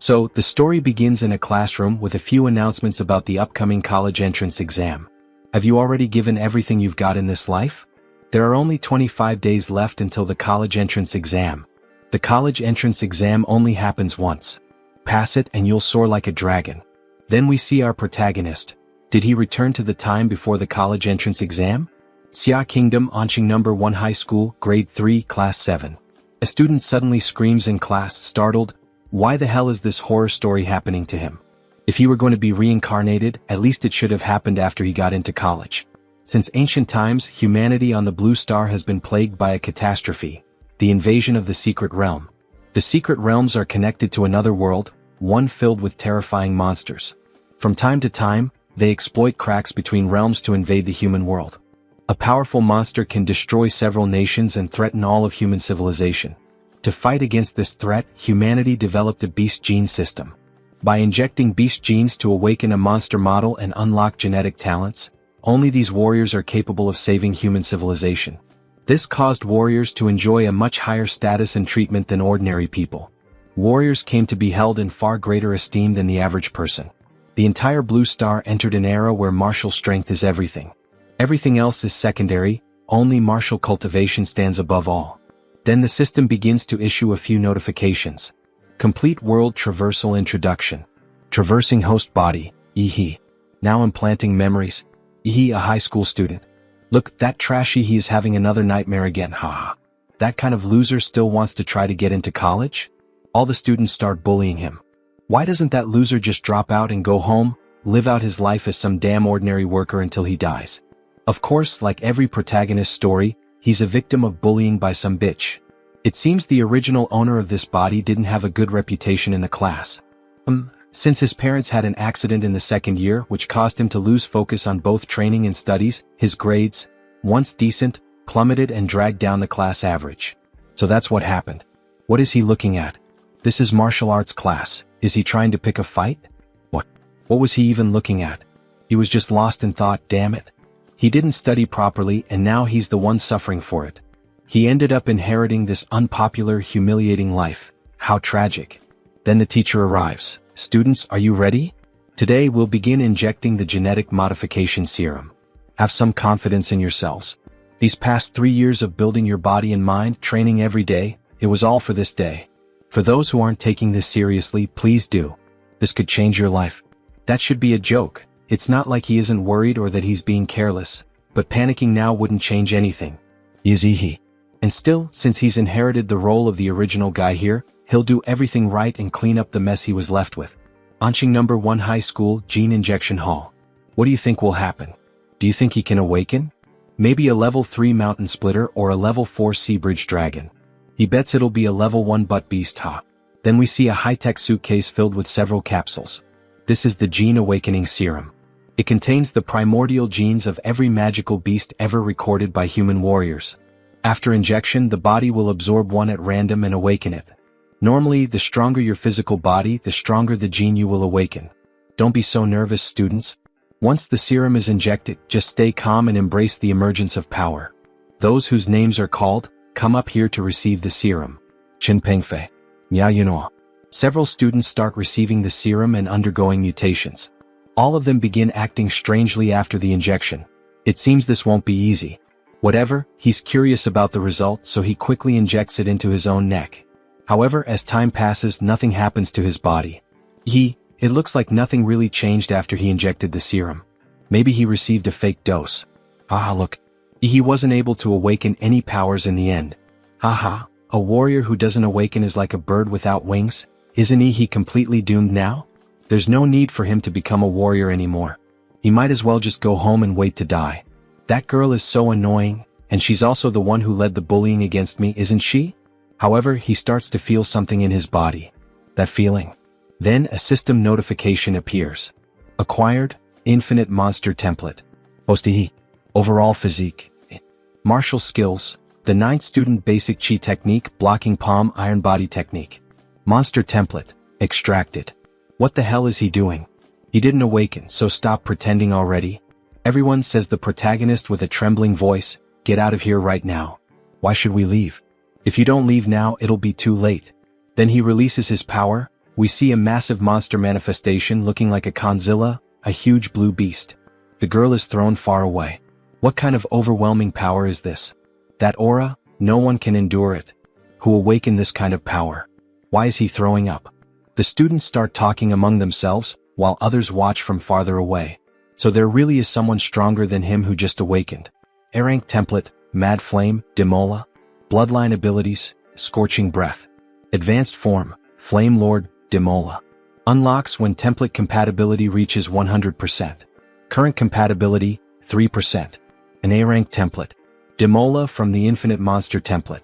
So, the story begins in a classroom with a few announcements about the upcoming college entrance exam. Have you already given everything you've got in this life? There are only 25 days left until the college entrance exam. The college entrance exam only happens once. Pass it and you'll soar like a dragon. Then we see our protagonist. Did he return to the time before the college entrance exam? Xia Kingdom, Anqing Number 1 High School, Grade 3, Class 7. A student suddenly screams in class, startled. Why the hell is this horror story happening to him? If he were going to be reincarnated, at least it should have happened after he got into college. Since ancient times, humanity on the Blue Star has been plagued by a catastrophe, the invasion of the secret realm. The secret realms are connected to another world, one filled with terrifying monsters. From time to time, they exploit cracks between realms to invade the human world. A powerful monster can destroy several nations and threaten all of human civilization. To fight against this threat, humanity developed a beast gene system. By injecting beast genes to awaken a monster model and unlock genetic talents, only these warriors are capable of saving human civilization. This caused warriors to enjoy a much higher status and treatment than ordinary people. Warriors came to be held in far greater esteem than the average person. The entire Blue Star entered an era where martial strength is everything. Everything else is secondary, only martial cultivation stands above all. Then the system begins to issue a few notifications. Complete world traversal introduction. Traversing host body, Ehe. Now implanting memories, Ehe, a high school student. Look, that trashy, he is having another nightmare again, haha. That kind of loser still wants to try to get into college? All the students start bullying him. Why doesn't that loser just drop out and go home, live out his life as some damn ordinary worker until he dies? Of course, like every protagonist story, he's a victim of bullying by some bitch. It seems the original owner of this body didn't have a good reputation in the class. Since his parents had an accident in the second year which caused him to lose focus on both training and studies, his grades, once decent, plummeted and dragged down the class average. So that's what happened. What is he looking at? This is martial arts class. Is he trying to pick a fight? What was he even looking at? He was just lost in thought, damn it. He didn't study properly and now he's the one suffering for it. He ended up inheriting this unpopular, humiliating life. How tragic. Then the teacher arrives. Students, are you ready? Today we'll begin injecting the genetic modification serum. Have some confidence in yourselves. These past 3 years of building your body and mind, training every day, it was all for this day. For those who aren't taking this seriously, please do. This could change your life. That should be a joke. It's not like he isn't worried or that he's being careless, but panicking now wouldn't change anything. Ehe. And still, since he's inherited the role of the original guy here, he'll do everything right and clean up the mess he was left with. Anqing Number 1 High School, Gene Injection Hall. What do you think will happen? Do you think he can awaken? Maybe a level 3 mountain splitter or a level 4 sea bridge dragon. He bets it'll be a level 1 butt beast, ha. Then we see a high-tech suitcase filled with several capsules. This is the Gene Awakening Serum. It contains the primordial genes of every magical beast ever recorded by human warriors. After injection, the body will absorb one at random and awaken it. Normally, the stronger your physical body, the stronger the gene you will awaken. Don't be so nervous, students. Once the serum is injected, just stay calm and embrace the emergence of power. Those whose names are called, come up here to receive the serum. Chen Pengfei. Miao Yunhua. Several students start receiving the serum and undergoing mutations. All of them begin acting strangely after the injection. It seems this won't be easy. Whatever, he's curious about the result, so he quickly injects it into his own neck. However, as time passes, nothing happens to his body. It looks like nothing really changed after he injected the serum. Maybe he received a fake dose. Look. He wasn't able to awaken any powers in the end. A warrior who doesn't awaken is like a bird without wings. Isn't he completely doomed now? There's no need for him to become a warrior anymore. He might as well just go home and wait to die. That girl is so annoying, and she's also the one who led the bullying against me, isn't she? However, he starts to feel something in his body. That feeling. Then a system notification appears. Acquired, infinite monster template. Postihi. Overall physique. Martial skills. The 9th student basic chi technique, blocking palm iron body technique. Monster template. Extracted. What the hell is he doing? He didn't awaken, so stop pretending already. Everyone, says the protagonist with a trembling voice. Get out of here right now. Why should we leave? If you don't leave now, it'll be too late. Then he releases his power, We see a massive monster manifestation looking like a Conzilla, a huge blue beast. The girl is thrown far away. What kind of overwhelming power is this? That aura, no one can endure it. Who awakened this kind of power? Why is he throwing up? The students start talking among themselves, while others watch from farther away. So there really is someone stronger than him who just awakened. A-rank template, Mad Flame, Demola. Bloodline abilities, Scorching Breath. Advanced form, Flame Lord, Demola. Unlocks when template compatibility reaches 100%. Current compatibility, 3%. An A-rank template. Demola from the Infinite Monster template.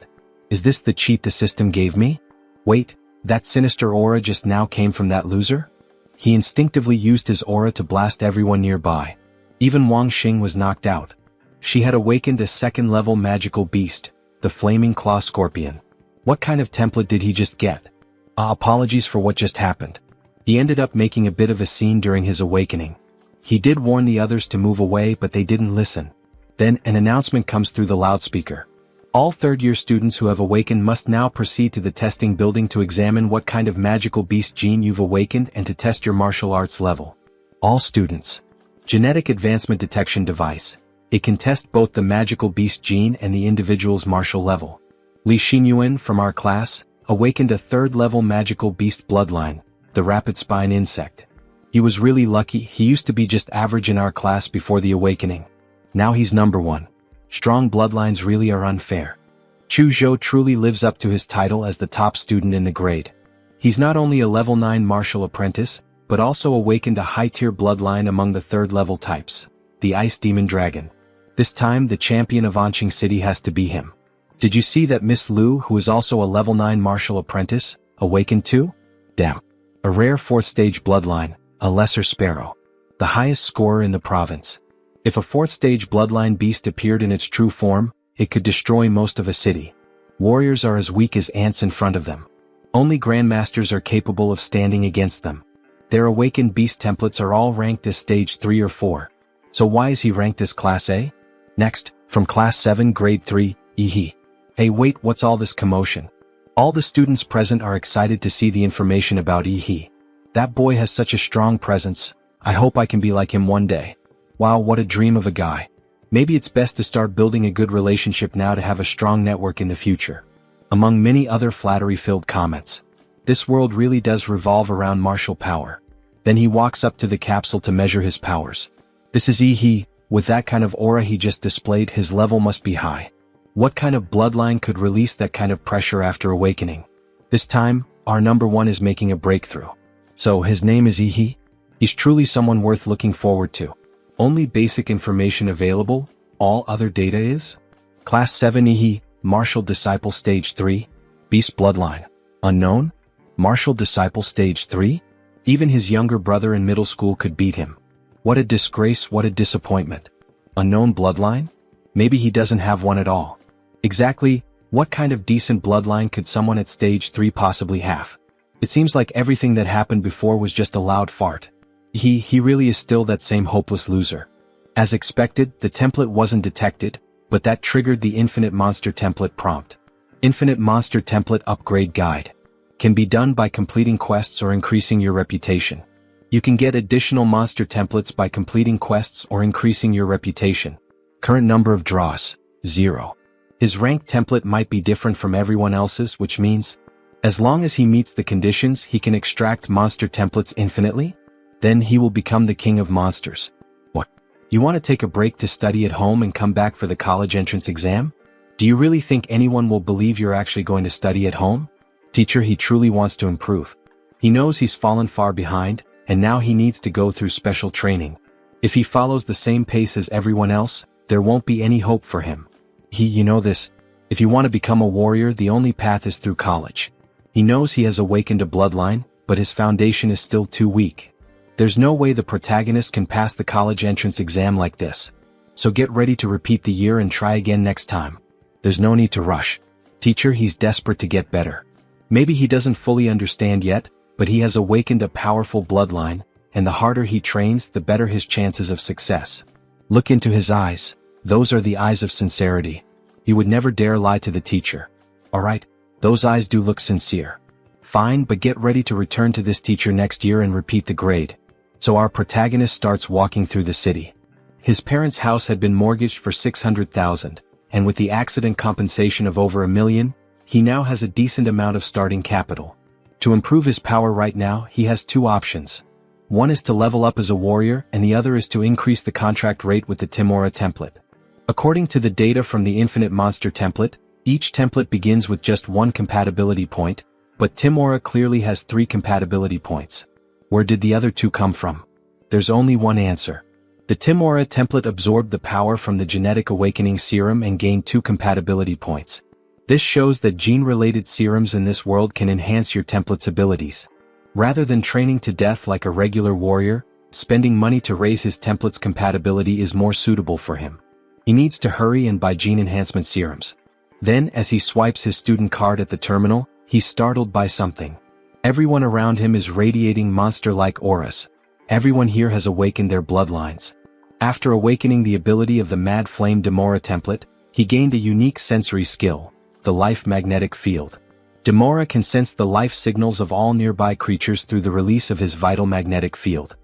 Is this the cheat the system gave me? Wait, that sinister aura just now came from that loser? He instinctively used his aura to blast everyone nearby. Even Wang Xing was knocked out. She had awakened a second-level magical beast, the Flaming Claw Scorpion. What kind of template did he just get? Apologies for what just happened. He ended up making a bit of a scene during his awakening. He did warn the others to move away, but they didn't listen. Then an announcement comes through the loudspeaker. All third-year students who have awakened must now proceed to the testing building to examine what kind of magical beast gene you've awakened and to test your martial arts level. All students. Genetic Advancement Detection Device. It can test both the magical beast gene and the individual's martial level. Li Xinyuan from our class awakened a third-level magical beast bloodline, the Rapid Spine Insect. He was really lucky. He used to be just average in our class before the awakening. Now he's number 1. Strong bloodlines really are unfair. Chu Zhou truly lives up to his title as the top student in the grade. He's not only a level 9 martial apprentice, but also awakened a high-tier bloodline among the third-level types, the Ice Demon Dragon. This time the champion of Anqing City has to be him. Did you see that Miss Lu, who is also a level 9 martial apprentice, awakened too? Damn. A rare 4th stage bloodline, a lesser sparrow. The highest scorer in the province. If a 4th stage bloodline beast appeared in its true form, it could destroy most of a city. Warriors are as weak as ants in front of them. Only grandmasters are capable of standing against them. Their awakened beast templates are all ranked as stage 3 or 4. So why is he ranked as class A? Next, from class 7 grade 3, Ehe. Hey wait, what's all this commotion? All the students present are excited to see the information about Ehe. That boy has such a strong presence. I hope I can be like him one day. Wow, what a dream of a guy. Maybe it's best to start building a good relationship now to have a strong network in the future. Among many other flattery-filled comments. This world really does revolve around martial power. Then he walks up to the capsule to measure his powers. This is Ehe. With that kind of aura he just displayed, his level must be high. What kind of bloodline could release that kind of pressure after awakening? This time, our number 1 is making a breakthrough. So his name is Ehe? He's truly someone worth looking forward to. Only basic information available, all other data is? Class 7 Ehe, Martial Disciple Stage 3, Beast Bloodline. Unknown? Martial Disciple Stage 3? Even his younger brother in middle school could beat him. What a disgrace, what a disappointment. Unknown bloodline? Maybe he doesn't have one at all. Exactly, what kind of decent bloodline could someone at stage 3 possibly have? It seems like everything that happened before was just a loud fart. He really is still that same hopeless loser. As expected, the template wasn't detected, but that triggered the Infinite Monster template prompt. Infinite Monster template upgrade guide. Can be done by completing quests or increasing your reputation. You can get additional monster templates by completing quests or increasing your reputation. Current number of draws, 0. His rank template might be different from everyone else's, which means, as long as he meets the conditions, he can extract monster templates infinitely? Then he will become the king of monsters. What? You want to take a break to study at home and come back for the college entrance exam? Do you really think anyone will believe you're actually going to study at home? Teacher, he truly wants to improve. He knows he's fallen far behind, and now he needs to go through special training. If he follows the same pace as everyone else, there won't be any hope for him. You know this. If you want to become a warrior, the only path is through college. He knows he has awakened a bloodline, but his foundation is still too weak. There's no way the protagonist can pass the college entrance exam like this. So get ready to repeat the year and try again next time. There's no need to rush. Teacher, he's desperate to get better. Maybe he doesn't fully understand yet, but he has awakened a powerful bloodline, and the harder he trains, the better his chances of success. Look into his eyes. Those are the eyes of sincerity. He would never dare lie to the teacher. Alright, those eyes do look sincere. Fine, but get ready to return to this teacher next year and repeat the grade. So our protagonist starts walking through the city. His parents' house had been mortgaged for $600,000, and with the accident compensation of over $1 million, he now has a decent amount of starting capital. To improve his power right now, he has two options. One is to level up as a warrior, and the other is to increase the contract rate with the Timora template. According to the data from the Infinite Monster template, each template begins with just one compatibility point, but Timora clearly has 3 compatibility points. Where did the other 2 come from? There's only one answer. The Timora template absorbed the power from the Genetic Awakening Serum and gained 2 compatibility points. This shows that gene-related serums in this world can enhance your template's abilities. Rather than training to death like a regular warrior, spending money to raise his template's compatibility is more suitable for him. He needs to hurry and buy gene enhancement serums. Then, as he swipes his student card at the terminal, he's startled by something. Everyone around him is radiating monster-like auras. Everyone here has awakened their bloodlines. After awakening the ability of the Mad Flame Demora template, he gained a unique sensory skill, the Life Magnetic Field. Demora can sense the life signals of all nearby creatures through the release of his vital magnetic field.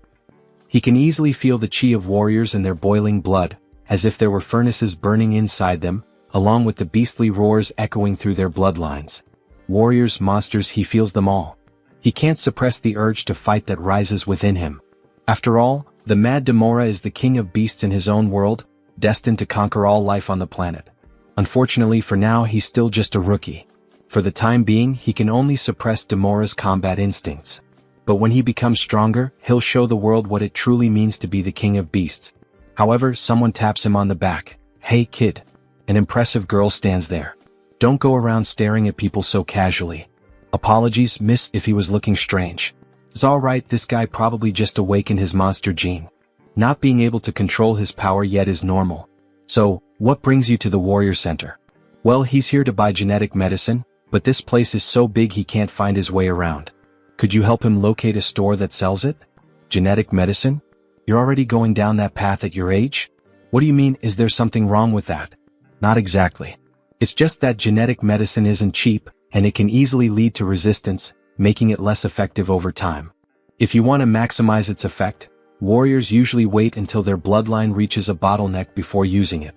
He can easily feel the chi of warriors in their boiling blood, as if there were furnaces burning inside them, along with the beastly roars echoing through their bloodlines. Warriors, monsters, he feels them all. He can't suppress the urge to fight that rises within him. After all, the Mad Demora is the king of beasts in his own world, destined to conquer all life on the planet. Unfortunately for now, he's still just a rookie. For the time being, he can only suppress Demora's combat instincts. But when he becomes stronger, he'll show the world what it truly means to be the king of beasts. However, someone taps him on the back. "Hey kid." An impressive girl stands there. "Don't go around staring at people so casually." "Apologies, miss, if he was looking strange." "It's alright, this guy probably just awakened his monster gene. Not being able to control his power yet is normal. So, what brings you to the Warrior Center?" "Well, he's here to buy genetic medicine, but this place is so big he can't find his way around. Could you help him locate a store that sells it?" "Genetic medicine? You're already going down that path at your age? What do you mean, is there something wrong with that?" "Not exactly. It's just that genetic medicine isn't cheap, and it can easily lead to resistance, making it less effective over time. If you want to maximize its effect, warriors usually wait until their bloodline reaches a bottleneck before using it."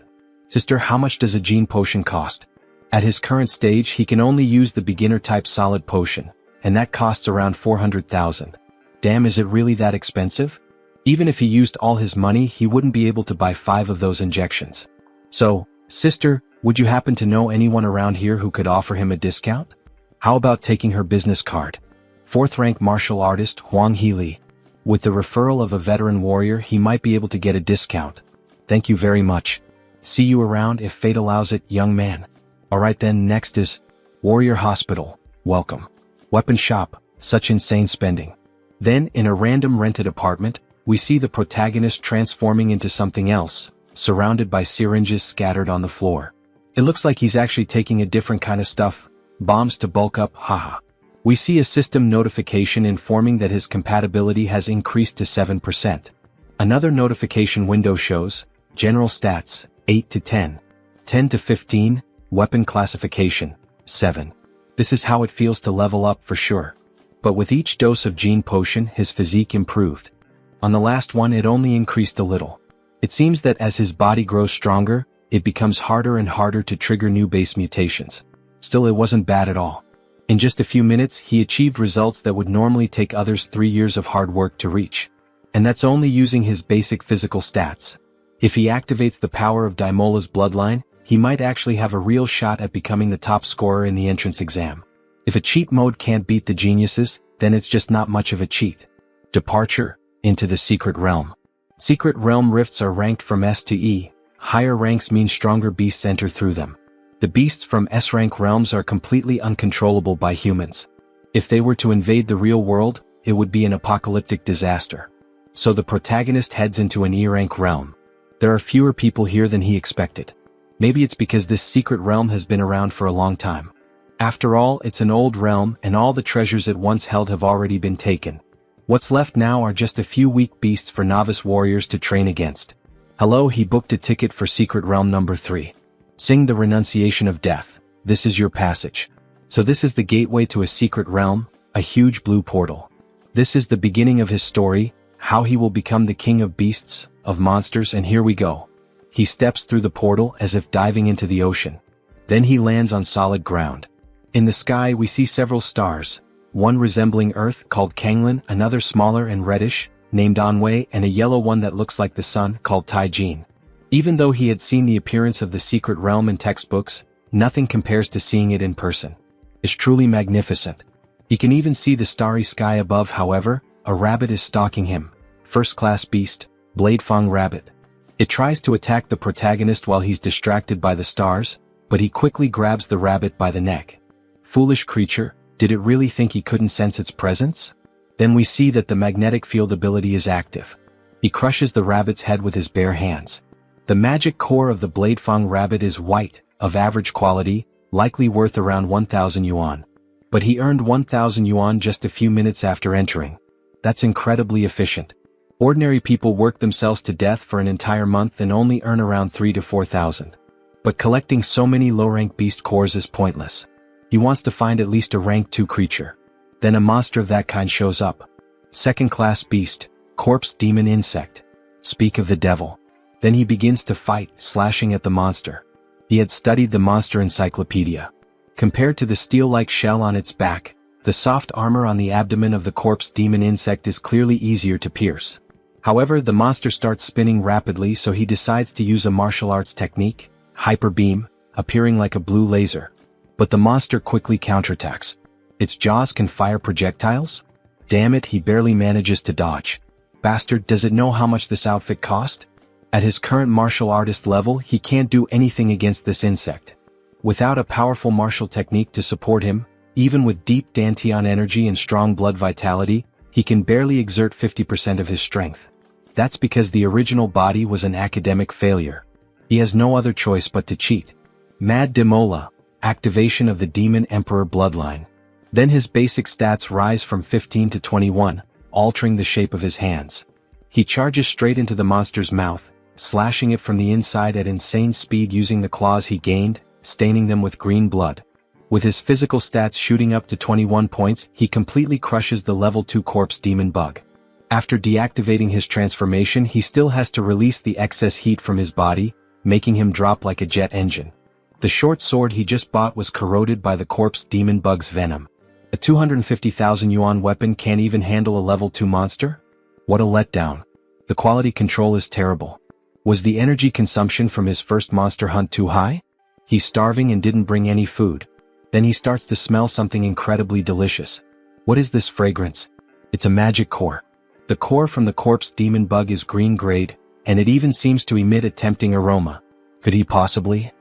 "Sister, how much does a gene potion cost?" "At his current stage, he can only use the beginner-type solid potion, and that costs around 400,000. Damn, is it really that expensive? Even if he used all his money, he wouldn't be able to buy 5 of those injections. So, sister, would you happen to know anyone around here who could offer him a discount? How about taking her business card?" 4th-rank martial artist Huang Healy. With the referral of a veteran warrior, he might be able to get a discount. "Thank you very much. See you around if fate allows it, young man." Alright then, next is Warrior Hospital. Welcome. Weapon shop, such insane spending. Then, in a random rented apartment, we see the protagonist transforming into something else, surrounded by syringes scattered on the floor. It looks like he's actually taking a different kind of stuff, bombs to bulk up, haha. We see a system notification informing that his compatibility has increased to 7%. Another notification window shows, General Stats, 8 to 10, 10 to 15, Weapon Classification, 7. This is how it feels to level up for sure. But with each dose of gene potion, his physique improved. On the last one, it only increased a little. It seems that as his body grows stronger, it becomes harder and harder to trigger new base mutations. Still, it wasn't bad at all. In just a few minutes, he achieved results that would normally take others 3 years of hard work to reach. And that's only using his basic physical stats. If he activates the power of Daimola's bloodline, he might actually have a real shot at becoming the top scorer in the entrance exam. If a cheat mode can't beat the geniuses, then it's just not much of a cheat. Departure into the Secret Realm. Secret Realm rifts are ranked from S to E. Higher ranks mean stronger beasts enter through them. The beasts from S-rank realms are completely uncontrollable by humans. If they were to invade the real world, it would be an apocalyptic disaster. So the protagonist heads into an E-rank realm. There are fewer people here than he expected. Maybe it's because this secret realm has been around for a long time. After all, it's an old realm, and all the treasures it once held have already been taken. What's left now are just a few weak beasts for novice warriors to train against. Hello, he booked a ticket for Secret Realm number 3. Sing the renunciation of death. This is your passage. So this is the gateway to a secret realm, a huge blue portal. This is the beginning of his story, how he will become the king of beasts, of monsters, and here we go. He steps through the portal as if diving into the ocean. Then he lands on solid ground. In the sky we see several stars, one resembling Earth called Kanglin, another smaller and reddish, named Anwei, and a yellow one that looks like the sun called Taijin. Even though he had seen the appearance of the secret realm in textbooks, nothing compares to seeing it in person. It's truly magnificent. He can even see the starry sky above. However, a rabbit is stalking him. First-class beast, Bladefang rabbit. It tries to attack the protagonist while he's distracted by the stars, but he quickly grabs the rabbit by the neck. Foolish creature, did it really think he couldn't sense its presence? Then we see that the magnetic field ability is active. He crushes the rabbit's head with his bare hands. The magic core of the Bladefang rabbit is white, of average quality, likely worth around 1,000 yuan. But he earned 1,000 yuan just a few minutes after entering. That's incredibly efficient. Ordinary people work themselves to death for an entire month and only earn around 3 to 4,000. But collecting so many low-rank beast cores is pointless. He wants to find at least a rank 2 creature. Then a monster of that kind shows up. Second-class beast, corpse demon insect. Speak of the devil. Then he begins to fight, slashing at the monster. He had studied the monster encyclopedia. Compared to the steel-like shell on its back, the soft armor on the abdomen of the corpse demon insect is clearly easier to pierce. However, the monster starts spinning rapidly, so he decides to use a martial arts technique, hyper beam, appearing like a blue laser. But the monster quickly counterattacks. Its jaws can fire projectiles? Damn it, he barely manages to dodge. Bastard, does it know how much this outfit cost? At his current martial artist level, he can't do anything against this insect. Without a powerful martial technique to support him, even with deep Dantian energy and strong blood vitality, he can barely exert 50% of his strength. That's because the original body was an academic failure. He has no other choice but to cheat. Mad Demola, activation of the Demon Emperor bloodline. Then his basic stats rise from 15 to 21, altering the shape of his hands. He charges straight into the monster's mouth, slashing it from the inside at insane speed using the claws he gained, staining them with green blood. With his physical stats shooting up to 21 points, he completely crushes the level 2 corpse demon bug. After deactivating his transformation, he still has to release the excess heat from his body, making him drop like a jet engine. The short sword he just bought was corroded by the corpse demon bug's venom. A 250,000 yuan weapon can't even handle a level 2 monster? What a letdown. The quality control is terrible. Was the energy consumption from his first monster hunt too high? He's starving and didn't bring any food. Then he starts to smell something incredibly delicious. What is this fragrance? It's a magic core. The core from the corpse demon bug is green grade, and it even seems to emit a tempting aroma. Could he possibly?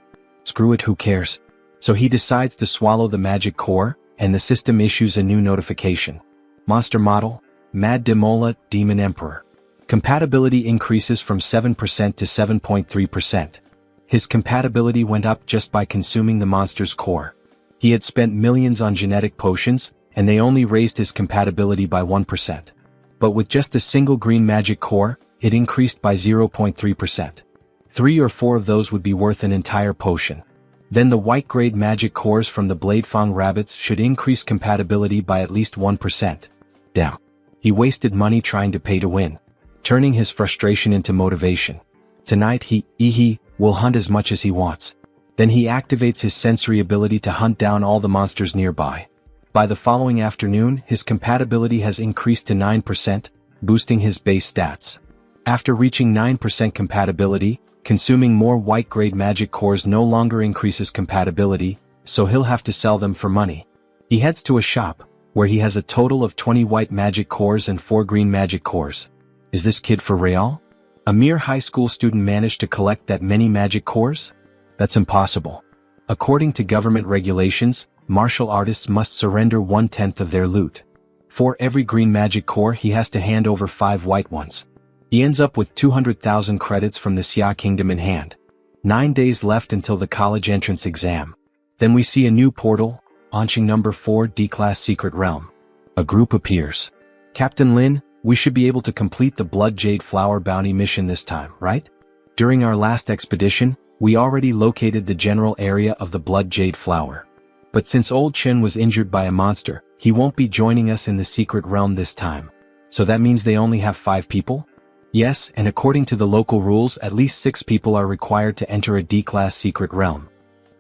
Screw it, who cares? So he decides to swallow the magic core, and the system issues a new notification. Monster model, Mad Demola, Demon Emperor. Compatibility increases from 7% to 7.3%. His compatibility went up just by consuming the monster's core. He had spent millions on genetic potions, and they only raised his compatibility by 1%. But with just a single green magic core, it increased by 0.3%. 3 or 4 of those would be worth an entire potion. Then the white grade magic cores from the Bladefang rabbits should increase compatibility by at least 1%. Damn. He wasted money trying to pay to win, turning his frustration into motivation. Tonight he will hunt as much as he wants. Then he activates his sensory ability to hunt down all the monsters nearby. By the following afternoon, his compatibility has increased to 9%, boosting his base stats. After reaching 9% compatibility, consuming more white-grade magic cores no longer increases compatibility, so he'll have to sell them for money. He heads to a shop, where he has a total of 20 white magic cores and 4 green magic cores. Is this kid for real? A mere high school student managed to collect that many magic cores? That's impossible. According to government regulations, martial artists must surrender 1/10 of their loot. For every green magic core, he has to hand over 5 white ones. He ends up with 200,000 credits from the Xia Kingdom in hand. 9 days left until the college entrance exam. Then we see a new portal, launching number 4 D-Class Secret Realm. A group appears. Captain Lin, we should be able to complete the Blood Jade Flower bounty mission this time, right? During our last expedition, we already located the general area of the Blood Jade Flower. But since Old Chen was injured by a monster, He won't be joining us in the secret realm this time. So that means they only have 5 people? Yes, and according to the local rules, at least 6 people are required to enter a D-class secret realm.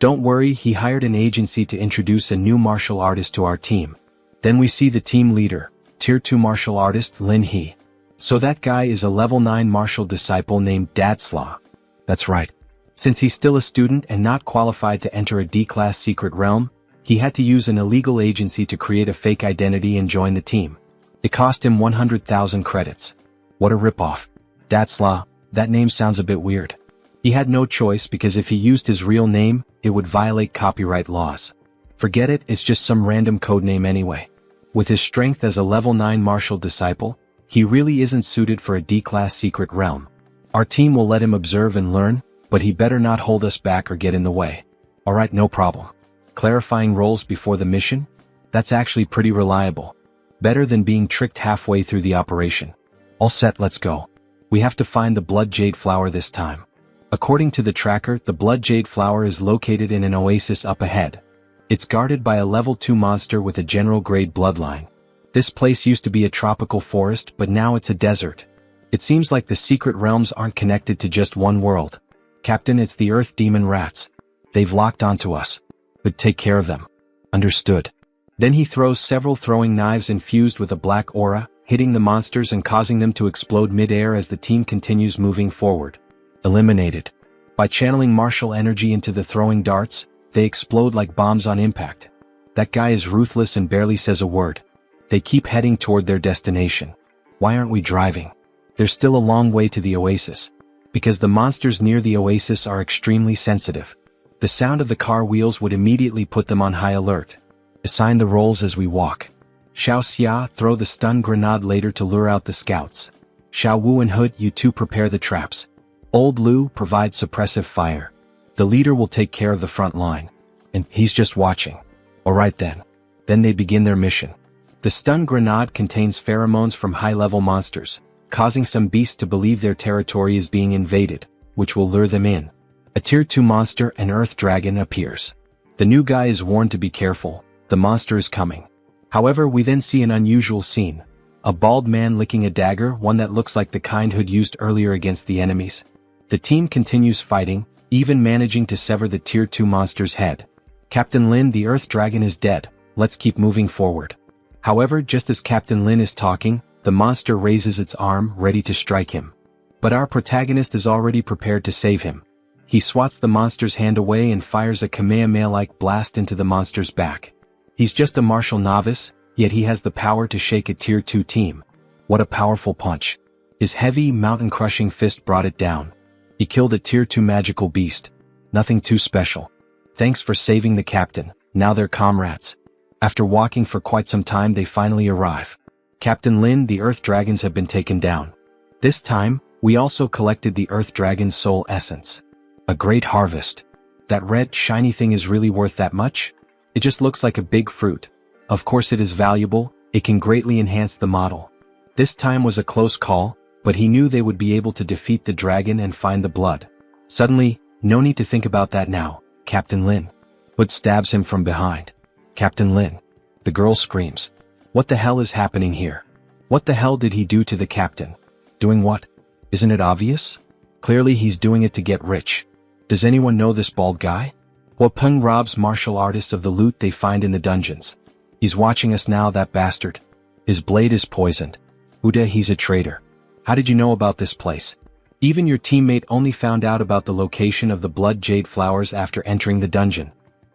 Don't worry, he hired an agency to introduce a new martial artist to our team. Then we see the team leader, Tier 2 martial artist Lin He. So that guy is a level 9 martial disciple named Dadslaw. That's right. Since he's still a student and not qualified to enter a D-class secret realm, he had to use an illegal agency to create a fake identity and join the team. It cost him 100,000 credits. What a ripoff. Dadslaw, that name sounds a bit weird. He had no choice because if he used his real name, it would violate copyright laws. Forget it, it's just some random codename anyway. With his strength as a level 9 martial disciple, he really isn't suited for a D-class secret realm. Our team will let him observe and learn, but he better not hold us back or get in the way. Alright, no problem. Clarifying roles before the mission? That's actually pretty reliable. Better than being tricked halfway through the operation. All set, let's go. We have to find the blood jade flower this time. According to the tracker, the blood jade flower is located in an oasis up ahead. It's guarded by a level 2 monster with a general grade bloodline. This place used to be a tropical forest, but now it's a desert. It seems like the secret realms aren't connected to just one world. Captain, it's the Earth Demon Rats. They've locked onto us. But take care of them. Understood. Then he throws several throwing knives infused with a black aura, hitting the monsters and causing them to explode mid-air as the team continues moving forward. Eliminated. By channeling martial energy into the throwing darts, they explode like bombs on impact. That guy is ruthless and barely says a word. They keep heading toward their destination. Why aren't we driving? There's still a long way to the oasis. Because the monsters near the oasis are extremely sensitive. The sound of the car wheels would immediately put them on high alert. Assign the roles as we walk. Xiao Xia, throw the stun grenade later to lure out the scouts. Xiao Wu and Hood, you two prepare the traps. Old Lu, provide suppressive fire. The leader will take care of the front line. And he's just watching. Alright then. Then they begin their mission. The stun grenade contains pheromones from high-level monsters, causing some beasts to believe their territory is being invaded, which will lure them in. A Tier 2 monster, an Earth Dragon, appears. The new guy is warned to be careful, the monster is coming. However, we then see an unusual scene. A bald man licking a dagger, one that looks like the kind Hood used earlier against the enemies. The team continues fighting, even managing to sever the Tier 2 monster's head. Captain Lin, the Earth Dragon is dead, let's keep moving forward. However, just as Captain Lin is talking, the monster raises its arm, ready to strike him. But our protagonist is already prepared to save him. He swats the monster's hand away and fires a Kamehameha-like blast into the monster's back. He's just a martial novice, yet he has the power to shake a Tier 2 team. What a powerful punch. His heavy, mountain-crushing fist brought it down. He killed a Tier 2 magical beast. Nothing too special. Thanks for saving the captain, now they're comrades. After walking for quite some time, they finally arrive. Captain Lin, the Earth Dragons have been taken down. This time, we also collected the Earth Dragon's soul essence. A great harvest. That red, shiny thing is really worth that much? It just looks like a big fruit. Of course it is valuable, it can greatly enhance the model. This time was a close call, but he knew they would be able to defeat the dragon and find the blood. Suddenly, no need to think about that now, Captain Lin. Hood stabs him from behind. Captain Lin. The girl screams. What the hell is happening here? What the hell did he do to the captain? Doing what? Isn't it obvious? Clearly he's doing it to get rich. Does anyone know this bald guy? Huapeng robs martial artists of the loot they find in the dungeons. He's watching us now, that bastard. His blade is poisoned. Uda, he's a traitor. How did you know about this place? Even your teammate only found out about the location of the blood jade flowers after entering the dungeon.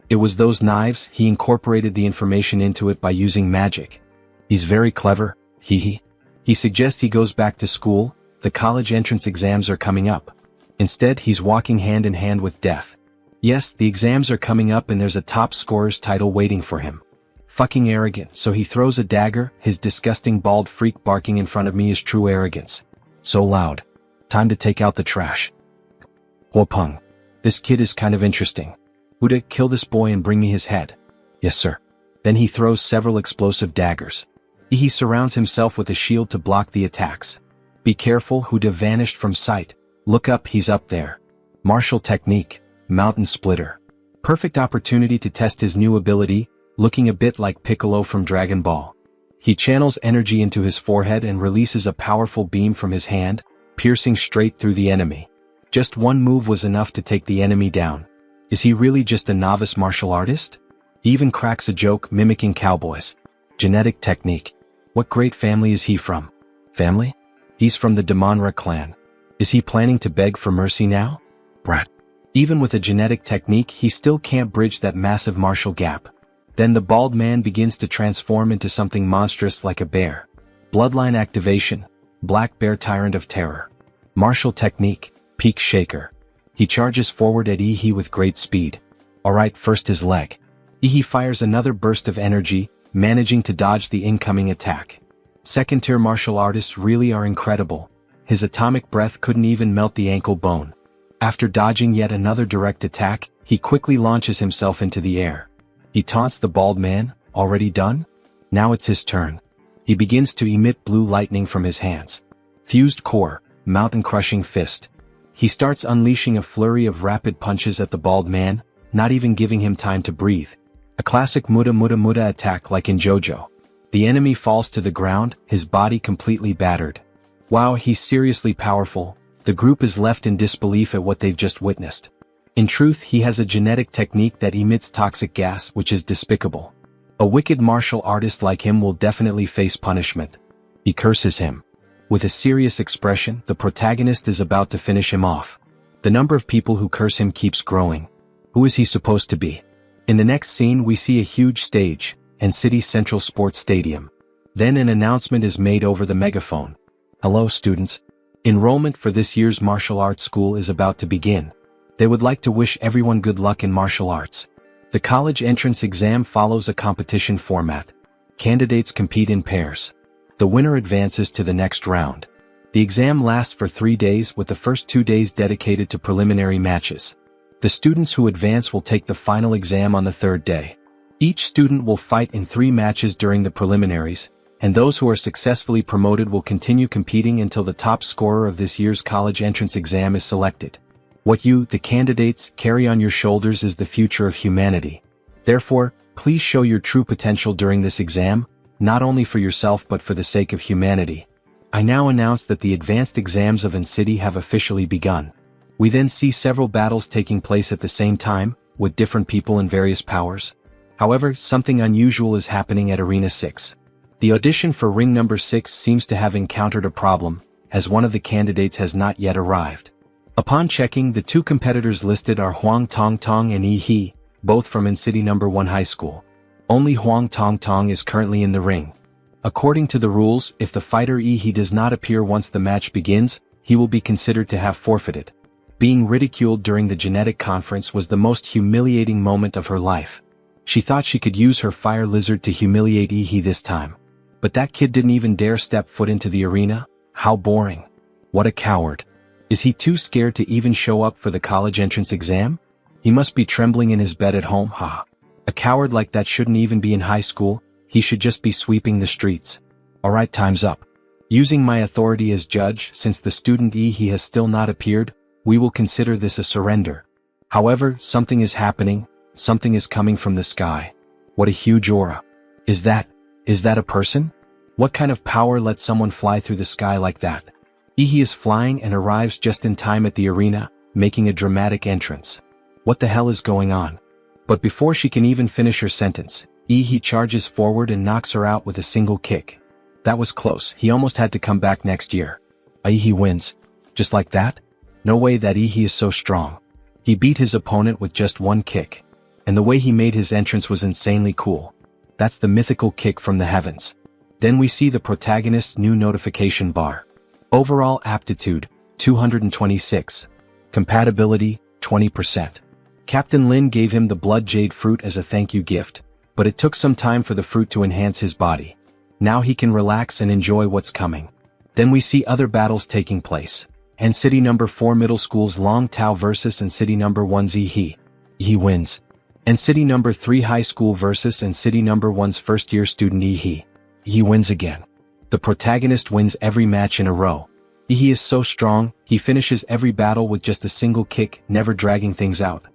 It was those knives, he incorporated the information into it by using magic. He's very clever, hee. He suggests he goes back to school, the college entrance exams are coming up. Instead, he's walking hand in hand with death. Yes, the exams are coming up and there's a top scorer's title waiting for him. Fucking arrogant, so he throws a dagger, his disgusting bald freak barking in front of me is true arrogance. So loud. Time to take out the trash. Huapeng. This kid is kind of interesting. Uda, kill this boy and bring me his head. Yes, sir. Then he throws several explosive daggers. He surrounds himself with a shield to block the attacks. Be careful, Huda vanished from sight. Look up, he's up there. Martial technique, mountain splitter. Perfect opportunity to test his new ability, looking a bit like Piccolo from Dragon Ball. He channels energy into his forehead and releases a powerful beam from his hand, piercing straight through the enemy. Just one move was enough to take the enemy down. Is he really just a novice martial artist? He even cracks a joke mimicking cowboys. Genetic technique. What great family is he from? Family? He's from the manhwa clan. Is he planning to beg for mercy now? Brat. Even with a genetic technique, he still can't bridge that massive martial gap. Then the bald man begins to transform into something monstrous like a bear. Bloodline activation. Black bear tyrant of terror. Martial technique. Peak shaker. He charges forward at Ihi with great speed. Alright, first his leg. Ihi fires another burst of energy, managing to dodge the incoming attack. Second-tier martial artists really are incredible. His atomic breath couldn't even melt the ankle bone. After dodging yet another direct attack, he quickly launches himself into the air. He taunts the bald man. Already done? Now it's his turn. He begins to emit blue lightning from his hands. Fused core, mountain-crushing fist. He starts unleashing a flurry of rapid punches at the bald man, not even giving him time to breathe. A classic muda attack like in JoJo. The enemy falls to the ground, his body completely battered. Wow, he's seriously powerful. The group is left in disbelief at what they've just witnessed. In truth, he has a genetic technique that emits toxic gas, which is despicable. A wicked martial artist like him will definitely face punishment. He curses him. With a serious expression, the protagonist is about to finish him off. The number of people who curse him keeps growing. Who is he supposed to be? In the next scene, we see a huge stage, and City Central Sports Stadium. Then an announcement is made over the megaphone. Hello, students. Enrollment for this year's martial arts school is about to begin. They would like to wish everyone good luck in martial arts. The college entrance exam follows a competition format. Candidates compete in pairs. The winner advances to the next round. The exam lasts for 3 days, with the first 2 days dedicated to preliminary matches. The students who advance will take the final exam on the 3rd day. Each student will fight in 3 matches during the preliminaries, and those who are successfully promoted will continue competing until the top scorer of this year's college entrance exam is selected. What you, the candidates, carry on your shoulders is the future of humanity. Therefore, please show your true potential during this exam, not only for yourself but for the sake of humanity. I now announce that the advanced exams of Incite have officially begun. We then see several battles taking place at the same time, with different people and various powers. However, something unusual is happening at Arena 6. The audition for ring number 6 seems to have encountered a problem, as one of the candidates has not yet arrived. Upon checking, the 2 competitors listed are Huang Tongtong and Yi He, both from Incite No. 1 High School. Only Huang Tongtong is currently in the ring. According to the rules, if the fighter Yi He does not appear once the match begins, he will be considered to have forfeited. Being ridiculed during the genetic conference was the most humiliating moment of her life. She thought she could use her fire lizard to humiliate Yi He this time. But that kid didn't even dare step foot into the arena? How boring. What a coward. Is he too scared to even show up for the college entrance exam? He must be trembling in his bed at home, haha. A coward like that shouldn't even be in high school, he should just be sweeping the streets. Alright, time's up. Using my authority as judge, since the student Yi He has still not appeared, we will consider this a surrender. However, something is happening, something is coming from the sky. What a huge aura. Is that a person? What kind of power lets someone fly through the sky like that? Yi He is flying and arrives just in time at the arena, making a dramatic entrance. What the hell is going on? But before she can even finish her sentence, Yi He charges forward and knocks her out with a single kick. That was close, he almost had to come back next year. Yi He wins. Just like that? No way, that Yi He is so strong. He beat his opponent with just one kick. And the way he made his entrance was insanely cool. That's the mythical kick from the heavens. Then we see the protagonist's new notification bar. Overall aptitude, 226. Compatibility, 20%. Captain Lin gave him the blood jade fruit as a thank you gift, but it took some time for the fruit to enhance his body. Now he can relax and enjoy what's coming. Then we see other battles taking place. Incite No. 4 Middle School's Long Tao versus Incite No. 1's Yi He. He wins. Incite No. 3 High School versus Incite No. 1's first-year student Yi He. He wins again. The protagonist wins every match in a row. Yi He is so strong, he finishes every battle with just a single kick, never dragging things out.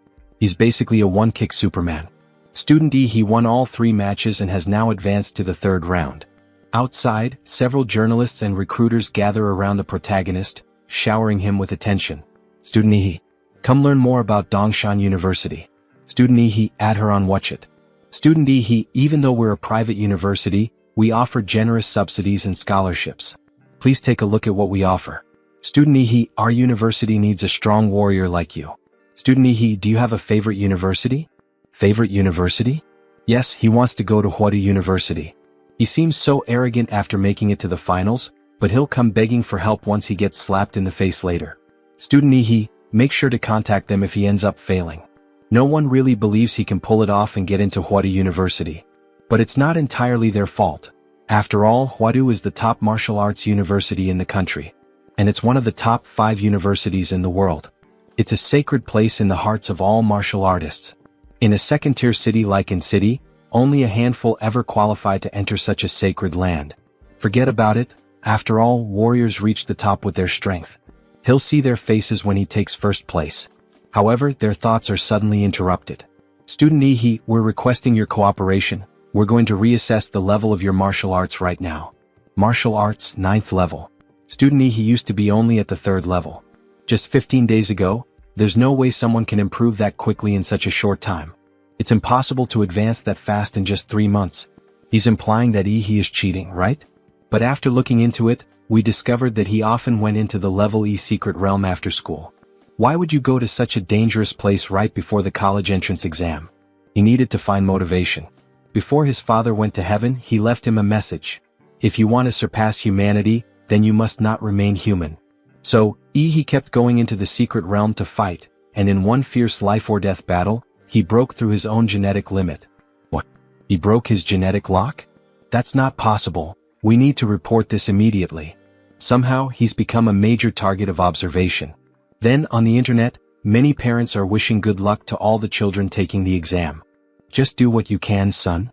He's basically a one-kick Superman. Student E, he won all 3 matches and has now advanced to the 3rd round. Outside, several journalists and recruiters gather around the protagonist, showering him with attention. Student E, come learn more about Dongshan University. Student E, add her on WeChat. Student E, even though we're a private university, we offer generous subsidies and scholarships. Please take a look at what we offer. Student E, our university needs a strong warrior like you. Student E, do you have a favorite university? Favorite university? Yes, he wants to go to Huadu University. He seems so arrogant after making it to the finals, but he'll come begging for help once he gets slapped in the face later. Student E, make sure to contact them if he ends up failing. No one really believes he can pull it off and get into Huadu University. But it's not entirely their fault. After all, Huadu is the top martial arts university in the country. And it's one of the top 5 universities in the world. It's a sacred place in the hearts of all martial artists. In a second-tier city like Incite, only a handful ever qualify to enter such a sacred land. Forget about it, after all, warriors reach the top with their strength. He'll see their faces when he takes first place. However, their thoughts are suddenly interrupted. Student E, we're requesting your cooperation. We're going to reassess the level of your martial arts right now. Martial arts, 9th level. Student E, used to be only at the 3rd level. Just 15 days ago, there's no way someone can improve that quickly in such a short time. It's impossible to advance that fast in just 3 months. He's implying that he is cheating, right? But after looking into it, we discovered that he often went into the level E secret realm after school. Why would you go to such a dangerous place right before the college entrance exam? He needed to find motivation. Before his father went to heaven, he left him a message. If you want to surpass humanity, then you must not remain human. So, he kept going into the secret realm to fight, and in one fierce life-or-death battle, he broke through his own genetic limit. What? He broke his genetic lock? That's not possible. We need to report this immediately. Somehow, he's become a major target of observation. Then, on the internet, many parents are wishing good luck to all the children taking the exam. Just do what you can, son.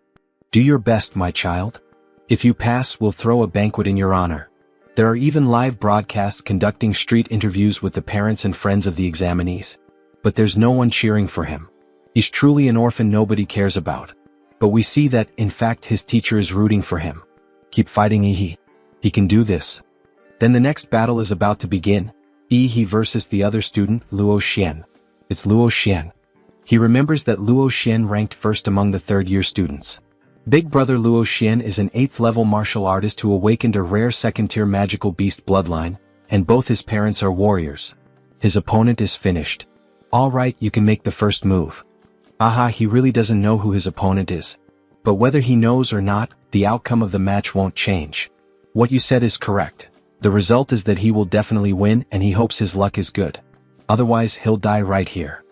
Do your best, my child. If you pass, we'll throw a banquet in your honor. There are even live broadcasts conducting street interviews with the parents and friends of the examinees. But there's no one cheering for him. He's truly an orphan nobody cares about. But we see that, in fact, his teacher is rooting for him. Keep fighting, He can do this. Then the next battle is about to begin. He versus the other student, Luo Xian. It's Luo Xian. He remembers that Luo Xian ranked first among the 3rd-year students. Big brother Luo Xian is an 8th-level martial artist who awakened a rare 2nd-tier magical beast bloodline, and both his parents are warriors. His opponent is finished. Alright, you can make the first move. Aha, he really doesn't know who his opponent is. But whether he knows or not, the outcome of the match won't change. What you said is correct. The result is that he will definitely win and he hopes his luck is good. Otherwise, he'll die right here.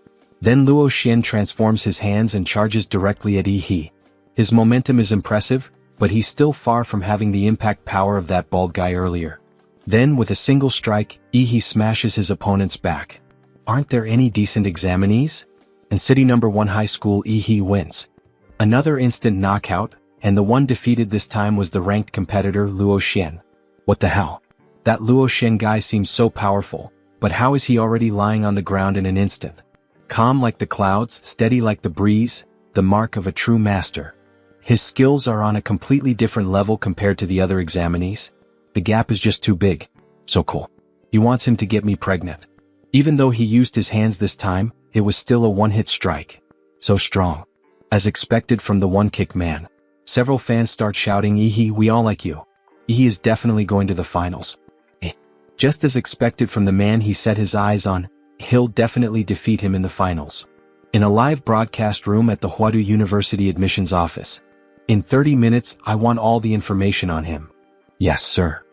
Then Luo Xian transforms his hands and charges directly at He. His momentum is impressive, but he's still far from having the impact power of that bald guy earlier. Then, with a single strike, He smashes his opponent's back. Aren't there any decent examinees? And City number 1 high school He wins. Another instant knockout, and the one defeated this time was the ranked competitor Luo Xian. What the hell? That Luo Xian guy seems so powerful, but how is he already lying on the ground in an instant? Calm like the clouds, steady like the breeze, the mark of a true master. His skills are on a completely different level compared to the other examinees. The gap is just too big. So cool. He wants him to get me pregnant. Even though he used his hands this time, it was still a one-hit strike. So strong. As expected from the one-kick man. Several fans start shouting, we all like you. He is definitely going to the finals. Just as expected from the man he set his eyes on, he'll definitely defeat him in the finals. In a live broadcast room at the Huadu University admissions office. In 30 minutes, I want all the information on him. Yes, sir.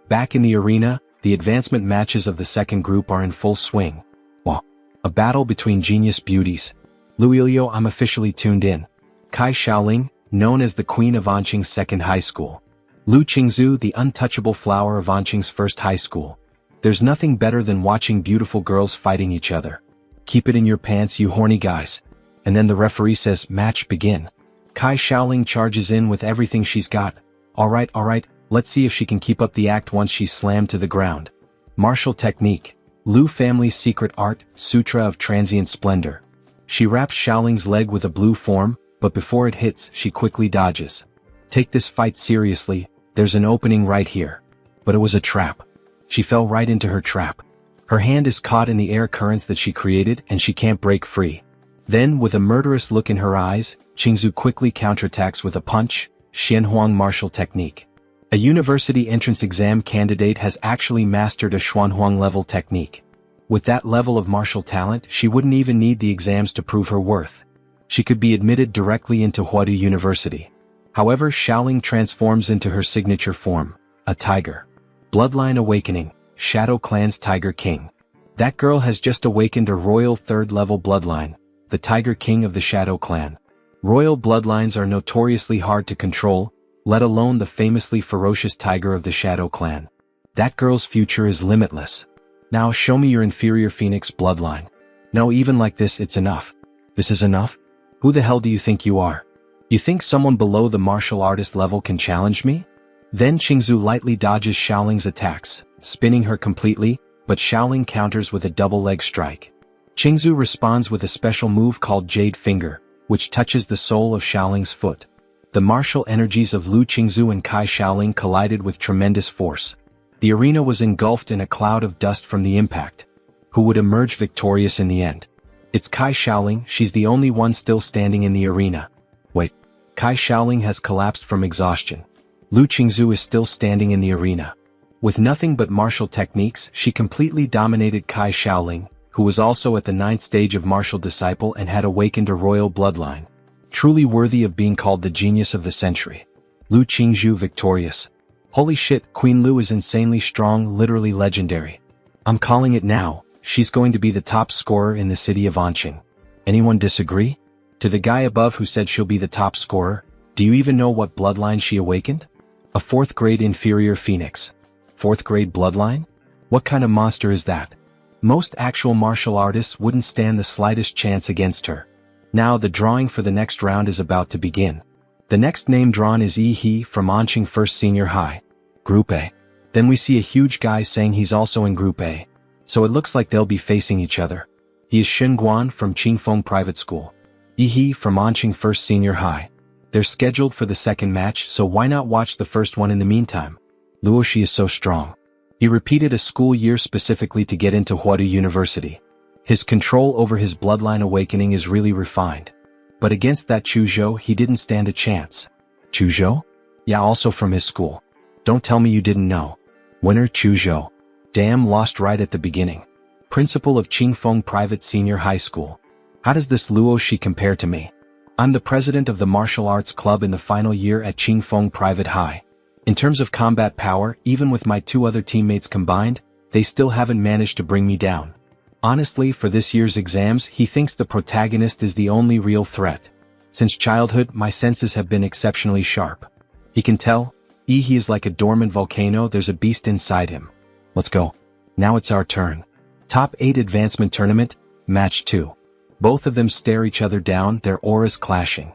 Back in the arena, the advancement matches of the second group are in full swing. Wow. A battle between genius beauties. Luilio, I'm officially tuned in. Kai Xiaoling, known as the Queen of Anqing's second high school. Lu Qingzu, the untouchable flower of Anqing's first high school. There's nothing better than watching beautiful girls fighting each other. Keep it in your pants, you horny guys. And then the referee says, match begin. Kai Xiaoling charges in with everything she's got. Alright, let's see if she can keep up the act once she's slammed to the ground. Martial technique. Lu family's secret art, Sutra of Transient Splendor. She wraps Xiaoling's leg with a blue form, but before it hits, she quickly dodges. Take this fight seriously, there's an opening right here. But it was a trap. She fell right into her trap. Her hand is caught in the air currents that she created and she can't break free. Then, with a murderous look in her eyes, Qingzu quickly counterattacks with a punch, Xianhuang martial technique. A university entrance exam candidate has actually mastered a Xuanhuang level technique. With that level of martial talent, she wouldn't even need the exams to prove her worth. She could be admitted directly into Huadu University. However, Xiaoling transforms into her signature form, a tiger. Bloodline awakening, Shadow Clan's Tiger King. That girl has just awakened a royal third-level bloodline, the Tiger King of the Shadow Clan. Royal bloodlines are notoriously hard to control, let alone the famously ferocious tiger of the Shadow Clan. That girl's future is limitless. Now show me your inferior phoenix bloodline. No, even like this it's enough. This is enough? Who the hell do you think you are? You think someone below the martial artist level can challenge me? Then Qingzu lightly dodges Xiaoling's attacks, spinning her completely, but Xiaoling counters with a double leg strike. Qingzu responds with a special move called Jade Finger, which touches the sole of Xiaoling's foot. The martial energies of Lu Qingzu and Kai Xiaoling collided with tremendous force. The arena was engulfed in a cloud of dust from the impact. Who would emerge victorious in the end? It's Kai Xiaoling, she's the only one still standing in the arena. Wait, Kai Xiaoling has collapsed from exhaustion. Lu Qingzu is still standing in the arena. With nothing but martial techniques, she completely dominated Kai Xiaoling, who was also at the 9th stage of martial disciple and had awakened a royal bloodline. Truly worthy of being called the genius of the century. Lu Qingzu victorious. Holy shit, Queen Lu is insanely strong, literally legendary. I'm calling it now, she's going to be the top scorer in the city of Anqing. Anyone disagree? To the guy above who said she'll be the top scorer, do you even know what bloodline she awakened? A 4th grade inferior phoenix. 4th grade bloodline? What kind of monster is that? Most actual martial artists wouldn't stand the slightest chance against her. Now the drawing for the next round is about to begin. The next name drawn is Yi He from Anqing First Senior High. Group A. Then we see a huge guy saying he's also in Group A. So it looks like they'll be facing each other. He is Shen Guan from Qingfeng Private School. Yi He from Anqing First Senior High. They're scheduled for the second match, so why not watch the first one in the meantime? Luoshi is so strong. He repeated a school year specifically to get into Huadu University. His control over his bloodline awakening is really refined. But against that Chuzhou he didn't stand a chance. Chuzhou? Yeah, also from his school. Don't tell me you didn't know. Winner Chuzhou. Damn, lost right at the beginning. Principal of Qingfeng Private Senior High School. How does this Luoshi compare to me? I'm the president of the martial arts club in the final year at Qingfeng Private High. In terms of combat power, even with my 2 other teammates combined, they still haven't managed to bring me down. Honestly, for this year's exams, he thinks the protagonist is the only real threat. Since childhood, my senses have been exceptionally sharp. He can tell, he is like a dormant volcano, there's a beast inside him. Let's go. Now it's our turn. Top 8 Advancement Tournament, Match 2. Both of them stare each other down, their auras clashing.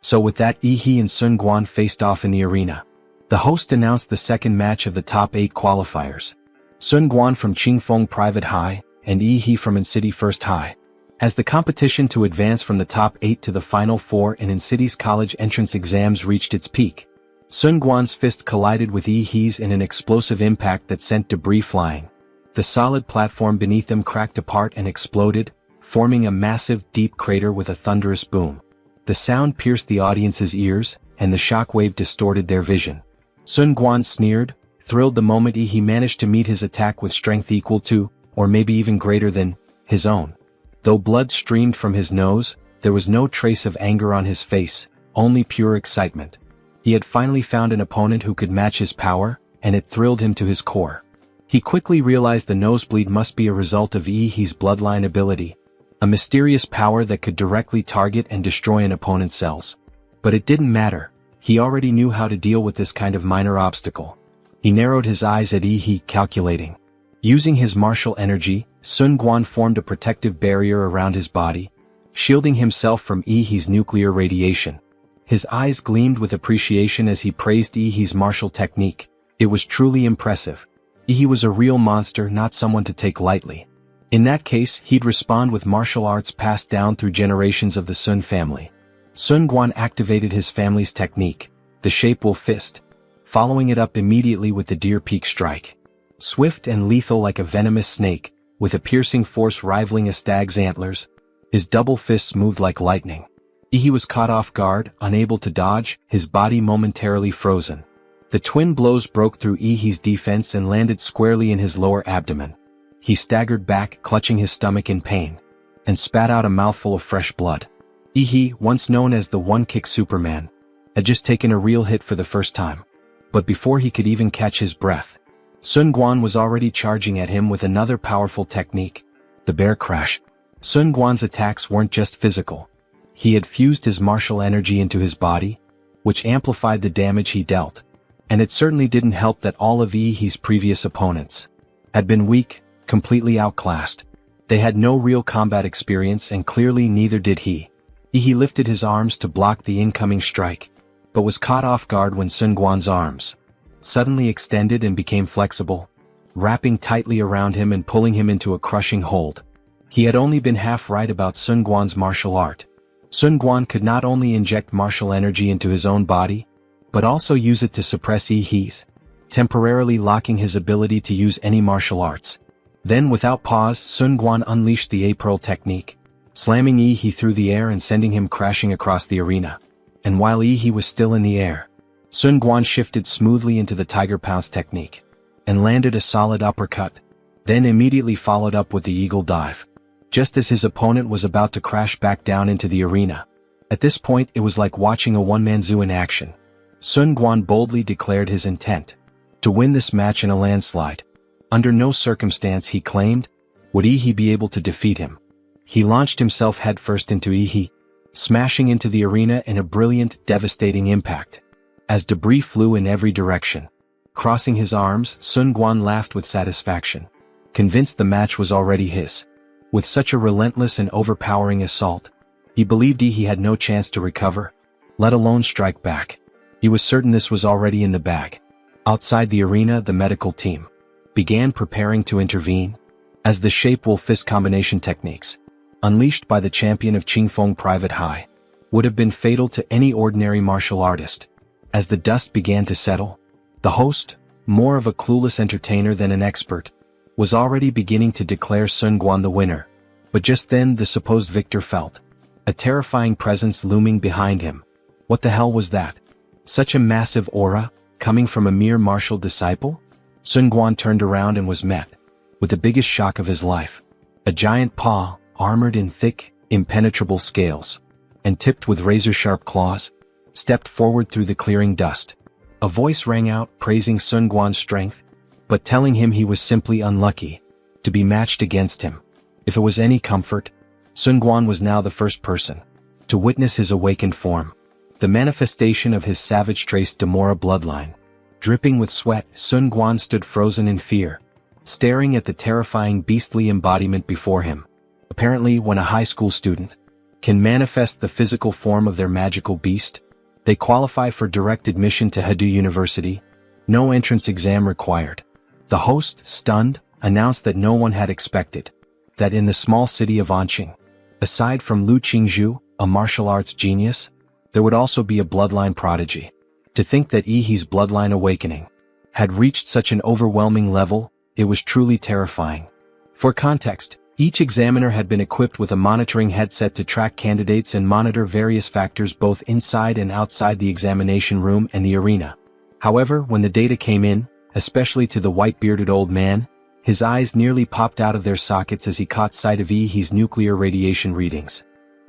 So with that, Yi He and Sun Guan faced off in the arena. The host announced the second match of the top 8 qualifiers. Sun Guan from Qingfeng Private High, and Yi He from Incite First High. As the competition to advance from the top 8 to the final 4 in Incite's college entrance exams reached its peak, Sun Guan's fist collided with Yi He's in an explosive impact that sent debris flying. The solid platform beneath them cracked apart and exploded, forming a massive, deep crater with a thunderous boom. The sound pierced the audience's ears, and the shockwave distorted their vision. Sun Guan sneered, thrilled the moment he managed to meet his attack with strength equal to, or maybe even greater than, his own. Though blood streamed from his nose, there was no trace of anger on his face, only pure excitement. He had finally found an opponent who could match his power, and it thrilled him to his core. He quickly realized the nosebleed must be a result of Yi He's bloodline ability, a mysterious power that could directly target and destroy an opponent's cells. But it didn't matter, he already knew how to deal with this kind of minor obstacle. He narrowed his eyes at Yi He, calculating. Using his martial energy, Sun Guan formed a protective barrier around his body, shielding himself from Yi He's nuclear radiation. His eyes gleamed with appreciation as he praised Yi He's martial technique. It was truly impressive. Yi He was a real monster, not someone to take lightly. In that case, he'd respond with martial arts passed down through generations of the Sun family. Sun Quan activated his family's technique, the shape wolf fist, following it up immediately with the deer peak strike. Swift and lethal like a venomous snake, with a piercing force rivaling a stag's antlers, his double fists moved like lightning. He was caught off guard, unable to dodge, his body momentarily frozen. The twin blows broke through Ihi's defense and landed squarely in his lower abdomen. He staggered back, clutching his stomach in pain, and spat out a mouthful of fresh blood. Ihi, once known as the one-kick Superman, had just taken a real hit for the first time. But before he could even catch his breath, Sun Quan was already charging at him with another powerful technique, the bear crash. Sun Quan's attacks weren't just physical. He had fused his martial energy into his body, which amplified the damage he dealt. And it certainly didn't help that all of Ihi's previous opponents had been weak, completely outclassed. They had no real combat experience and clearly neither did he. Ihi lifted his arms to block the incoming strike, but was caught off guard when Sun Quan's arms suddenly extended and became flexible, wrapping tightly around him and pulling him into a crushing hold. He had only been half right about Sun Quan's martial art. Sun Quan could not only inject martial energy into his own body, but also use it to suppress Ihi's, temporarily locking his ability to use any martial arts. Then without pause, Sun Quan unleashed the A-Pearl technique, slamming Ihi through the air and sending him crashing across the arena. And while Ihi was still in the air, Sun Quan shifted smoothly into the Tiger Pounce technique, and landed a solid uppercut, then immediately followed up with the Eagle Dive, just as his opponent was about to crash back down into the arena. At this point it was like watching a one-man zoo in action. Sun Quan boldly declared his intent to win this match in a landslide. Under no circumstance, he claimed, would Ihi be able to defeat him. He launched himself headfirst into Ihi, smashing into the arena in a brilliant, devastating impact. As debris flew in every direction, crossing his arms, Sun Quan laughed with satisfaction, convinced the match was already his. With such a relentless and overpowering assault, he believed Ihi had no chance to recover, let alone strike back. He was certain this was already in the bag. Outside the arena, the medical team began preparing to intervene, as the shape wolf fist combination techniques, unleashed by the champion of Qingfeng Private High, would have been fatal to any ordinary martial artist. As the dust began to settle, the host, more of a clueless entertainer than an expert, was already beginning to declare Sun Quan the winner. But just then the supposed victor felt a terrifying presence looming behind him. What the hell was that? Such a massive aura, coming from a mere martial disciple? Sun Quan turned around and was met with the biggest shock of his life. A giant paw, armored in thick, impenetrable scales, and tipped with razor-sharp claws, stepped forward through the clearing dust. A voice rang out praising Sun Quan's strength, but telling him he was simply unlucky to be matched against him. If it was any comfort, Sun Quan was now the first person to witness his awakened form, the manifestation of his savage-traced Demora bloodline. Dripping with sweat, Sun Quan stood frozen in fear, staring at the terrifying beastly embodiment before him. Apparently, when a high school student can manifest the physical form of their magical beast, they qualify for direct admission to Hadu University. No entrance exam required. The host, stunned, announced that no one had expected that in the small city of Anqing, aside from Lu Qingzhu, a martial arts genius, there would also be a bloodline prodigy. To think that Ihi's bloodline awakening had reached such an overwhelming level, it was truly terrifying. For context, each examiner had been equipped with a monitoring headset to track candidates and monitor various factors both inside and outside the examination room and the arena. However, when the data came in, especially to the white-bearded old man, his eyes nearly popped out of their sockets as he caught sight of Ihi's nuclear radiation readings.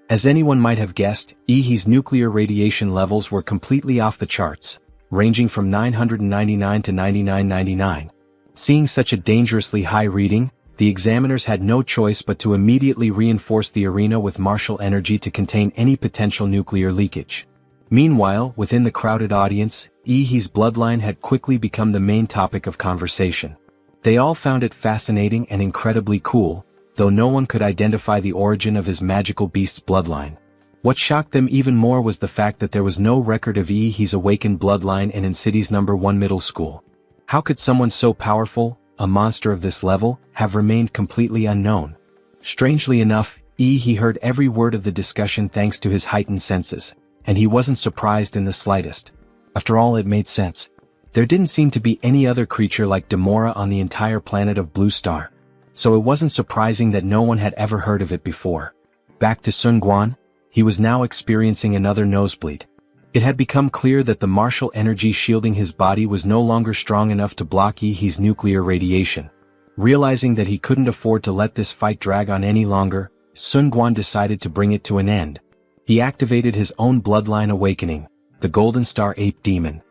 As anyone might have guessed, Ihi's nuclear radiation levels were completely off the charts, ranging from 999 to 9999. Seeing such a dangerously high reading, the examiners had no choice but to immediately reinforce the arena with martial energy to contain any potential nuclear leakage. Meanwhile, within the crowded audience, Ihi's bloodline had quickly become the main topic of conversation. They all found it fascinating and incredibly cool, though no one could identify the origin of his magical beast's bloodline. What shocked them even more was the fact that there was no record of Ihi's awakened bloodline in city's #1 middle school. How could someone so powerful, a monster of this level, have remained completely unknown. Strangely enough, he heard every word of the discussion thanks to his heightened senses, and he wasn't surprised in the slightest. After all, it made sense. There didn't seem to be any other creature like Demora on the entire planet of Blue Star, so it wasn't surprising that no one had ever heard of it before. Back to Sun Quan, he was now experiencing another nosebleed. It had become clear that the martial energy shielding his body was no longer strong enough to block Yi's nuclear radiation. Realizing that he couldn't afford to let this fight drag on any longer, Sun Quan decided to bring it to an end. He activated his own bloodline awakening, the Golden Star Ape Demon.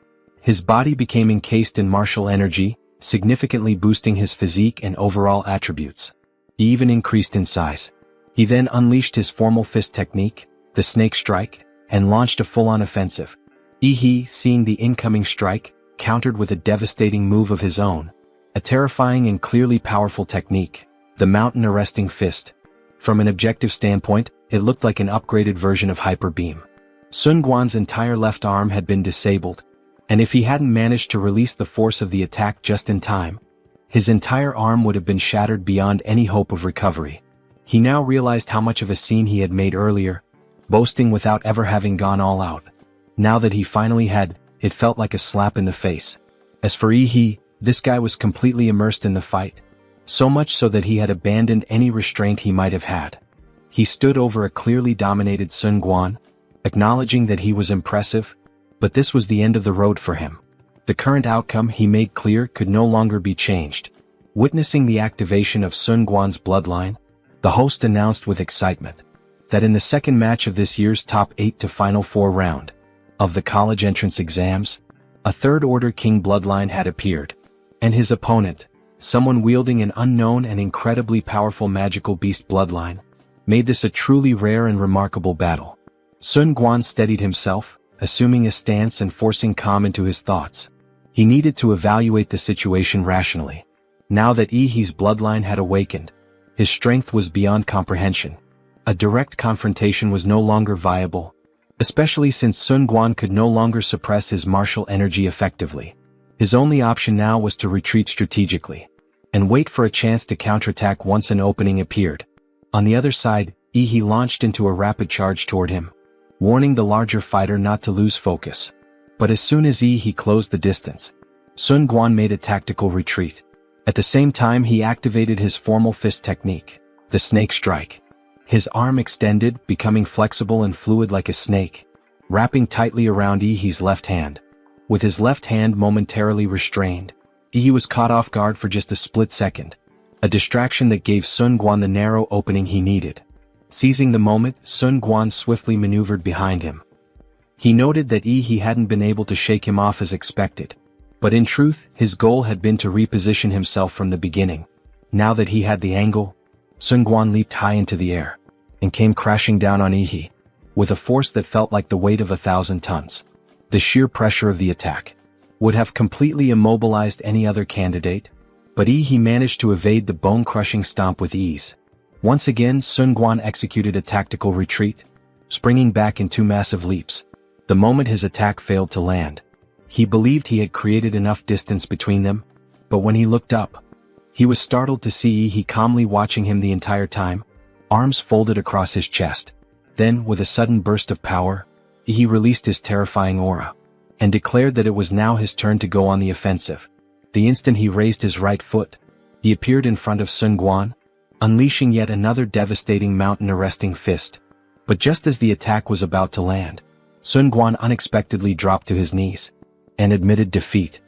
His body became encased in martial energy, significantly boosting his physique and overall attributes. He even increased in size. He then unleashed his formal fist technique, the Snake Strike, and launched a full-on offensive. Yi, seeing the incoming strike, countered with a devastating move of his own, a terrifying and clearly powerful technique, the Mountain Arresting Fist. From an objective standpoint, it looked like an upgraded version of Hyper Beam. Sun Quan's entire left arm had been disabled, and if he hadn't managed to release the force of the attack just in time, his entire arm would have been shattered beyond any hope of recovery. He now realized how much of a scene he had made earlier, boasting without ever having gone all out. Now that he finally had, it felt like a slap in the face. As for Yi, this guy was completely immersed in the fight, so much so that he had abandoned any restraint he might have had. He stood over a clearly dominated Sun Quan, acknowledging that he was impressive, but this was the end of the road for him. The current outcome, he made clear, could no longer be changed. Witnessing the activation of Sun Quan's bloodline, the host announced with excitement that in the second match of this year's top 8 to Final 4 round of the college entrance exams, a third-order king bloodline had appeared, and his opponent, someone wielding an unknown and incredibly powerful magical beast bloodline, made this a truly rare and remarkable battle. Sun Quan steadied himself, assuming a stance and forcing calm into his thoughts. He needed to evaluate the situation rationally. Now that Yi's bloodline had awakened, his strength was beyond comprehension. A direct confrontation was no longer viable, especially since Sun Quan could no longer suppress his martial energy effectively. His only option now was to retreat strategically, and wait for a chance to counterattack once an opening appeared. On the other side, Yi launched into a rapid charge toward him, warning the larger fighter not to lose focus. But as soon as Yi closed the distance, Sun Quan made a tactical retreat. At the same time, he activated his formal fist technique, the Snake Strike. His arm extended, becoming flexible and fluid like a snake, wrapping tightly around Yi's left hand. With his left hand momentarily restrained, Yi was caught off guard for just a split second, a distraction that gave Sun Quan the narrow opening he needed. Seizing the moment, Sun Quan swiftly maneuvered behind him. He noted that Yi hadn't been able to shake him off as expected, but in truth, his goal had been to reposition himself from the beginning. Now that he had the angle, Sun Quan leaped high into the air, and came crashing down on Yi, with a force that felt like the weight of 1,000 tons. The sheer pressure of the attack would have completely immobilized any other candidate, but Yi managed to evade the bone-crushing stomp with ease. Once again, Sun Quan executed a tactical retreat, springing back in 2 massive leaps. The moment his attack failed to land, he believed he had created enough distance between them, but when he looked up, he was startled to see Yi calmly watching him the entire time, arms folded across his chest. Then, with a sudden burst of power, Yi released his terrifying aura, and declared that it was now his turn to go on the offensive. The instant he raised his right foot, he appeared in front of Sun Quan, unleashing yet another devastating mountain-arresting fist. But just as the attack was about to land, Sun Quan unexpectedly dropped to his knees and admitted defeat.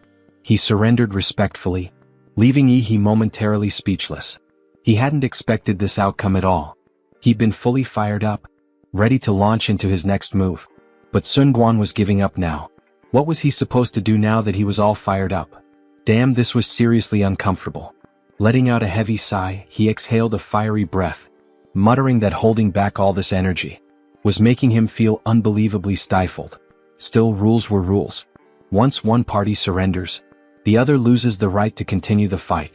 He surrendered respectfully, leaving Yi momentarily speechless. He hadn't expected this outcome at all. He'd been fully fired up, ready to launch into his next move. But Sun Quan was giving up now. What was he supposed to do now that he was all fired up? Damn, this was seriously uncomfortable. Letting out a heavy sigh, he exhaled a fiery breath, muttering that holding back all this energy was making him feel unbelievably stifled. Still, rules were rules. Once one party surrenders, the other loses the right to continue the fight.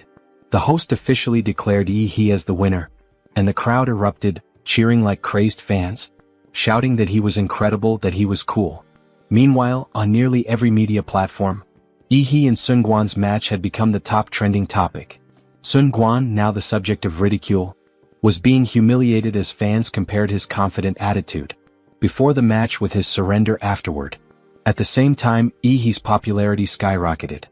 The host officially declared Yi as the winner, and the crowd erupted, cheering like crazed fans, shouting that he was incredible, that he was cool. Meanwhile, on nearly every media platform, Yi and Sun Guan's match had become the top trending topic. Sun Guan, now the subject of ridicule, was being humiliated as fans compared his confident attitude before the match with his surrender afterward. At the same time, Yi's popularity skyrocketed.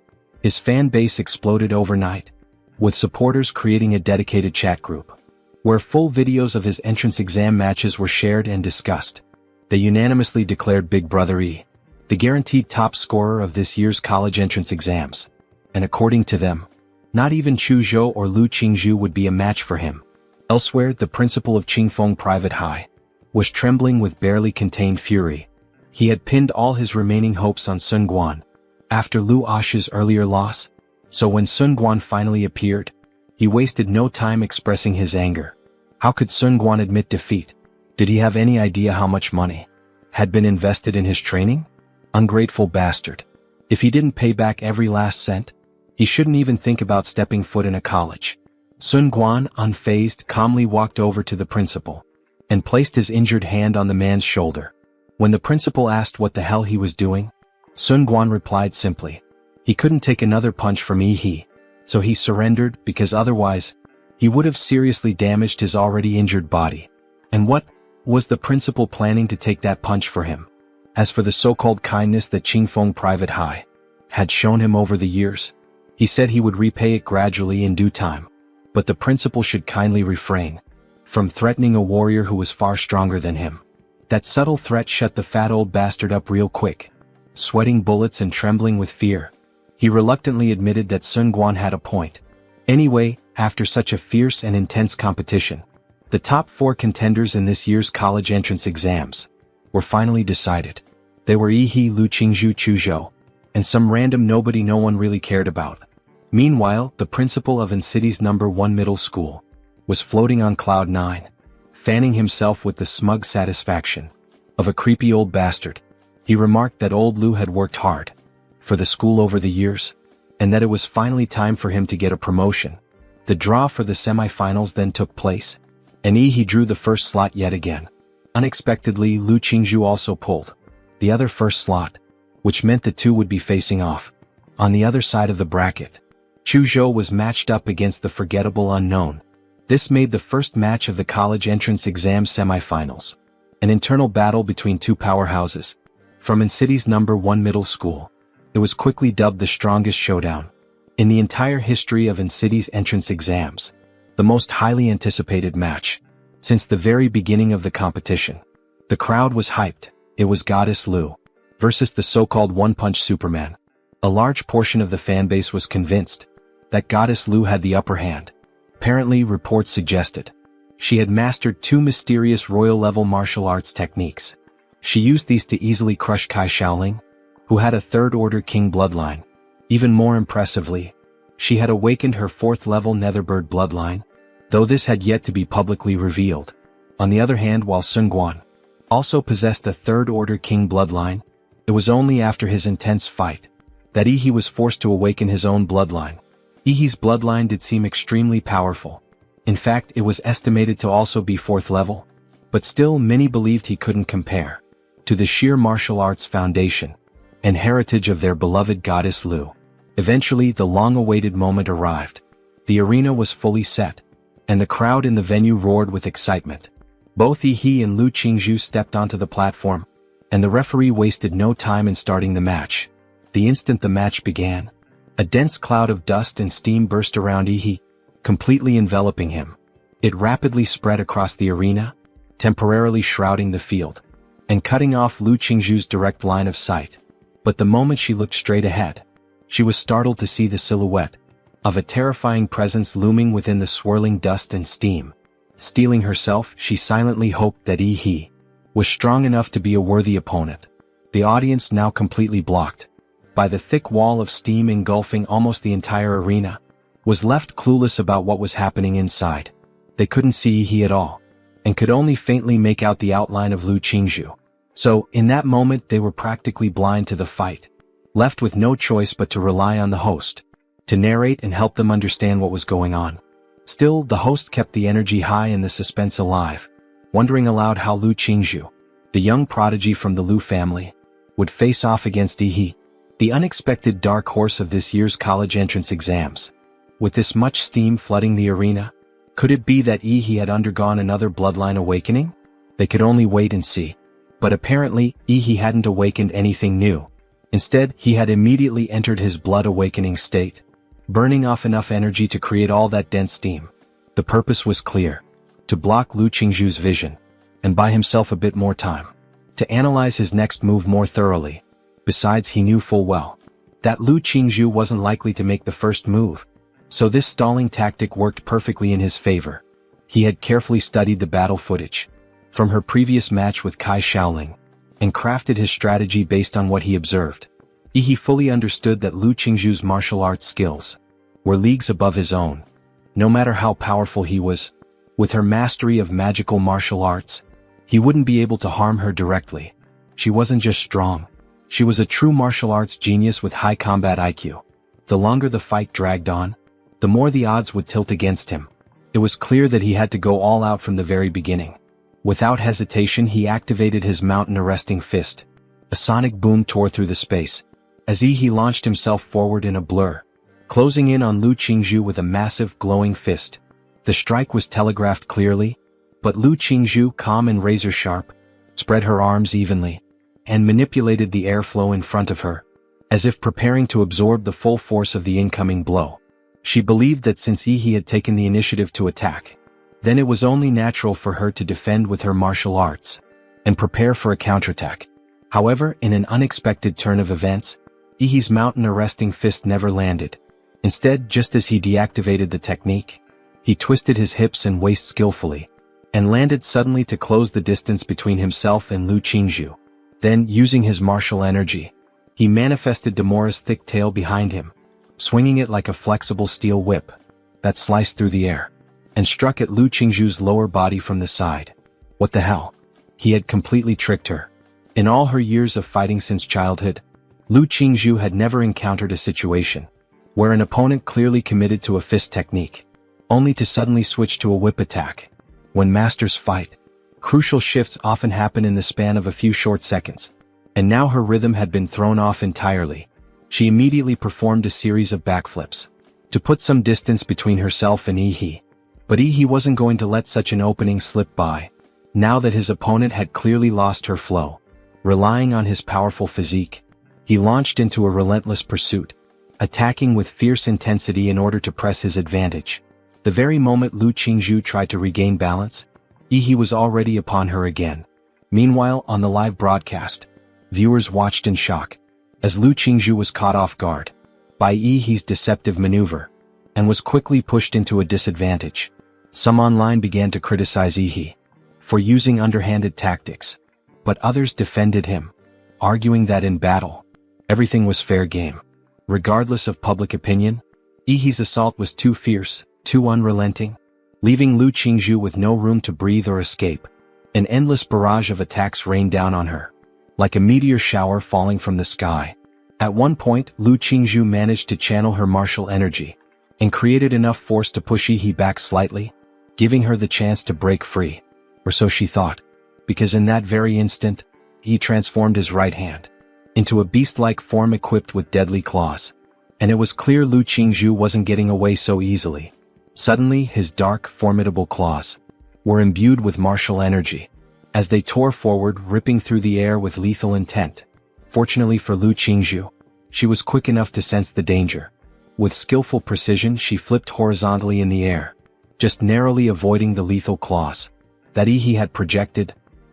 His fan base exploded overnight, with supporters creating a dedicated chat group, where full videos of his entrance exam matches were shared and discussed. They unanimously declared Big Brother Yi the guaranteed top scorer of this year's college entrance exams. And according to them, not even Chu Zhou or Lu Qingzhu would be a match for him. Elsewhere, the principal of Qingfeng Private High was trembling with barely contained fury. He had pinned all his remaining hopes on Sun Guan after Lu Asha's earlier loss, so when Sun Guan finally appeared, he wasted no time expressing his anger. How could Sun Guan admit defeat? Did he have any idea how much money had been invested in his training? Ungrateful bastard. If he didn't pay back every last cent, he shouldn't even think about stepping foot in a college. Sun Guan, unfazed, calmly walked over to the principal and placed his injured hand on the man's shoulder. When the principal asked what the hell he was doing, Sun Guan replied simply, he couldn't take another punch from Yi, so he surrendered because otherwise, he would have seriously damaged his already injured body. And what was the principal planning to take that punch for him? As for the so-called kindness that Qingfeng Private High had shown him over the years, he said he would repay it gradually in due time. But the principal should kindly refrain from threatening a warrior who was far stronger than him. That subtle threat shut the fat old bastard up real quick. Sweating bullets and trembling with fear, he reluctantly admitted that Sun Guan had a point. Anyway, after such a fierce and intense competition, the top 4 contenders in this year's college entrance exams were finally decided. They were Yi, Lu Qingzhu, Chu Zhou, and some random nobody no one really cared about. Meanwhile, the principal of Incity's No. 1 middle school was floating on cloud 9, fanning himself with the smug satisfaction of a creepy old bastard. He remarked that old Lu had worked hard for the school over the years, and that it was finally time for him to get a promotion. The draw for the semifinals then took place, and Yi drew the first slot yet again. Unexpectedly, Lu Qingzhu also pulled the other first slot, which meant the two would be facing off on the other side of the bracket. Chu Zhou was matched up against the forgettable unknown. This made the first match of the college entrance exam semifinals, an internal battle between two powerhouses from Incity's No. 1 middle school. It was quickly dubbed the strongest showdown in the entire history of Incity's entrance exams, the most highly anticipated match since the very beginning of the competition. The crowd was hyped. It was Goddess Lu versus the so-called one-punch Superman. A large portion of the fanbase was convinced that Goddess Lu had the upper hand. Apparently, reports suggested she had mastered 2 mysterious royal-level martial arts techniques. She used these to easily crush Kai Shaoling, who had a third-order king bloodline. Even more impressively, she had awakened her 4th-level Netherbird bloodline, though this had yet to be publicly revealed. On the other hand, while Sun Guan also possessed a third-order king bloodline, it was only after his intense fight that Yi was forced to awaken his own bloodline. Yi's bloodline did seem extremely powerful. In fact, it was estimated to also be 4th level, but still many believed he couldn't compare to the sheer martial arts foundation and heritage of their beloved Goddess Lu. Eventually, the long-awaited moment arrived. The arena was fully set, and the crowd in the venue roared with excitement. Both Yi and Lu Qingzhu stepped onto the platform, and the referee wasted no time in starting the match. The instant the match began, a dense cloud of dust and steam burst around Yi, completely enveloping him. It rapidly spread across the arena, temporarily shrouding the field, and cutting off Lu Qingzhu's direct line of sight. But the moment she looked straight ahead, she was startled to see the silhouette of a terrifying presence looming within the swirling dust and steam. Steeling herself, she silently hoped that Yi was strong enough to be a worthy opponent. The audience, now completely blocked by the thick wall of steam engulfing almost the entire arena, was left clueless about what was happening inside. They couldn't see Yi at all, and could only faintly make out the outline of Lu Qingzhu. So, in that moment, they were practically blind to the fight, left with no choice but to rely on the host to narrate and help them understand what was going on. Still, the host kept the energy high and the suspense alive, wondering aloud how Lu Qingzhu, the young prodigy from the Lu family, would face off against Yi. The unexpected dark horse of this year's college entrance exams. With this much steam flooding the arena, could it be that He had undergone another bloodline awakening? They could only wait and see. But apparently, He hadn't awakened anything new. Instead, he had immediately entered his blood awakening state, burning off enough energy to create all that dense steam. The purpose was clear: to block Lu Qingzhu's vision, and buy himself a bit more time, to analyze his next move more thoroughly. Besides, he knew full well that Lu Qingzhu wasn't likely to make the first move, so this stalling tactic worked perfectly in his favor. He had carefully studied the battle footage from her previous match with Kai Shaoling, and crafted his strategy based on what he observed. He fully understood that Lu Qingzhu's martial arts skills were leagues above his own. No matter how powerful he was, with her mastery of magical martial arts, he wouldn't be able to harm her directly. She wasn't just strong, she was a true martial arts genius with high combat IQ. The longer the fight dragged on, the more the odds would tilt against him. It was clear that he had to go all out from the very beginning. Without hesitation, he activated his mountain-arresting fist. A sonic boom tore through the space, as he launched himself forward in a blur, closing in on Lu Qingzhu with a massive, glowing fist. The strike was telegraphed clearly, but Lu Qingzhu, calm and razor-sharp, spread her arms evenly, and manipulated the airflow in front of her, as if preparing to absorb the full force of the incoming blow. She believed that since he had taken the initiative to attack, then it was only natural for her to defend with her martial arts, and prepare for a counterattack. However, in an unexpected turn of events, Ihi's mountain-arresting fist never landed. Instead, just as he deactivated the technique, he twisted his hips and waist skillfully, and landed suddenly to close the distance between himself and Lu Qingzhu. Then, using his martial energy, he manifested Demora's thick tail behind him, swinging it like a flexible steel whip that sliced through the air, and struck at Lu Qingzhu's lower body from the side. What the hell? He had completely tricked her. In all her years of fighting since childhood, Lu Qingzhu had never encountered a situation where an opponent clearly committed to a fist technique, only to suddenly switch to a whip attack. When masters fight, crucial shifts often happen in the span of a few short seconds, and now her rhythm had been thrown off entirely. She immediately performed a series of backflips to put some distance between herself and Ihi. But Ihi wasn't going to let such an opening slip by, now that his opponent had clearly lost her flow. Relying on his powerful physique, he launched into a relentless pursuit, attacking with fierce intensity in order to press his advantage. The very moment Lu Qingzhu tried to regain balance, Ihi was already upon her again. Meanwhile, on the live broadcast, viewers watched in shock, as Lu Qingzhu was caught off guard by Ihi's deceptive maneuver, and was quickly pushed into a disadvantage. Some online began to criticize Ihi for using underhanded tactics, but others defended him, arguing that in battle, everything was fair game. Regardless of public opinion, Ihi's assault was too fierce, too unrelenting, leaving Lu Qingzhu with no room to breathe or escape. An endless barrage of attacks rained down on her, like a meteor shower falling from the sky. At one point, Lu Qingzhu managed to channel her martial energy, and created enough force to push Ihi back slightly, giving her the chance to break free. Or so she thought, because in that very instant, he transformed his right hand into a beast-like form equipped with deadly claws. And it was clear Lu Qingzhu wasn't getting away so easily. Suddenly, his dark, formidable claws were imbued with martial energy, as they tore forward, ripping through the air with lethal intent. Fortunately for Lu Qingzhu, she was quick enough to sense the danger. With skillful precision, she flipped horizontally in the air, just narrowly avoiding the lethal claws that Ihi had projected,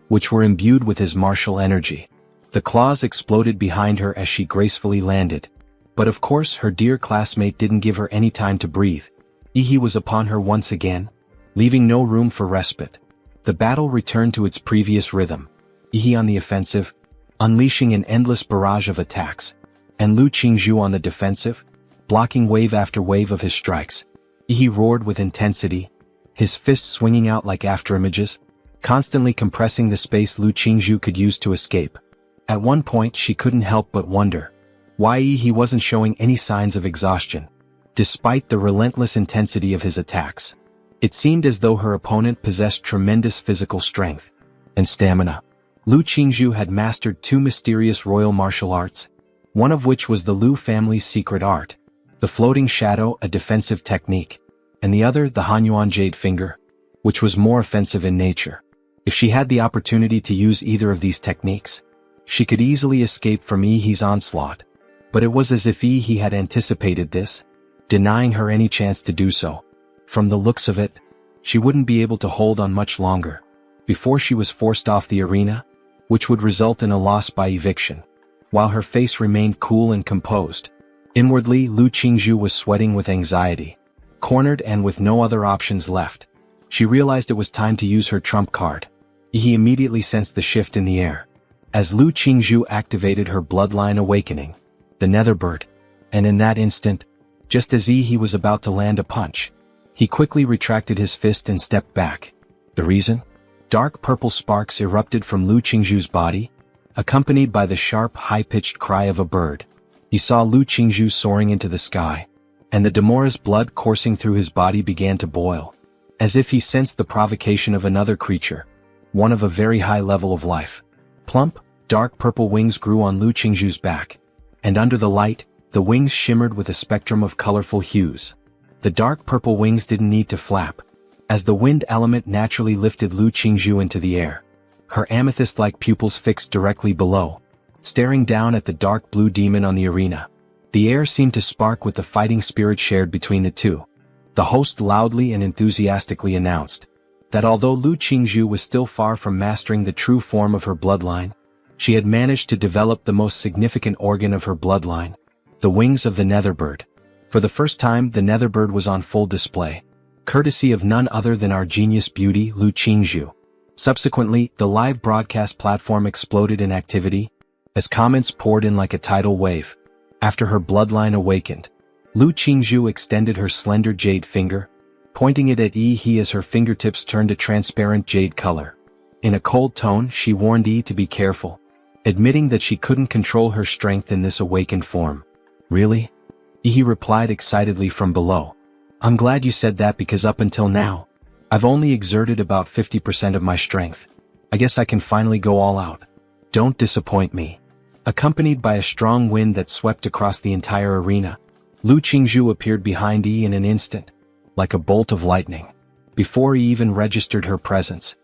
which were imbued with his martial energy. The claws exploded behind her as she gracefully landed. But of course, her dear classmate didn't give her any time to breathe. Ihi was upon her once again, leaving no room for respite. The battle returned to its previous rhythm. Ihi on the offensive, unleashing an endless barrage of attacks, and Lu Qingzhu on the defensive, blocking wave after wave of his strikes. Ihi roared with intensity, his fists swinging out like afterimages, constantly compressing the space Lu Qingzhu could use to escape. At one point, she couldn't help but wonder why Ihi wasn't showing any signs of exhaustion, despite the relentless intensity of his attacks. It seemed as though her opponent possessed tremendous physical strength and stamina. Lu Qingzhu had mastered two mysterious royal martial arts, one of which was the Liu family's secret art, the floating shadow, a defensive technique, and the other the Hanyuan jade finger, which was more offensive in nature. If she had the opportunity to use either of these techniques, she could easily escape from Yi's onslaught. But it was as if Yi had anticipated this, denying her any chance to do so. From the looks of it, she wouldn't be able to hold on much longer before she was forced off the arena, which would result in a loss by eviction. While her face remained cool and composed, inwardly Lu Qingzhu was sweating with anxiety. Cornered and with no other options left, she realized it was time to use her trump card. Yi immediately sensed the shift in the air, as Lu Qingzhu activated her bloodline awakening, the Netherbird, and in that instant, just as Yi was about to land a punch, he quickly retracted his fist and stepped back. The reason? Dark purple sparks erupted from Lu Qingzhu's body, accompanied by the sharp, high-pitched cry of a bird. He saw Lu Qingzhu soaring into the sky, and the Demora's blood coursing through his body began to boil, as if he sensed the provocation of another creature, one of a very high level of life. Plump, dark purple wings grew on Lu Qingzhu's back, and under the light, the wings shimmered with a spectrum of colorful hues. The dark purple wings didn't need to flap, as the wind element naturally lifted Lu Qingzhu into the air, her amethyst-like pupils fixed directly below, staring down at the dark blue demon on the arena. The air seemed to spark with the fighting spirit shared between the two. The host loudly and enthusiastically announced that although Lu Qingzhu was still far from mastering the true form of her bloodline, she had managed to develop the most significant organ of her bloodline, the wings of the Netherbird. For the first time, the Netherbird was on full display, courtesy of none other than our genius beauty Lu Qingzhu. Subsequently, the live broadcast platform exploded in activity, as comments poured in like a tidal wave. After her bloodline awakened, Lu Qingzhu extended her slender jade finger, pointing it at Yi as her fingertips turned a transparent jade color. In a cold tone, she warned Yi to be careful, admitting that she couldn't control her strength in this awakened form. Really? Yi replied excitedly from below. I'm glad you said that because up until now, I've only exerted about 50% of my strength. I guess I can finally go all out. Don't disappoint me. Accompanied by a strong wind that swept across the entire arena, Lu Qingzhu appeared behind Yi in an instant, like a bolt of lightning. Before he even registered her presence,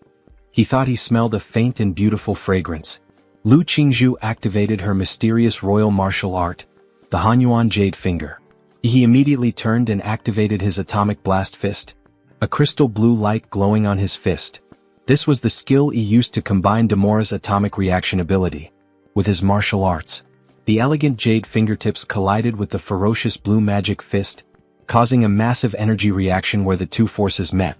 he thought he smelled a faint and beautiful fragrance. Lu Qingzhu activated her mysterious royal martial art, the Hanyuan jade finger. He immediately turned and activated his atomic blast fist, a crystal blue light glowing on his fist. This was the skill he used to combine Demora's atomic reaction ability with his martial arts. The elegant jade fingertips collided with the ferocious blue magic fist, causing a massive energy reaction where the two forces met.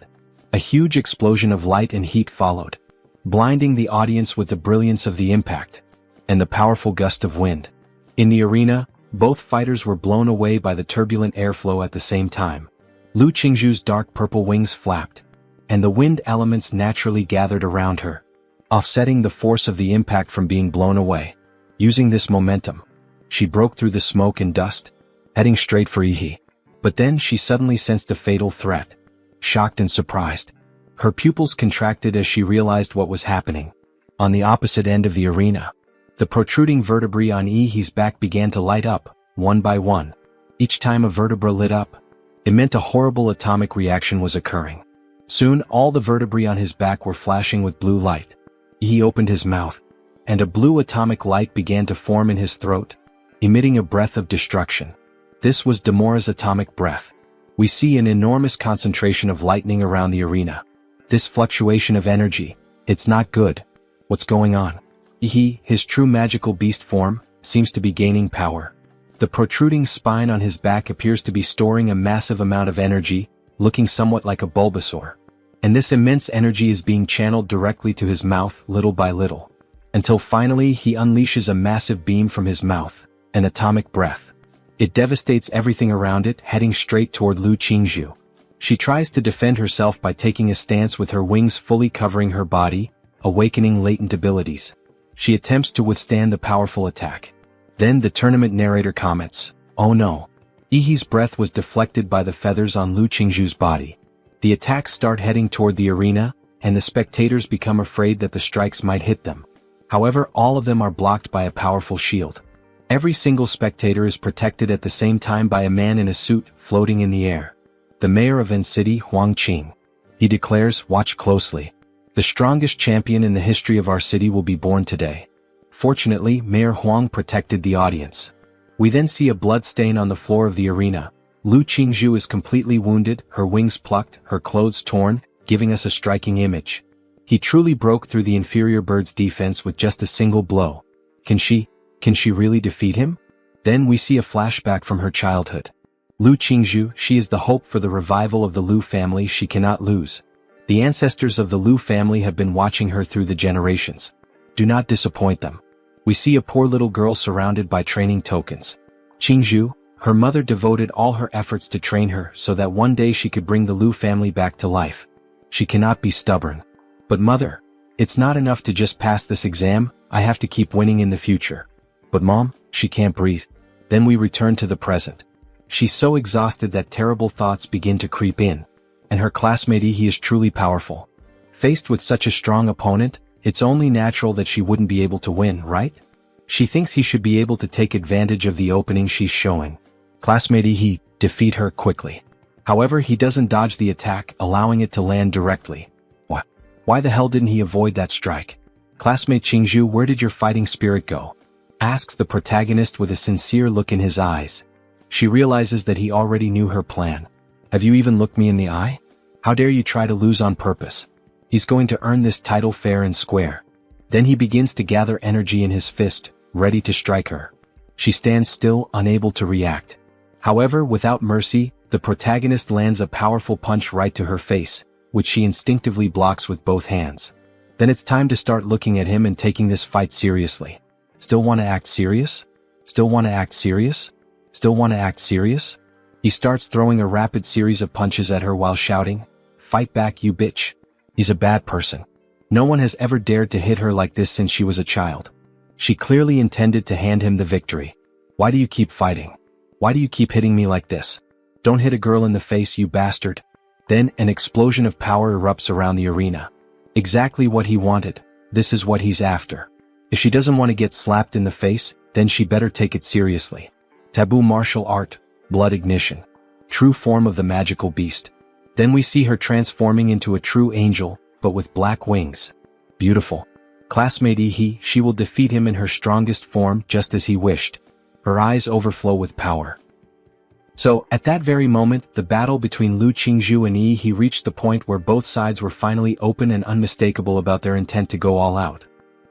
A huge explosion of light and heat followed, blinding the audience with the brilliance of the impact and the powerful gust of wind. In the arena, both fighters were blown away by the turbulent airflow at the same time. Lu Qingzhu's dark purple wings flapped, and the wind elements naturally gathered around her, offsetting the force of the impact from being blown away. Using this momentum, she broke through the smoke and dust, heading straight for Yi. But then she suddenly sensed a fatal threat. Shocked and surprised, her pupils contracted as she realized what was happening. On the opposite end of the arena, the protruding vertebrae on Yi's back began to light up, one by one. Each time a vertebra lit up, it meant a horrible atomic reaction was occurring. Soon, all the vertebrae on his back were flashing with blue light. Yi opened his mouth, and a blue atomic light began to form in his throat, emitting a breath of destruction. This was Demora's atomic breath. We see an enormous concentration of lightning around the arena. This fluctuation of energy, it's not good. What's going on? Yi, his true magical beast form, seems to be gaining power. The protruding spine on his back appears to be storing a massive amount of energy, looking somewhat like a Bulbasaur. And this immense energy is being channeled directly to his mouth little by little, until finally he unleashes a massive beam from his mouth, an atomic breath. It devastates everything around it, heading straight toward Lu Qingzhu. She tries to defend herself by taking a stance with her wings fully covering her body, awakening latent abilities. She attempts to withstand the powerful attack. Then the tournament narrator comments, "Oh no." Yi's breath was deflected by the feathers on Lu Qingzhu's body. The attacks start heading toward the arena, and the spectators become afraid that the strikes might hit them. However, all of them are blocked by a powerful shield. Every single spectator is protected at the same time by a man in a suit floating in the air. The mayor of N City, Huang Qing. He declares, "Watch closely. The strongest champion in the history of our city will be born today." Fortunately, Mayor Huang protected the audience. We then see a blood stain on the floor of the arena. Lu Qingzhu is completely wounded, her wings plucked, her clothes torn, giving us a striking image. He truly broke through the inferior bird's defense with just a single blow. Can she really defeat him? Then we see a flashback from her childhood. Lu Qingzhu, she is the hope for the revival of the Lu family she cannot lose. The ancestors of the Lu family have been watching her through the generations. Do not disappoint them. We see a poor little girl surrounded by training tokens. Qingzhu, her mother devoted all her efforts to train her so that one day she could bring the Lu family back to life. She cannot be stubborn. But mother, it's not enough to just pass this exam, I have to keep winning in the future. But mom, she can't breathe. Then we return to the present. She's so exhausted that terrible thoughts begin to creep in. And her classmate he is truly powerful. Faced with such a strong opponent, it's only natural that she wouldn't be able to win, right? She thinks he should be able to take advantage of the opening she's showing. Classmate he defeat her quickly. However, he doesn't dodge the attack, allowing it to land directly. What? Why the hell didn't he avoid that strike? Classmate Qingzhu, where did your fighting spirit go? Asks the protagonist with a sincere look in his eyes. She realizes that he already knew her plan. Have you even looked me in the eye? How dare you try to lose on purpose? He's going to earn this title fair and square. Then he begins to gather energy in his fist, ready to strike her. She stands still, unable to react. However, without mercy, the protagonist lands a powerful punch right to her face, which she instinctively blocks with both hands. Then it's time to start looking at him and taking this fight seriously. Still want to act serious? Still want to act serious? Still want to act serious? He starts throwing a rapid series of punches at her while shouting, "Fight back, you bitch." He's a bad person. No one has ever dared to hit her like this since she was a child. She clearly intended to hand him the victory. Why do you keep fighting? Why do you keep hitting me like this? Don't hit a girl in the face, you bastard. Then, an explosion of power erupts around the arena. Exactly what he wanted. This is what he's after. If she doesn't want to get slapped in the face, then she better take it seriously. Taboo martial art, blood ignition. True form of the magical beast. Then we see her transforming into a true angel, but with black wings. Beautiful. Classmate she will defeat him in her strongest form just as he wished. Her eyes overflow with power. So, at that very moment, the battle between Lu Qingzhu and he reached the point where both sides were finally open and unmistakable about their intent to go all out.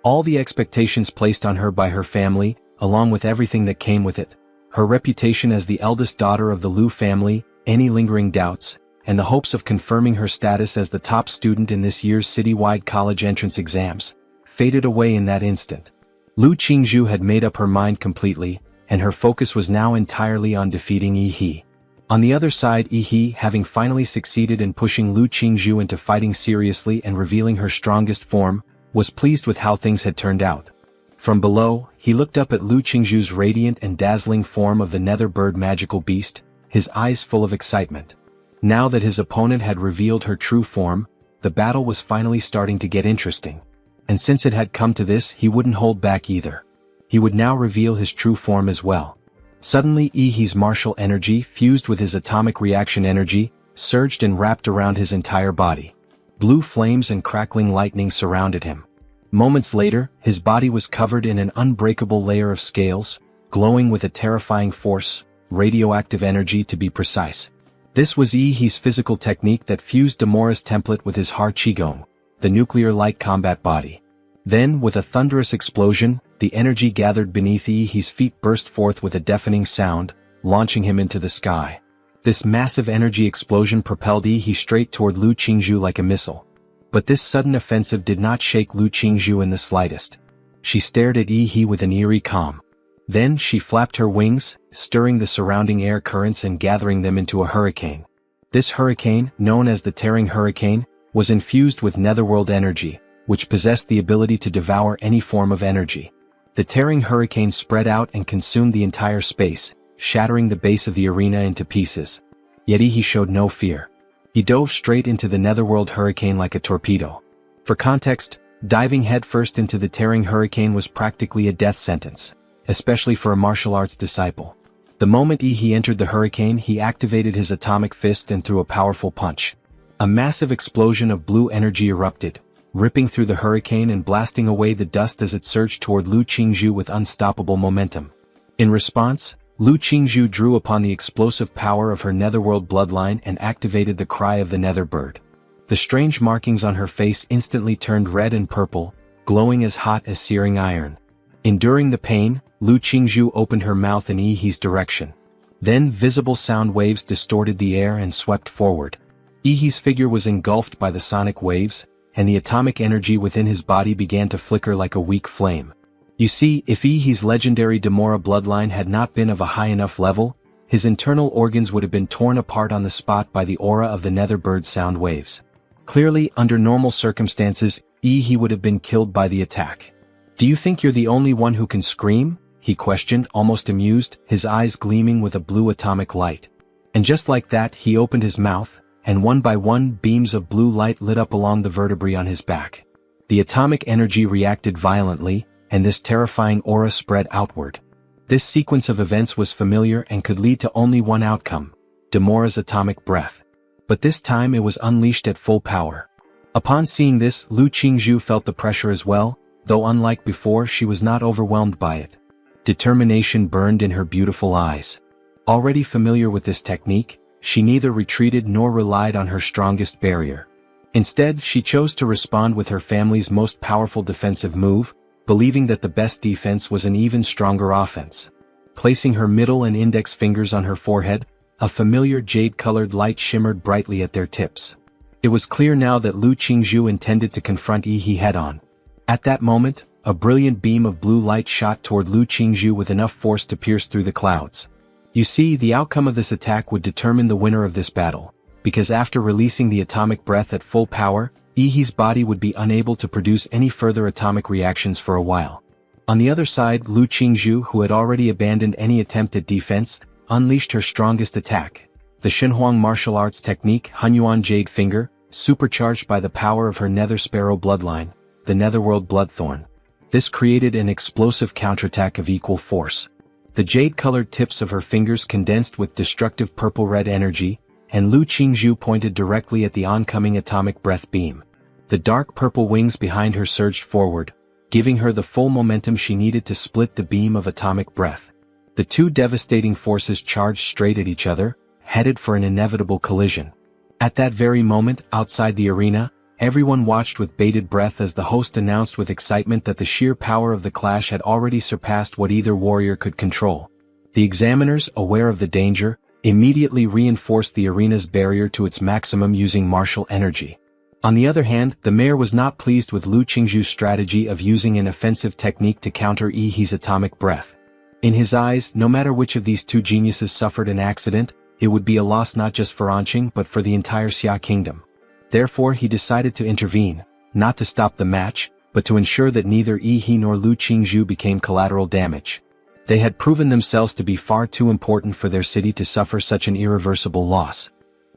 All the expectations placed on her by her family, along with everything that came with it, her reputation as the eldest daughter of the Lu family, any lingering doubts, and the hopes of confirming her status as the top student in this year's citywide college entrance exams, faded away in that instant. Lu Qingzhu had made up her mind completely, and her focus was now entirely on defeating He. On the other side, He, having finally succeeded in pushing Lu Qingzhu into fighting seriously and revealing her strongest form, was pleased with how things had turned out. From below, he looked up at Lu Qingzhu's radiant and dazzling form of the nether bird magical beast, his eyes full of excitement. Now that his opponent had revealed her true form, the battle was finally starting to get interesting. And since it had come to this, he wouldn't hold back either. He would now reveal his true form as well. Suddenly He's martial energy, fused with his atomic reaction energy, surged and wrapped around his entire body. Blue flames and crackling lightning surrounded him. Moments later, his body was covered in an unbreakable layer of scales, glowing with a terrifying force, radioactive energy to be precise. This was He's physical technique that fused Demora's template with his Har Qigong, the nuclear-like combat body. Then, with a thunderous explosion, the energy gathered beneath He's feet burst forth with a deafening sound, launching him into the sky. This massive energy explosion propelled He straight toward Lu Qingzhu like a missile. But this sudden offensive did not shake Lu Qingzhu in the slightest. She stared at He with an eerie calm. Then she flapped her wings, stirring the surrounding air currents and gathering them into a hurricane. This hurricane, known as the Tearing Hurricane, was infused with netherworld energy, which possessed the ability to devour any form of energy. The Tearing Hurricane spread out and consumed the entire space, shattering the base of the arena into pieces. Yet He showed no fear. He dove straight into the netherworld hurricane like a torpedo. For context, diving headfirst into the Tearing Hurricane was practically a death sentence. especially for a martial arts disciple. The moment he entered the hurricane, he activated his atomic fist and threw a powerful punch. A massive explosion of blue energy erupted, ripping through the hurricane and blasting away the dust as it surged toward Lu Qingzhu with unstoppable momentum. In response, Lu Qingzhu drew upon the explosive power of her netherworld bloodline and activated the cry of the nether bird. The strange markings on her face instantly turned red and purple, glowing as hot as searing iron. Enduring the pain, Lu Qingzhu opened her mouth in Yi's direction. Then visible sound waves distorted the air and swept forward. Yi's figure was engulfed by the sonic waves, and the atomic energy within his body began to flicker like a weak flame. You see, if Yi's legendary Demora bloodline had not been of a high enough level, his internal organs would have been torn apart on the spot by the aura of the nether bird sound waves. Clearly, under normal circumstances, Yi would have been killed by the attack. "Do you think you're the only one who can scream?" he questioned, almost amused, his eyes gleaming with a blue atomic light. And just like that, he opened his mouth, and one by one beams of blue light lit up along the vertebrae on his back. The atomic energy reacted violently, and this terrifying aura spread outward. This sequence of events was familiar and could lead to only one outcome: Demora's atomic breath. But this time it was unleashed at full power. Upon seeing this, Lu Qingzhu felt the pressure as well, though unlike before, she was not overwhelmed by it. Determination burned in her beautiful eyes. Already familiar with this technique, she neither retreated nor relied on her strongest barrier. Instead, she chose to respond with her family's most powerful defensive move, believing that the best defense was an even stronger offense. Placing her middle and index fingers on her forehead, a familiar jade-colored light shimmered brightly at their tips. It was clear now that Lu Qingzhu intended to confront Yi head-on. At that moment, a brilliant beam of blue light shot toward Lu Qingzhu with enough force to pierce through the clouds. You see, the outcome of this attack would determine the winner of this battle, because after releasing the atomic breath at full power, Yi's body would be unable to produce any further atomic reactions for a while. On the other side, Lu Qingzhu, who had already abandoned any attempt at defense, unleashed her strongest attack, the Shenhuang martial arts technique Hunyuan Jade Finger, supercharged by the power of her nether sparrow bloodline, the netherworld bloodthorn. This created an explosive counterattack of equal force. The jade-colored tips of her fingers condensed with destructive purple-red energy, and Lu Qingzhu pointed directly at the oncoming atomic breath beam. The dark purple wings behind her surged forward, giving her the full momentum she needed to split the beam of atomic breath. The two devastating forces charged straight at each other, headed for an inevitable collision. At that very moment, outside the arena, everyone watched with bated breath as the host announced with excitement that the sheer power of the clash had already surpassed what either warrior could control. The examiners, aware of the danger, immediately reinforced the arena's barrier to its maximum using martial energy. On the other hand, the mayor was not pleased with Lu Qingzhu's strategy of using an offensive technique to counter Yi's atomic breath. In his eyes, no matter which of these two geniuses suffered an accident, it would be a loss not just for Anqing but for the entire Xia kingdom. Therefore he decided to intervene, not to stop the match, but to ensure that neither Yi nor Lu Qingzhu became collateral damage. They had proven themselves to be far too important for their city to suffer such an irreversible loss.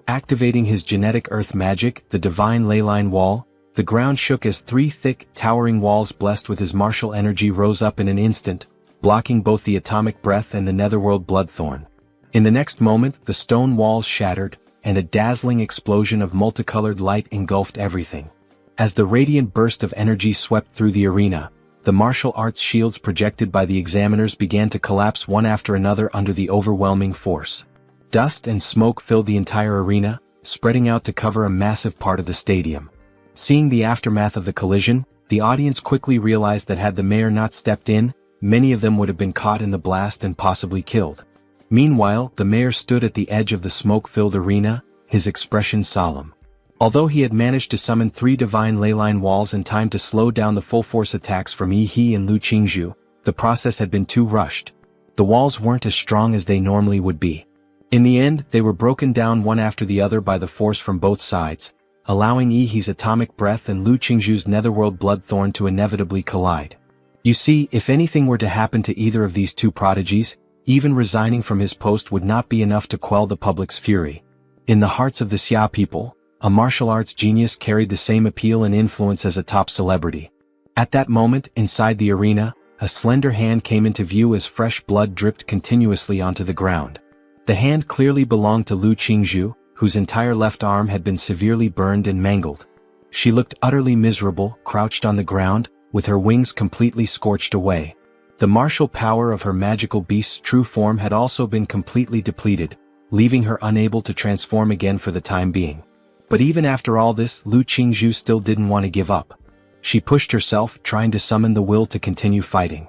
Activating his genetic earth magic, the divine leyline wall, the ground shook as three thick, towering walls blessed with his martial energy rose up in an instant, blocking both the atomic breath and the netherworld bloodthorn. In the next moment, the stone walls shattered, and a dazzling explosion of multicolored light engulfed everything. As the radiant burst of energy swept through the arena, the martial arts shields projected by the examiners began to collapse one after another under the overwhelming force. Dust and smoke filled the entire arena, spreading out to cover a massive part of the stadium. Seeing the aftermath of the collision, the audience quickly realized that had the mayor not stepped in, many of them would have been caught in the blast and possibly killed. Meanwhile, the mayor stood at the edge of the smoke-filled arena, his expression solemn. Although he had managed to summon three divine leyline walls in time to slow down the full-force attacks from Yi and Lu Qingzhu, the process had been too rushed. The walls weren't as strong as they normally would be. In the end, they were broken down one after the other by the force from both sides, allowing Yi's atomic breath and Lu Qingzhu's netherworld bloodthorn to inevitably collide. You see, if anything were to happen to either of these two prodigies, even resigning from his post would not be enough to quell the public's fury. In the hearts of the Xia people, a martial arts genius carried the same appeal and influence as a top celebrity. At that moment, inside the arena, a slender hand came into view as fresh blood dripped continuously onto the ground. The hand clearly belonged to Lu Qingzhu, whose entire left arm had been severely burned and mangled. She looked utterly miserable, crouched on the ground, with her wings completely scorched away. The martial power of her magical beast's true form had also been completely depleted, leaving her unable to transform again for the time being. But even after all this, Lu Qingzhu still didn't want to give up. She pushed herself, trying to summon the will to continue fighting.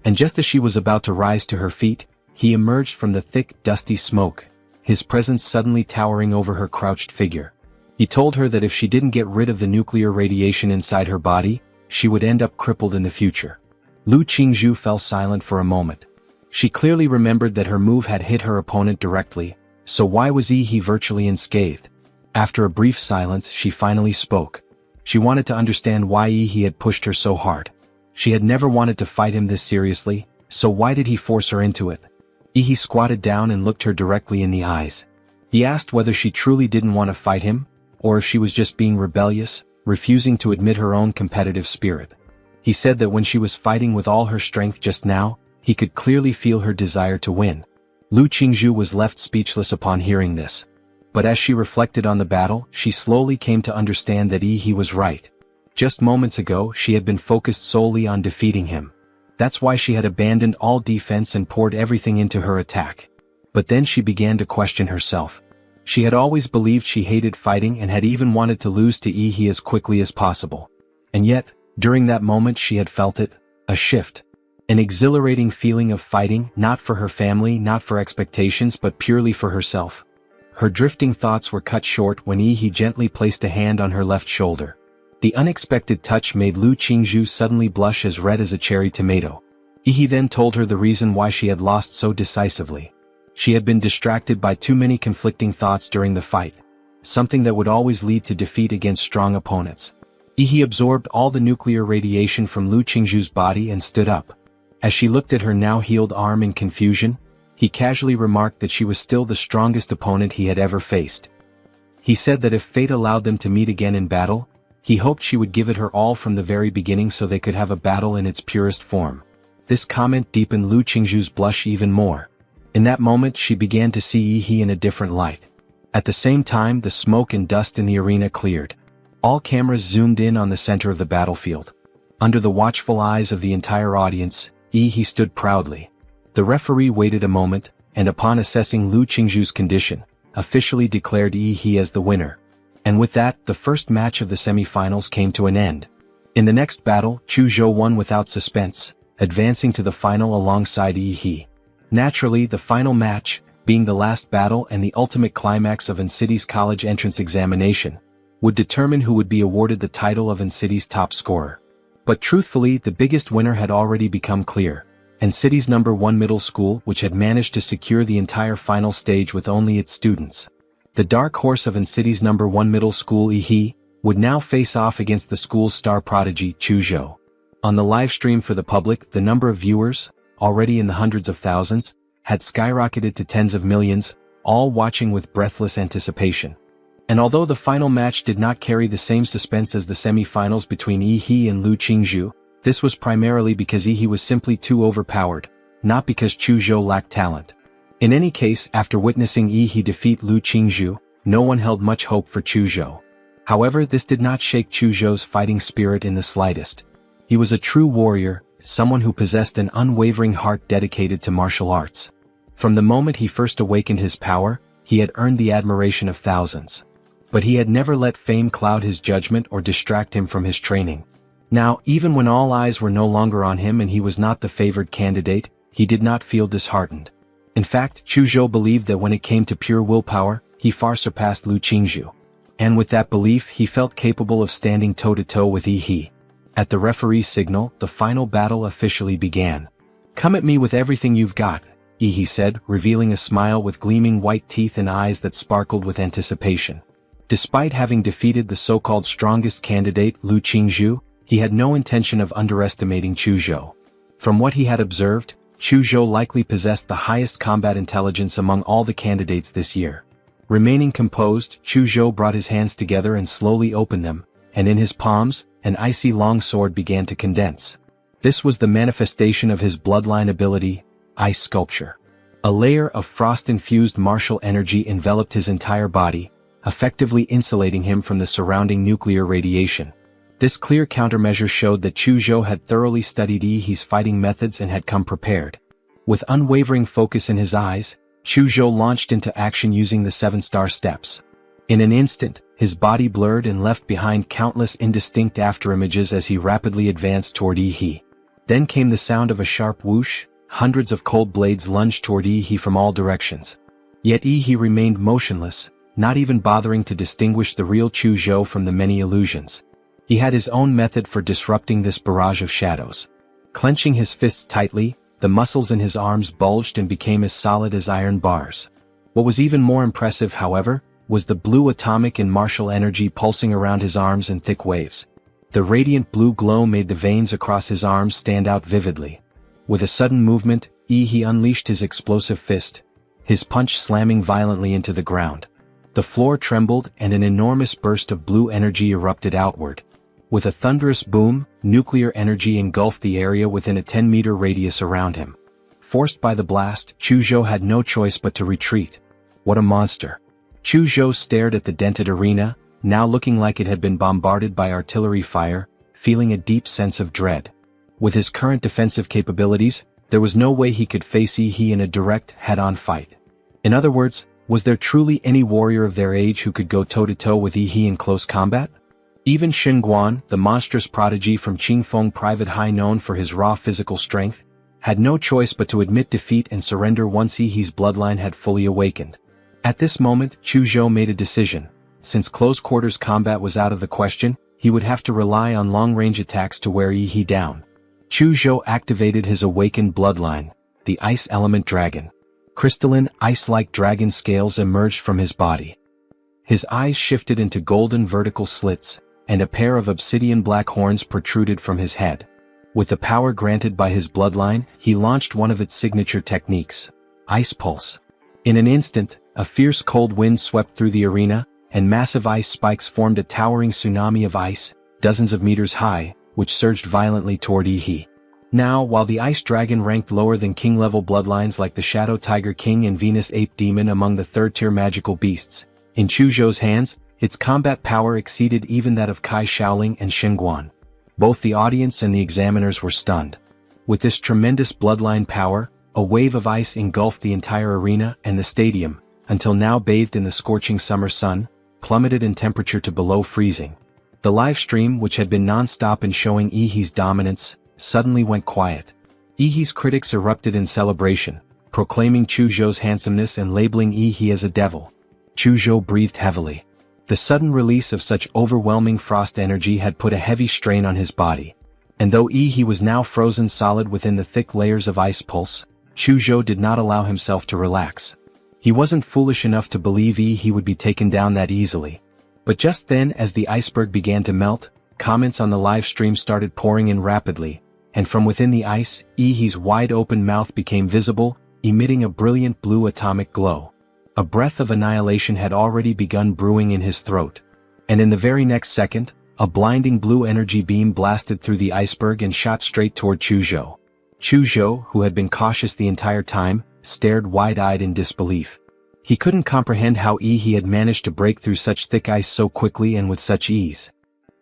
And just as she was about to rise to her feet, he emerged from the thick, dusty smoke, his presence suddenly towering over her crouched figure. He told her that if she didn't get rid of the nuclear radiation inside her body, she would end up crippled in the future. Lu Qingzhu fell silent for a moment. She clearly remembered that her move had hit her opponent directly, so why was he virtually unscathed? After a brief silence, she finally spoke. She wanted to understand why he had pushed her so hard. She had never wanted to fight him this seriously, so why did he force her into it? He squatted down and looked her directly in the eyes. He asked whether she truly didn't want to fight him, or if she was just being rebellious, refusing to admit her own competitive spirit. He said that when she was fighting with all her strength just now, he could clearly feel her desire to win. Lu Qingzhu was left speechless upon hearing this. But as she reflected on the battle, she slowly came to understand that he was right. Just moments ago, she had been focused solely on defeating him. That's why she had abandoned all defense and poured everything into her attack. But then she began to question herself. She had always believed she hated fighting and had even wanted to lose to he as quickly as possible. And yet, during that moment she had felt it, a shift. An exhilarating feeling of fighting, not for her family, not for expectations, but purely for herself. Her drifting thoughts were cut short when he gently placed a hand on her left shoulder. The unexpected touch made Lu Qingzhu suddenly blush as red as a cherry tomato. He then told her the reason why she had lost so decisively. She had been distracted by too many conflicting thoughts during the fight, something that would always lead to defeat against strong opponents. He absorbed all the nuclear radiation from Lu Qingzhu's body and stood up. As she looked at her now healed arm in confusion, he casually remarked that she was still the strongest opponent he had ever faced. He said that if fate allowed them to meet again in battle, he hoped she would give it her all from the very beginning so they could have a battle in its purest form. This comment deepened Lu Qingzhu's blush even more. In that moment she began to see he in a different light. At the same time, the smoke and dust in the arena cleared. All cameras zoomed in on the center of the battlefield. Under the watchful eyes of the entire audience, he stood proudly. The referee waited a moment, and upon assessing Lu Qingzhu's condition, officially declared he as the winner. And with that, the first match of the semi-finals came to an end. In the next battle, Chu Zhou won without suspense, advancing to the final alongside he. Naturally, the final match, being the last battle and the ultimate climax of Incity's college entrance examination, would determine who would be awarded the title of Incity's top scorer. But truthfully, the biggest winner had already become clear. Incity's #1 middle school, which had managed to secure the entire final stage with only its students. The dark horse of Incity's #1 middle school would now face off against the school's star prodigy Chu Zhou. On the live stream for the public, the number of viewers, already in the hundreds of thousands, had skyrocketed to tens of millions, all watching with breathless anticipation. And although the final match did not carry the same suspense as the semi-finals between he and Lu Qingzhu, this was primarily because he was simply too overpowered, not because Chu Zhou lacked talent. In any case, after witnessing he defeat Lu Qingzhu, no one held much hope for Chu Zhou. However, this did not shake Chu Zhou's fighting spirit in the slightest. He was a true warrior, someone who possessed an unwavering heart dedicated to martial arts. From the moment he first awakened his power, he had earned the admiration of thousands. But he had never let fame cloud his judgment or distract him from his training. Now, even when all eyes were no longer on him and he was not the favored candidate, he did not feel disheartened. In fact, Chu Zhou believed that when it came to pure willpower, he far surpassed Lu Qingzhu. And with that belief, he felt capable of standing toe-to-toe with he. At the referee's signal, the final battle officially began. "Come at me with everything you've got," he said, revealing a smile with gleaming white teeth and eyes that sparkled with anticipation. Despite having defeated the so-called strongest candidate, Lu Qingzhu, he had no intention of underestimating Chu Zhou. From what he had observed, Chu Zhou likely possessed the highest combat intelligence among all the candidates this year. Remaining composed, Chu Zhou brought his hands together and slowly opened them, and in his palms, an icy long sword began to condense. This was the manifestation of his bloodline ability, ice sculpture. A layer of frost-infused martial energy enveloped his entire body, effectively insulating him from the surrounding nuclear radiation. This clear countermeasure showed that Chuzhou had thoroughly studied Yi's fighting methods and had come prepared. With unwavering focus in his eyes, Chuzhou launched into action using the 7-star steps. In an instant, his body blurred and left behind countless indistinct afterimages as he rapidly advanced toward Yi. Then came the sound of a sharp whoosh. Hundreds of cold blades lunged toward Yi from all directions. Yet Yi remained motionless, not even bothering to distinguish the real Chuzhou from the many illusions. He had his own method for disrupting this barrage of shadows. Clenching his fists tightly, the muscles in his arms bulged and became as solid as iron bars. What was even more impressive, however, was the blue atomic and martial energy pulsing around his arms in thick waves. The radiant blue glow made the veins across his arms stand out vividly. With a sudden movement, Yi unleashed his explosive fist, his punch slamming violently into the ground. The floor trembled and an enormous burst of blue energy erupted outward. With a thunderous boom, nuclear energy engulfed the area within a 10-meter radius around him. Forced by the blast, Chuzhou had no choice but to retreat. What a monster! Chuzhou stared at the dented arena, now looking like it had been bombarded by artillery fire, feeling a deep sense of dread. With his current defensive capabilities, there was no way he could face Yi in a direct, head-on fight. In other words, was there truly any warrior of their age who could go toe-to-toe with Yi in close combat? Even Xingguan, the monstrous prodigy from Qingfeng Private High known for his raw physical strength, had no choice but to admit defeat and surrender once Yi's bloodline had fully awakened. At this moment, Chuzhou made a decision. Since close-quarters combat was out of the question, he would have to rely on long-range attacks to wear Yi down. Chuzhou activated his awakened bloodline, the Ice Element Dragon. Crystalline, ice-like dragon scales emerged from his body. His eyes shifted into golden vertical slits, and a pair of obsidian black horns protruded from his head. With the power granted by his bloodline, he launched one of its signature techniques, Ice Pulse. In an instant, a fierce cold wind swept through the arena, and massive ice spikes formed a towering tsunami of ice, dozens of meters high, which surged violently toward Yi. Now, while the Ice Dragon ranked lower than king-level bloodlines like the Shadow Tiger King and Venus Ape Demon among the third-tier magical beasts, in Chuzhou's hands, its combat power exceeded even that of Kai Shaoling and Xingguan. Both the audience and the examiners were stunned. With this tremendous bloodline power, a wave of ice engulfed the entire arena and the stadium, until now bathed in the scorching summer sun, plummeted in temperature to below freezing. The live stream, which had been non-stop in showing Yi's dominance, suddenly went quiet. Yi's critics erupted in celebration, proclaiming Chuzhou's handsomeness and labeling Yi as a devil. Chuzhou breathed heavily. The sudden release of such overwhelming frost energy had put a heavy strain on his body. And though Yi was now frozen solid within the thick layers of ice pulse, Chuzhou did not allow himself to relax. He wasn't foolish enough to believe Yi would be taken down that easily. But just then, as the iceberg began to melt, comments on the live stream started pouring in rapidly, and from within the ice, Yi's wide-open mouth became visible, emitting a brilliant blue atomic glow. A breath of annihilation had already begun brewing in his throat. And in the very next second, a blinding blue energy beam blasted through the iceberg and shot straight toward Chuzhou. Chuzhou, who had been cautious the entire time, stared wide-eyed in disbelief. He couldn't comprehend how Yi had managed to break through such thick ice so quickly and with such ease.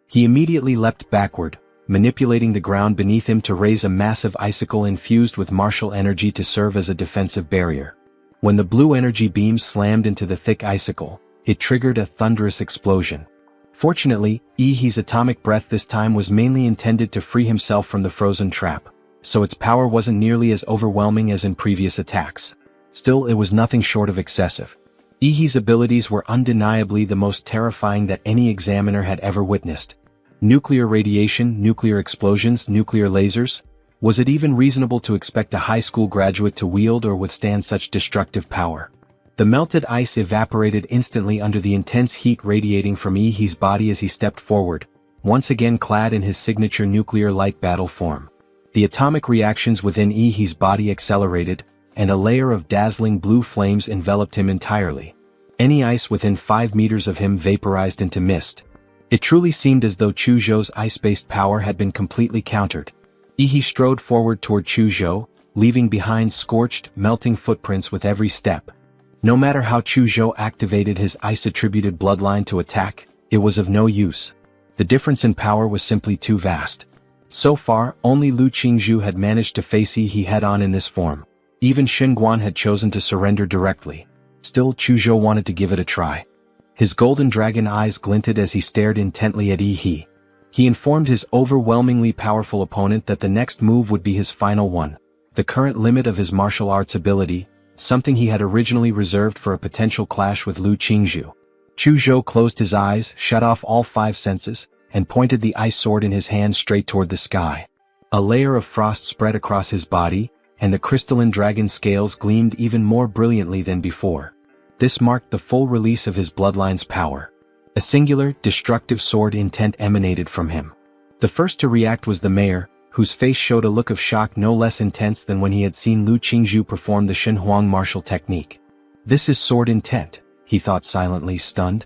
He immediately leapt backward, manipulating the ground beneath him to raise a massive icicle infused with martial energy to serve as a defensive barrier. When the blue energy beam slammed into the thick icicle, it triggered a thunderous explosion. Fortunately, Yi's atomic breath this time was mainly intended to free himself from the frozen trap, so its power wasn't nearly as overwhelming as in previous attacks. Still, it was nothing short of excessive. Yi's abilities were undeniably the most terrifying that any examiner had ever witnessed. Nuclear radiation, nuclear explosions, nuclear lasers. Was it even reasonable to expect a high school graduate to wield or withstand such destructive power? The melted ice evaporated instantly under the intense heat radiating from Yi's body as he stepped forward, once again clad in his signature nuclear light battle form. The atomic reactions within Yi's body accelerated, and a layer of dazzling blue flames enveloped him entirely. Any ice within 5 meters of him vaporized into mist. It truly seemed as though Chuzhou's ice-based power had been completely countered. Yi strode forward toward Chuzhou, leaving behind scorched, melting footprints with every step. No matter how Chuzhou activated his ice-attributed bloodline to attack, it was of no use. The difference in power was simply too vast. So far, only Lu Qingzhu had managed to face Yi head-on in this form. Even Xinguan had chosen to surrender directly. Still, Chuzhou wanted to give it a try. His golden dragon eyes glinted as he stared intently at Yi. He informed his overwhelmingly powerful opponent that the next move would be his final one, the current limit of his martial arts ability, something he had originally reserved for a potential clash with Lu Qingzhu. Chuzhou closed his eyes, shut off all 5 senses, and pointed the ice sword in his hand straight toward the sky. A layer of frost spread across his body, and the crystalline dragon scales gleamed even more brilliantly than before. This marked the full release of his bloodline's power. A singular, destructive sword intent emanated from him. The first to react was the mayor, whose face showed a look of shock no less intense than when he had seen Lu Qingzhu perform the Xinhuang martial technique. This is sword intent, he thought silently, stunned.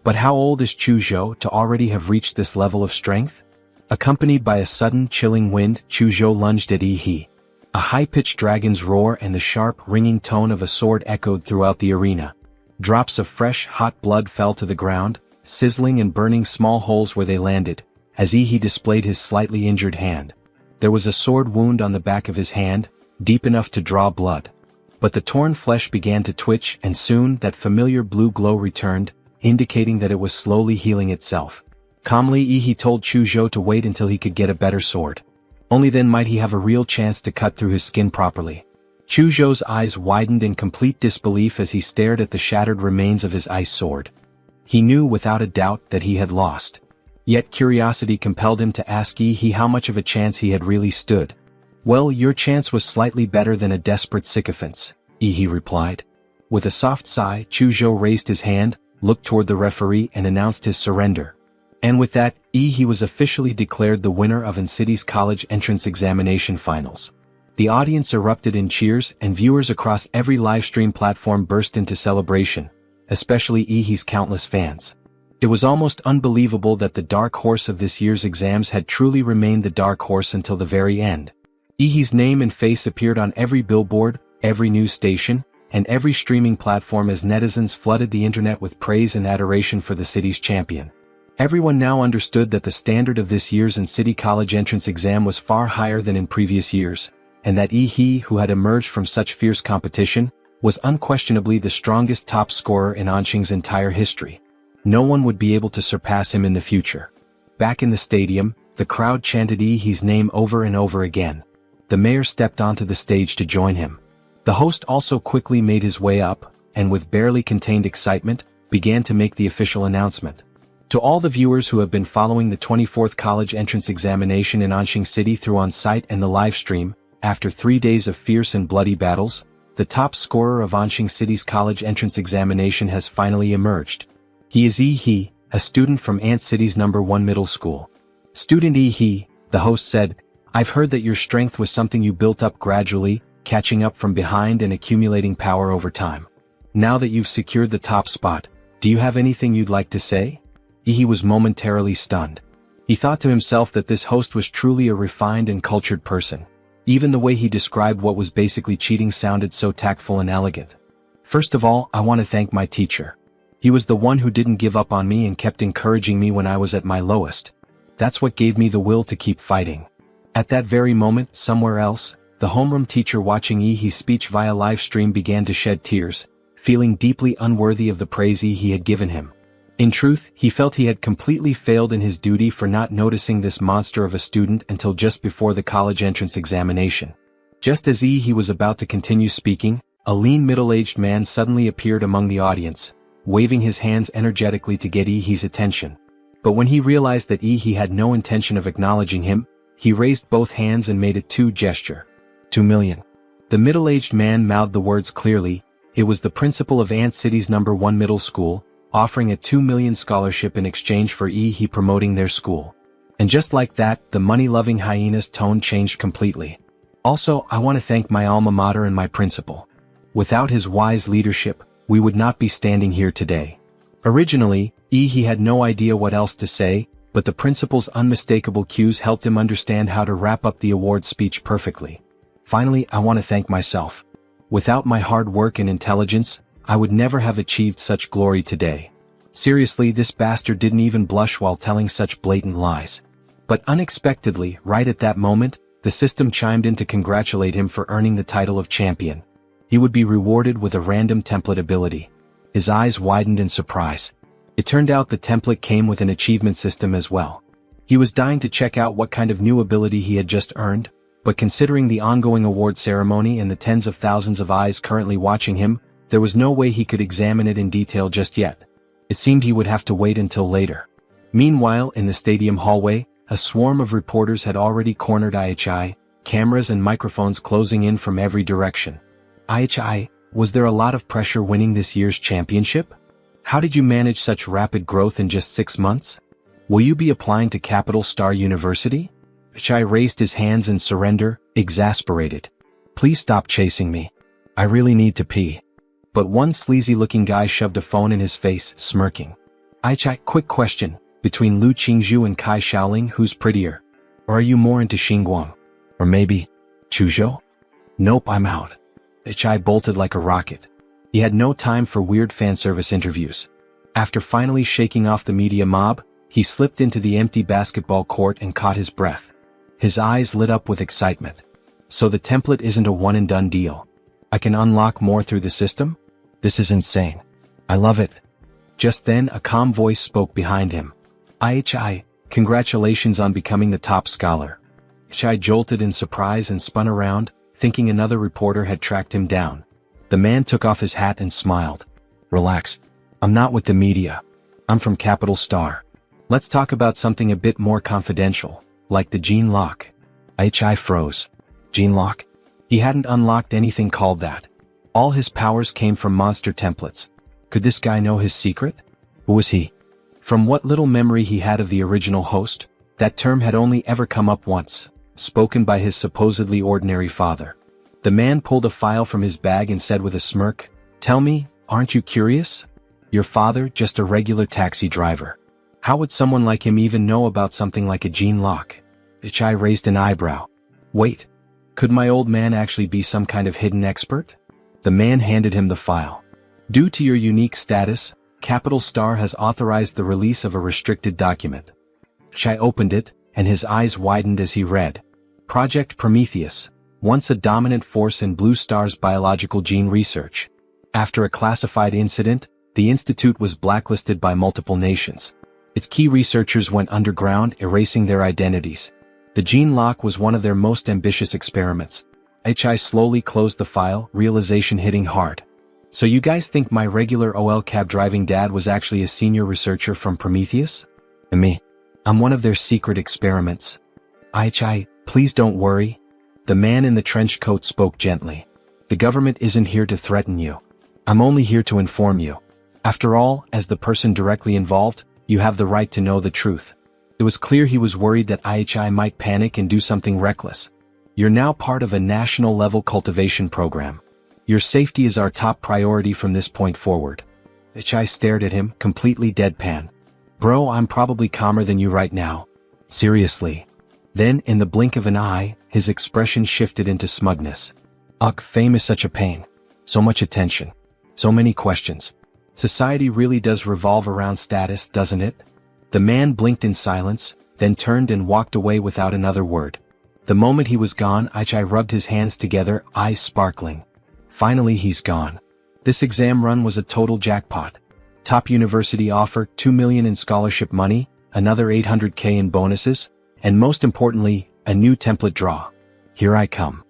But how old is Chuzhou to already have reached this level of strength? Accompanied by a sudden, chilling wind, Chuzhou lunged at Yi. A high-pitched dragon's roar and the sharp, ringing tone of a sword echoed throughout the arena. Drops of fresh, hot blood fell to the ground, sizzling and burning small holes where they landed, as Yi displayed his slightly injured hand. There was a sword wound on the back of his hand, deep enough to draw blood. But the torn flesh began to twitch, and soon that familiar blue glow returned, indicating that it was slowly healing itself. Calmly, Yi told Chuzhou to wait until he could get a better sword. Only then might he have a real chance to cut through his skin properly. Chuzhou's eyes widened in complete disbelief as he stared at the shattered remains of his ice sword. He knew without a doubt that he had lost. Yet curiosity compelled him to ask Yi how much of a chance he had really stood. "Well, your chance was slightly better than a desperate sycophant's," Yi replied. With a soft sigh, Chuzhou raised his hand, looked toward the referee and announced his surrender. And with that, Yi was officially declared the winner of City's college entrance examination finals. The audience erupted in cheers and viewers across every livestream platform burst into celebration, especially Yi's countless fans. It was almost unbelievable that the dark horse of this year's exams had truly remained the dark horse until the very end. Yi's name and face appeared on every billboard, every news station, and every streaming platform as netizens flooded the internet with praise and adoration for the city's champion. Everyone now understood that the standard of this year's City college entrance exam was far higher than in previous years, and that Yi, who had emerged from such fierce competition, was unquestionably the strongest top scorer in Anqing's entire history. No one would be able to surpass him in the future. Back in the stadium, the crowd chanted Yi's name over and over again. The mayor stepped onto the stage to join him. The host also quickly made his way up, and with barely contained excitement, began to make the official announcement. To all the viewers who have been following the 24th college entrance examination in Anqing City through on-site and the live stream, after 3 days of fierce and bloody battles, the top scorer of Anqing City's college entrance examination has finally emerged. He is Yi, a student from Ant City's #1 middle school. "Student Yi," the host said, "I've heard that your strength was something you built up gradually, catching up from behind and accumulating power over time. Now that you've secured the top spot, do you have anything you'd like to say?" Yi was momentarily stunned. He thought to himself that this host was truly a refined and cultured person. Even the way he described what was basically cheating sounded so tactful and elegant. "First of all, I want to thank my teacher. He was the one who didn't give up on me and kept encouraging me when I was at my lowest. That's what gave me the will to keep fighting." At that very moment, somewhere else, the homeroom teacher watching Yi's speech via live stream began to shed tears, feeling deeply unworthy of the praise Yi had given him. In truth, he felt he had completely failed in his duty for not noticing this monster of a student until just before the college entrance examination. Just as Yi was about to continue speaking, a lean middle-aged man suddenly appeared among the audience, waving his hands energetically to get Yi's attention. But when he realized that Yi had no intention of acknowledging him, he raised both hands and made a 2 gesture. 2 million. The middle-aged man mouthed the words clearly. It was the principal of Ant City's #1 middle school, offering a 2 million scholarship in exchange for Yi promoting their school. And just like that, the money-loving hyena's tone changed completely. "Also, I want to thank my alma mater and my principal. Without his wise leadership, we would not be standing here today." Originally, Yi had no idea what else to say, but the principal's unmistakable cues helped him understand how to wrap up the award speech perfectly. Finally, I want to thank myself. Without my hard work and intelligence, I would never have achieved such glory today. Seriously, this bastard didn't even blush while telling such blatant lies. But unexpectedly, right at that moment, the system chimed in to congratulate him for earning the title of champion. He would be rewarded with a random template ability. His eyes widened in surprise. It turned out the template came with an achievement system as well. He was dying to check out what kind of new ability he had just earned, but considering the ongoing award ceremony and the tens of thousands of eyes currently watching him, there was no way he could examine it in detail just yet. It seemed he would have to wait until later. Meanwhile, in the stadium hallway, a swarm of reporters had already cornered IHI, cameras and microphones closing in from every direction. IHI, was there a lot of pressure winning this year's championship? How did you manage such rapid growth in just 6 months? Will you be applying to Capital Star University? IHI raised his hands in surrender, exasperated. Please stop chasing me. I really need to pee. But one sleazy-looking guy shoved a phone in his face, smirking. IHI, quick question. Between Lu Qingzhu and Kai Shaoling, who's prettier? Or are you more into Xingguang? Or maybe Chuzhou? Nope, I'm out. IHI bolted like a rocket. He had no time for weird fan service interviews. After finally shaking off the media mob, he slipped into the empty basketball court and caught his breath. His eyes lit up with excitement. So the template isn't a one-and-done deal. I can unlock more through the system? This is insane. I love it. Just then, a calm voice spoke behind him. IHI, congratulations on becoming the top scholar. IHI jolted in surprise and spun around, thinking another reporter had tracked him down. The man took off his hat and smiled. Relax. I'm not with the media. I'm from Capital Star. Let's talk about something a bit more confidential, like the gene lock. IHI froze. Gene lock? He hadn't unlocked anything called that. All his powers came from monster templates. Could this guy know his secret? Who was he? From what little memory he had of the original host, that term had only ever come up once, spoken by his supposedly ordinary father. The man pulled a file from his bag and said with a smirk, Tell me, aren't you curious? Your father, just a regular taxi driver. How would someone like him even know about something like a gene lock? IHI raised an eyebrow. Wait, could my old man actually be some kind of hidden expert? The man handed him the file. Due to your unique status, Capital Star has authorized the release of a restricted document. IHI opened it, and his eyes widened as he read. Project Prometheus, once a dominant force in Blue Star's biological gene research. After a classified incident, the institute was blacklisted by multiple nations. Its key researchers went underground, erasing their identities. The gene lock was one of their most ambitious experiments. IHI slowly closed the file, realization hitting hard. So you guys think my regular OL cab driving dad was actually a senior researcher from Prometheus? And me? I'm one of their secret experiments. IHI, please don't worry. The man in the trench coat spoke gently. The government isn't here to threaten you. I'm only here to inform you. After all, as the person directly involved, you have the right to know the truth. It was clear he was worried that IHI might panic and do something reckless. You're now part of a national-level cultivation program. Your safety is our top priority from this point forward. IHI stared at him, completely deadpan. Bro, I'm probably calmer than you right now. Seriously. Then, in the blink of an eye, his expression shifted into smugness. Ugh, fame is such a pain. So much attention. So many questions. Society really does revolve around status, doesn't it? The man blinked in silence, then turned and walked away without another word. The moment he was gone, IHI rubbed his hands together, eyes sparkling. Finally he's gone. This exam run was a total jackpot. Top university offer, $2 million in scholarship money, another $800K in bonuses, and most importantly, a new template draw. Here I come.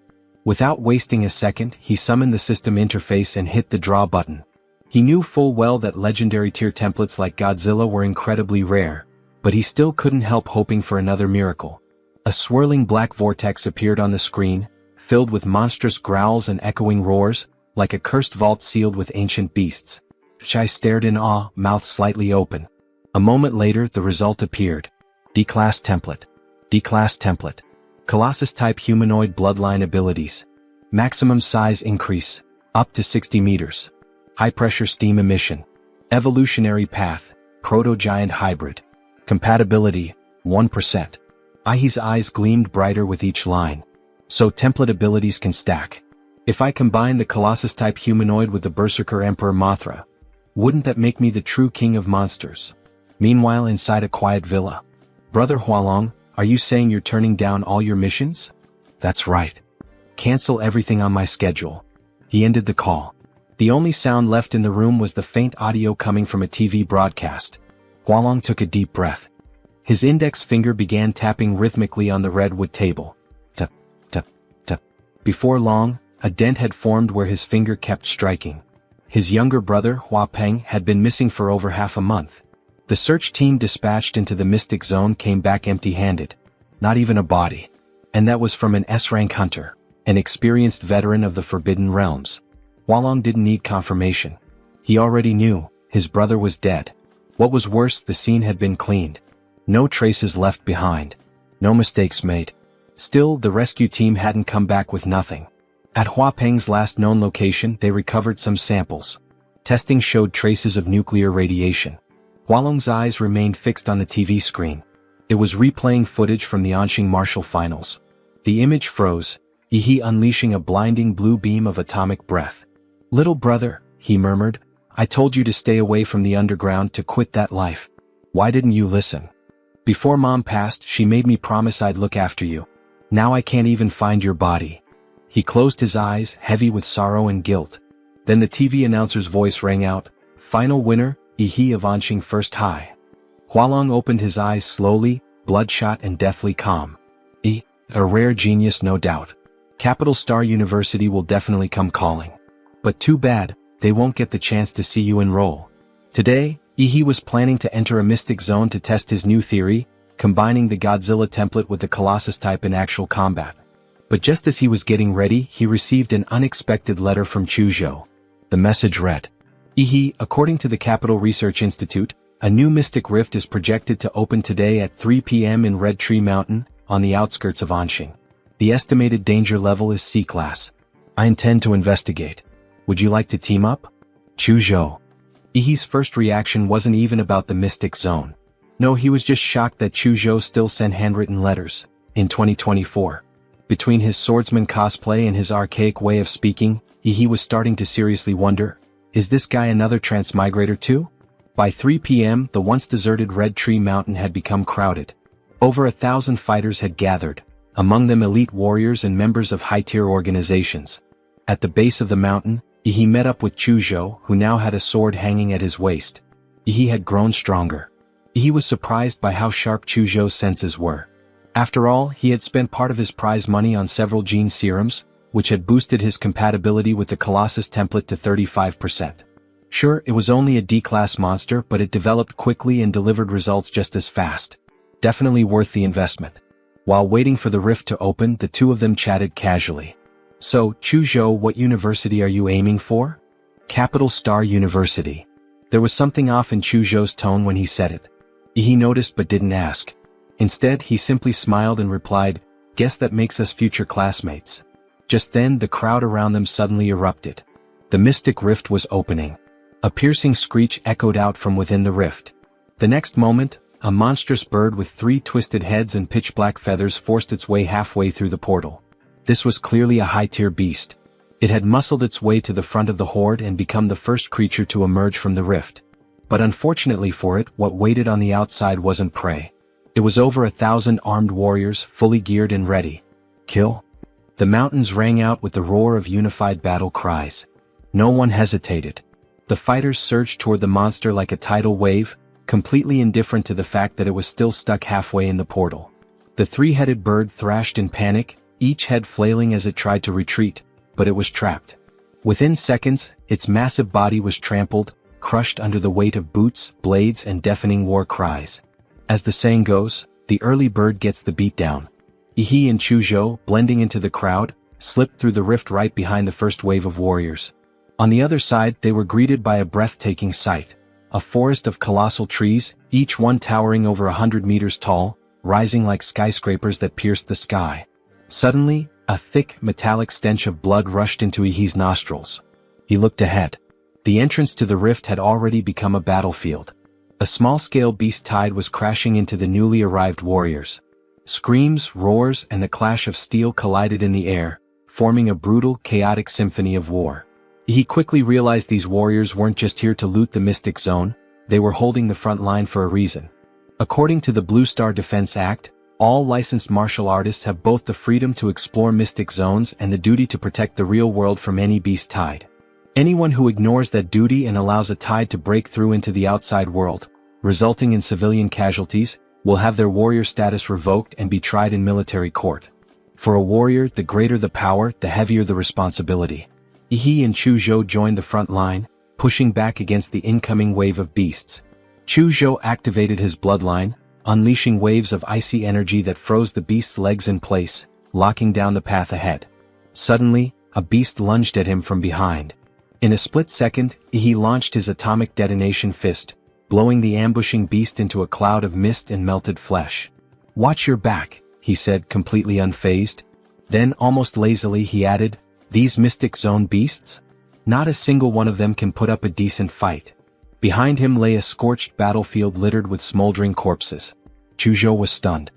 Without wasting a second, he summoned the system interface and hit the draw button. He knew full well that legendary tier templates like Godzilla were incredibly rare, but he still couldn't help hoping for another miracle. A swirling black vortex appeared on the screen, filled with monstrous growls and echoing roars, like a cursed vault sealed with ancient beasts. IHI stared in awe, mouth slightly open. A moment later, the result appeared. D-class template. D-class template. Colossus-type humanoid bloodline abilities. Maximum size increase, up to 60 meters. High-pressure steam emission. Evolutionary path, proto-giant hybrid. Compatibility, 1%. Ihi's eyes gleamed brighter with each line. So template abilities can stack. If I combine the Colossus-type humanoid with the Berserker Emperor Mothra, wouldn't that make me the true king of monsters? Meanwhile, inside a quiet villa. Brother Hualong, are you saying you're turning down all your missions? That's right. Cancel everything on my schedule. He ended the call. The only sound left in the room was the faint audio coming from a TV broadcast. Hualong took a deep breath. His index finger began tapping rhythmically on the redwood table. Tap, tap, tap. Before long, a dent had formed where his finger kept striking. His younger brother, Hua Peng, had been missing for over half a month. The search team dispatched into the Mystic Zone came back empty-handed. Not even a body. And that was from an S-rank hunter, an experienced veteran of the Forbidden Realms. Hualong didn't need confirmation. He already knew, his brother was dead. What was worse, the scene had been cleaned. No traces left behind. No mistakes made. Still, the rescue team hadn't come back with nothing. At Hua Peng's last known location, they recovered some samples. Testing showed traces of nuclear radiation. Hualong's eyes remained fixed on the TV screen. It was replaying footage from the Anqing Martial Finals. The image froze, Yi unleashing a blinding blue beam of atomic breath. "Little brother," he murmured, "I told you to stay away from the underground, to quit that life. Why didn't you listen? Before Mom passed, she made me promise I'd look after you. Now I can't even find your body." He closed his eyes, heavy with sorrow and guilt. Then the TV announcer's voice rang out, "Final winner, Yi of Anqing First High." Hualong opened his eyes slowly, bloodshot and deathly calm. A rare genius, no doubt. Capital Star University will definitely come calling. But too bad, they won't get the chance to see you enroll. Today, Yi was planning to enter a Mystic Zone to test his new theory, combining the Godzilla template with the Colossus type in actual combat. But just as he was getting ready, he received an unexpected letter from Chuzhou. The message read, "Yi, according to the Capital Research Institute, a new mystic rift is projected to open today at 3 p.m. in Red Tree Mountain, on the outskirts of Anqing. The estimated danger level is C-class. I intend to investigate. Would you like to team up?" Chuzhou. Yi's first reaction wasn't even about the Mystic Zone. No, he was just shocked that Chuzhou still sent handwritten letters. In 2024. Between his swordsman cosplay and his archaic way of speaking, Yi was starting to seriously wonder, is this guy another transmigrator too? By 3 p.m., the once deserted Red Tree Mountain had become crowded. Over 1,000 fighters had gathered, among them elite warriors and members of high-tier organizations. At the base of the mountain, Yi met up with Chuzhou, who now had a sword hanging at his waist. Yi had grown stronger. Yi was surprised by how sharp Chuzhou's senses were. After all, he had spent part of his prize money on several gene serums, which had boosted his compatibility with the Colossus template to 35%. Sure, it was only a D-class monster, but it developed quickly and delivered results just as fast. Definitely worth the investment. While waiting for the rift to open, the two of them chatted casually. "So, Chuzhou, what university are you aiming for?" "Capital Star University." There was something off in Chuzhou's tone when he said it. He noticed but didn't ask. Instead, he simply smiled and replied, "Guess that makes us future classmates." Just then, the crowd around them suddenly erupted. The mystic rift was opening. A piercing screech echoed out from within the rift. The next moment, a monstrous bird with 3 twisted heads and pitch-black feathers forced its way halfway through the portal. This was clearly a high-tier beast. It had muscled its way to the front of the horde and become the first creature to emerge from the rift. But unfortunately for it, what waited on the outside wasn't prey. It was over 1,000 armed warriors, fully geared and ready. Kill? The mountains rang out with the roar of unified battle cries. No one hesitated. The fighters surged toward the monster like a tidal wave, completely indifferent to the fact that it was still stuck halfway in the portal. The 3-headed bird thrashed in panic, each head flailing as it tried to retreat, but it was trapped. Within seconds, its massive body was trampled, crushed under the weight of boots, blades, and deafening war cries. As the saying goes, the early bird gets the beatdown. Yi and Chuzhou, blending into the crowd, slipped through the rift right behind the first wave of warriors. On the other side, they were greeted by a breathtaking sight. A forest of colossal trees, each one towering over 100 meters tall, rising like skyscrapers that pierced the sky. Suddenly, a thick, metallic stench of blood rushed into Yi's nostrils. He looked ahead. The entrance to the rift had already become a battlefield. A small-scale beast tide was crashing into the newly arrived warriors. Screams, roars, and the clash of steel collided in the air, forming a brutal, chaotic symphony of war. He quickly realized these warriors weren't just here to loot the Mystic Zone, they were holding the front line for a reason. According to the Blue Star Defense Act, all licensed martial artists have both the freedom to explore Mystic Zones and the duty to protect the real world from any beast tide. Anyone who ignores that duty and allows a tide to break through into the outside world, resulting in civilian casualties, will have their warrior status revoked and be tried in military court. For a warrior, the greater the power, the heavier the responsibility. He and Chu Zhou joined the front line, pushing back against the incoming wave of beasts. Chu Zhou activated his bloodline, unleashing waves of icy energy that froze the beast's legs in place, locking down the path ahead. Suddenly, a beast lunged at him from behind. In a split second, he launched his atomic detonation fist, blowing the ambushing beast into a cloud of mist and melted flesh. "Watch your back," he said, completely unfazed. Then, almost lazily, he added, "These Mystic Zone beasts? Not a single one of them can put up a decent fight." Behind him lay a scorched battlefield littered with smoldering corpses. Chu Zhou was stunned.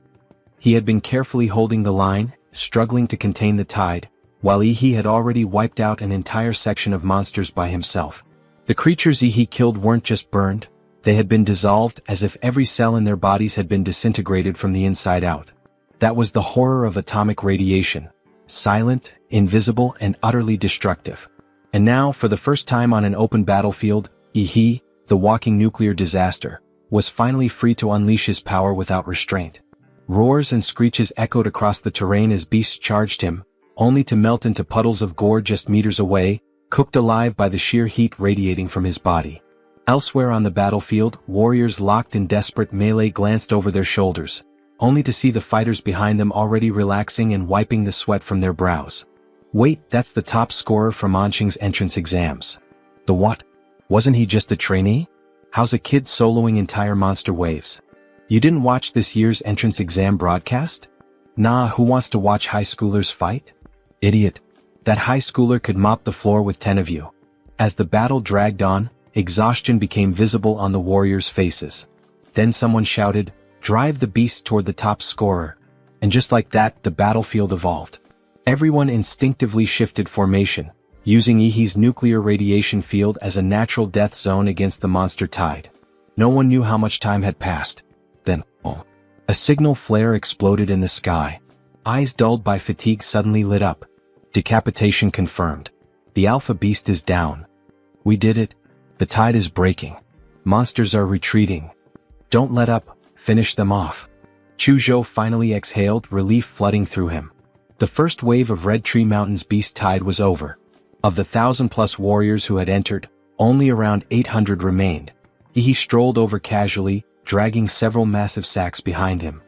He had been carefully holding the line, struggling to contain the tide, while he had already wiped out an entire section of monsters by himself. The creatures he killed weren't just burned, they had been dissolved as if every cell in their bodies had been disintegrated from the inside out. That was the horror of atomic radiation. Silent, invisible, and utterly destructive. And now, for the first time on an open battlefield, he, the walking nuclear disaster, was finally free to unleash his power without restraint. Roars and screeches echoed across the terrain as beasts charged him, only to melt into puddles of gore just meters away, cooked alive by the sheer heat radiating from his body. Elsewhere on the battlefield, warriors locked in desperate melee glanced over their shoulders, only to see the fighters behind them already relaxing and wiping the sweat from their brows. "Wait, that's the top scorer from Anqing's entrance exams." "The what? Wasn't he just a trainee? How's a kid soloing entire monster waves?" "You didn't watch this year's entrance exam broadcast?" "Nah, who wants to watch high schoolers fight?" "Idiot. That high schooler could mop the floor with 10 of you." As the battle dragged on, exhaustion became visible on the warriors' faces. Then someone shouted, "Drive the beast toward the top scorer." And just like that, the battlefield evolved. Everyone instinctively shifted formation, using Ihi's nuclear radiation field as a natural death zone against the monster tide. No one knew how much time had passed. Then, a signal flare exploded in the sky. Eyes dulled by fatigue suddenly lit up. Decapitation confirmed. The alpha beast is down. We did it. The tide is breaking. Monsters are retreating. Don't let up, finish them off. Chu Zhou finally exhaled, relief flooding through him. The first wave of Red Tree Mountain's beast tide was over. Of the 1,000+ warriors who had entered, only around 800 remained. He strolled over casually, dragging several massive sacks behind him.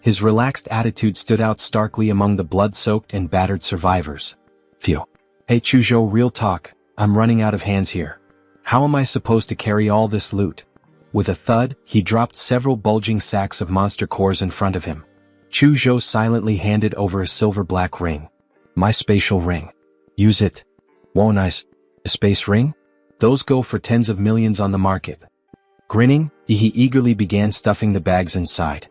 His relaxed attitude stood out starkly among the blood-soaked and battered survivors. Phew. Hey Chu Zhou, real talk, I'm running out of hands here. How am I supposed to carry all this loot? With a thud, he dropped several bulging sacks of monster cores in front of him. Chu Zhou silently handed over a silver-black ring. My spatial ring. Use it. Whoa, nice. A space ring? Those go for tens of millions on the market. Grinning, he eagerly began stuffing the bags inside.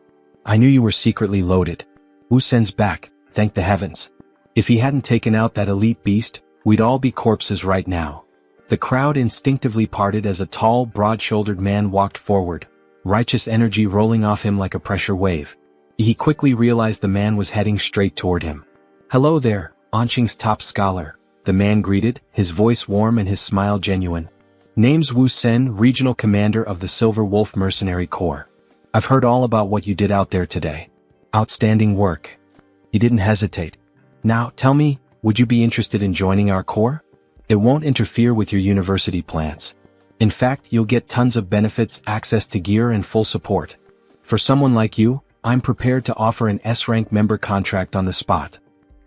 I knew you were secretly loaded. Wu Sen's back, thank the heavens. If he hadn't taken out that elite beast, we'd all be corpses right now. The crowd instinctively parted as a tall, broad-shouldered man walked forward, righteous energy rolling off him like a pressure wave. He quickly realized the man was heading straight toward him. Hello there, Anqing's top scholar, the man greeted, his voice warm and his smile genuine. Name's Wu Sen, regional commander of the Silver Wolf Mercenary Corps. I've heard all about what you did out there today. Outstanding work. He didn't hesitate. Now, tell me, would you be interested in joining our corps? It won't interfere with your university plans. In fact, you'll get tons of benefits, access to gear and full support. For someone like you, I'm prepared to offer an S-rank member contract on the spot.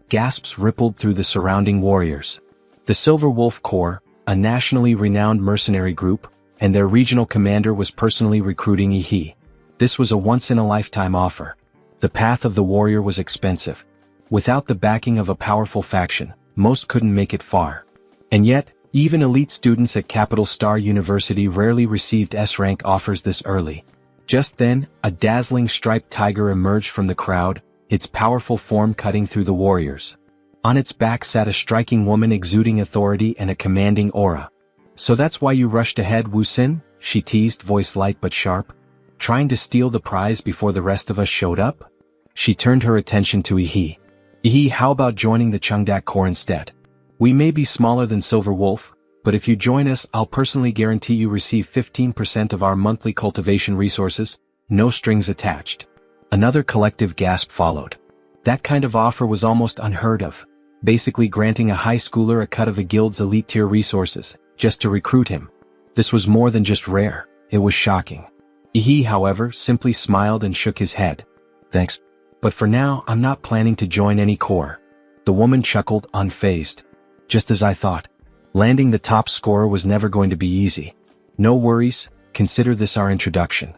Gasps rippled through the surrounding warriors. The Silver Wolf Corps, a nationally renowned mercenary group, and their regional commander was personally recruiting Ihi. This was a once-in-a-lifetime offer. The path of the warrior was expensive. Without the backing of a powerful faction, most couldn't make it far. And yet, Even elite students at Capital Star University rarely received S-rank offers this early. Just then, a dazzling striped tiger emerged from the crowd, its powerful form cutting through the warriors. On its back sat a striking woman exuding authority and a commanding aura. "So that's why you rushed ahead, Wu Xin?" she teased, voice light but sharp. "Trying to steal the prize before the rest of us showed up?" She turned her attention to Yi. "Yi, how about joining the Chengdak Corps instead? We may be smaller than Silver Wolf, but if you join us, I'll personally guarantee you receive 15% of our monthly cultivation resources, no strings attached." Another collective gasp followed. That kind of offer was almost unheard of, basically granting a high schooler a cut of a guild's elite-tier resources, just to recruit him. This was more than just rare, it was shocking. He, however, simply smiled and shook his head. "Thanks. But for now, I'm not planning to join any corps." The woman chuckled, unfazed. "Just as I thought. Landing the top scorer was never going to be easy. No worries, consider this our introduction.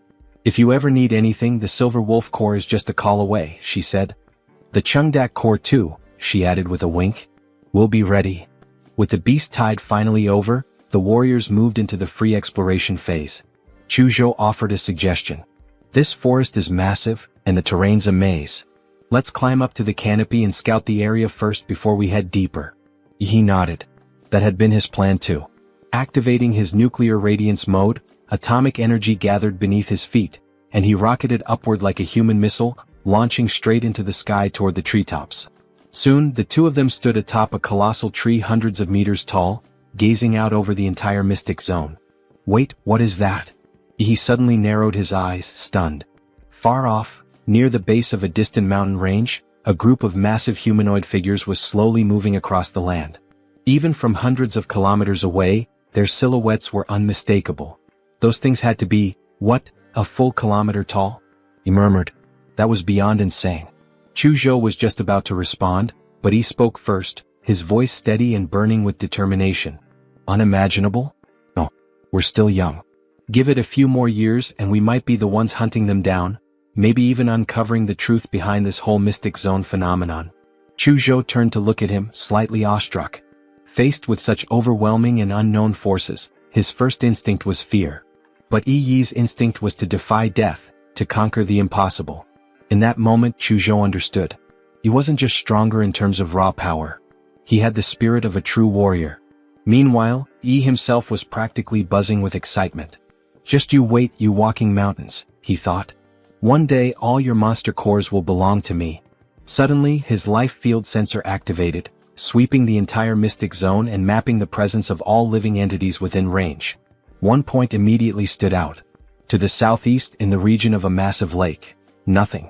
If you ever need anything, the Silver Wolf Corps is just a call away," she said. "The Chengdak Corps too," she added with a wink. "We'll be ready." With the beast tide finally over, the warriors moved into the free exploration phase. Chuzhou offered a suggestion. "This forest is massive, and the terrain's a maze. Let's climb up to the canopy and scout the area first before we head deeper." He nodded. That had been his plan too. Activating his nuclear radiance mode, atomic energy gathered beneath his feet, and he rocketed upward like a human missile, launching straight into the sky toward the treetops. Soon, the two of them stood atop a colossal tree hundreds of meters tall, gazing out over the entire mystic zone. "Wait, what is that?" He suddenly narrowed his eyes, stunned. Far off, near the base of a distant mountain range, a group of massive humanoid figures was slowly moving across the land. Even from hundreds of kilometers away, their silhouettes were unmistakable. Those things had to be, what, a full kilometer tall? He murmured. That was beyond insane. Chuzhou was just about to respond, but he spoke first, his voice steady and burning with determination. Unimaginable? No, we're still young. Give it a few more years and we might be the ones hunting them down, maybe even uncovering the truth behind this whole mystic zone phenomenon. Chuzhou turned to look at him, slightly awestruck. Faced with such overwhelming and unknown forces, his first instinct was fear. But Yi's instinct was to defy death, to conquer the impossible. In that moment Chuzhou understood. He wasn't just stronger in terms of raw power. He had the spirit of a true warrior. Meanwhile, Yi himself was practically buzzing with excitement. Just you wait, you walking mountains, he thought. One day all your monster cores will belong to me. Suddenly his life field sensor activated, sweeping the entire mystic zone and mapping the presence of all living entities within range. One point immediately stood out. To the southeast in the region of a massive lake. Nothing.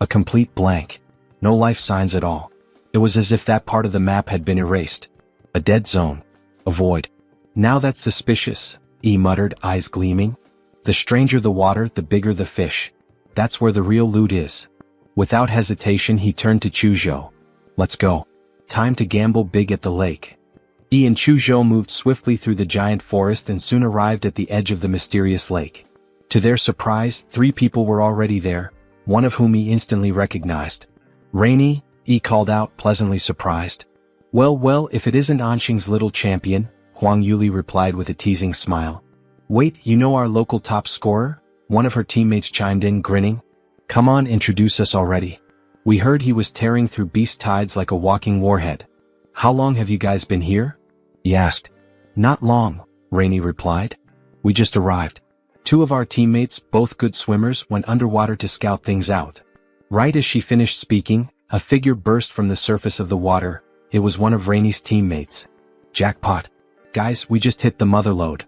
A complete blank. No life signs at all. It was as if that part of the map had been erased. A dead zone. A void. Now that's suspicious, Yi muttered, eyes gleaming. The stranger the water, the bigger the fish. That's where the real loot is. Without hesitation he turned to Chuzhou. Let's go. Time to gamble big at the lake. Yi and Chuzhou moved swiftly through the giant forest and soon arrived at the edge of the mysterious lake. To their surprise, 3 people were already there, one of whom he instantly recognized. Rainy, Yi called out, pleasantly surprised. Well, if it isn't Anxing's little champion, Huang Yuli replied with a teasing smile. Wait, you know our local top scorer? One of her teammates chimed in, grinning. Come on, introduce us already. We heard he was tearing through beast tides like a walking warhead. How long have you guys been here? He asked. Not long, Rainy replied. We just arrived. 2 of our teammates, both good swimmers, went underwater to scout things out. Right as she finished speaking, a figure burst from the surface of the water. It was one of Rainy's teammates. Jackpot. Guys, we just hit the motherlode.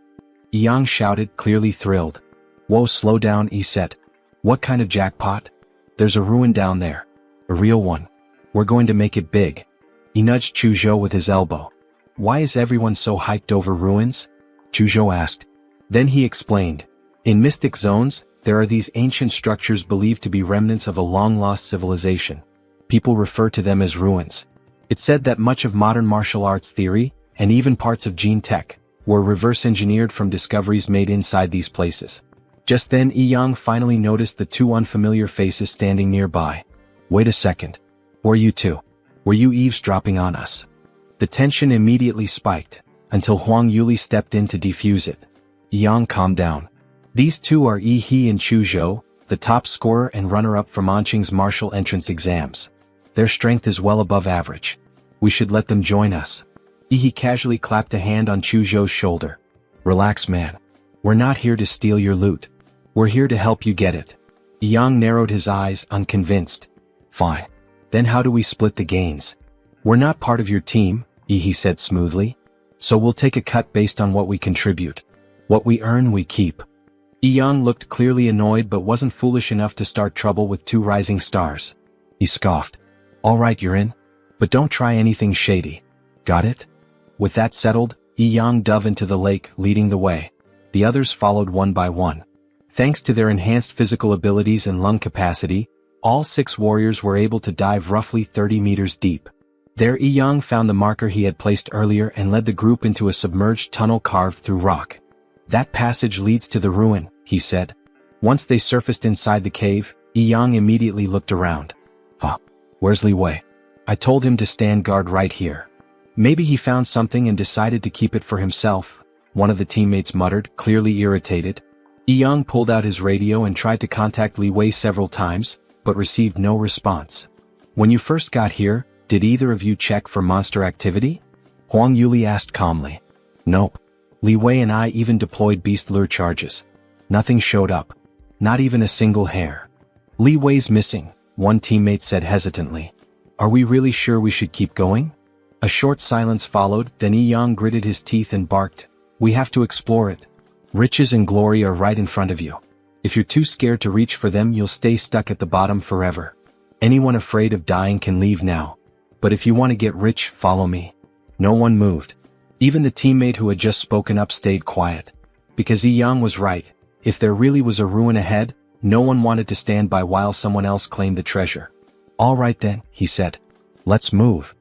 Yang shouted, clearly thrilled. Whoa, slow down, Yi said. What kind of jackpot? There's a ruin down there. A real one. We're going to make it big. He nudged Chuzhou with his elbow. Why is everyone so hyped over ruins? Chuzhou asked. Then he explained. In mystic zones, there are these ancient structures believed to be remnants of a long-lost civilization. People refer to them as ruins. It's said that much of modern martial arts theory, and even parts of gene tech, were reverse-engineered from discoveries made inside these places. Just then Yang finally noticed the 2 unfamiliar faces standing nearby. Wait a second. Were you 2? Were you eavesdropping on us? The tension immediately spiked. until Huang Yuli stepped in to defuse it. Yang calmed down. These two are Yi He and Chu Zhou, the top scorer and runner-up for Manqing's martial entrance exams. Their strength is well above average. We should let them join us. Yi He casually clapped a hand on Chu Zhou's shoulder. Relax, man. We're not here to steal your loot. We're here to help you get it. Yang narrowed his eyes, unconvinced. Fine. Then how do we split the gains? We're not part of your team, Yi He said smoothly. So we'll take a cut based on what we contribute. What we earn, we keep. Yang looked clearly annoyed but wasn't foolish enough to start trouble with two rising stars. He scoffed. All right, you're in. But don't try anything shady. Got it? With that settled, Yang dove into the lake, leading the way. The others followed one by one. Thanks to their enhanced physical abilities and lung capacity, all 6 warriors were able to dive roughly 30 meters deep. There Yang found the marker he had placed earlier and led the group into a submerged tunnel carved through rock. That passage leads to the ruin, he said. Once they surfaced inside the cave, Yang immediately looked around. Huh. Where's Li Wei? I told him to stand guard right here. Maybe he found something and decided to keep it for himself, one of the teammates muttered, clearly irritated. Yang pulled out his radio and tried to contact Li Wei several times, but received no response. When you first got here, did either of you check for monster activity? Huang Yuli asked calmly. Nope. Li Wei and I even deployed beast lure charges. Nothing showed up. Not even a single hair. Li Wei's missing, one teammate said hesitantly. Are we really sure we should keep going? A short silence followed, then Yang gritted his teeth and barked. We have to explore it. Riches and glory are right in front of you. If you're too scared to reach for them, you'll stay stuck at the bottom forever. Anyone afraid of dying can leave now. But if you want to get rich, follow me. No one moved. Even the teammate who had just spoken up stayed quiet. Because Yang was right. If there really was a ruin ahead, no one wanted to stand by while someone else claimed the treasure. All right then, he said. Let's move.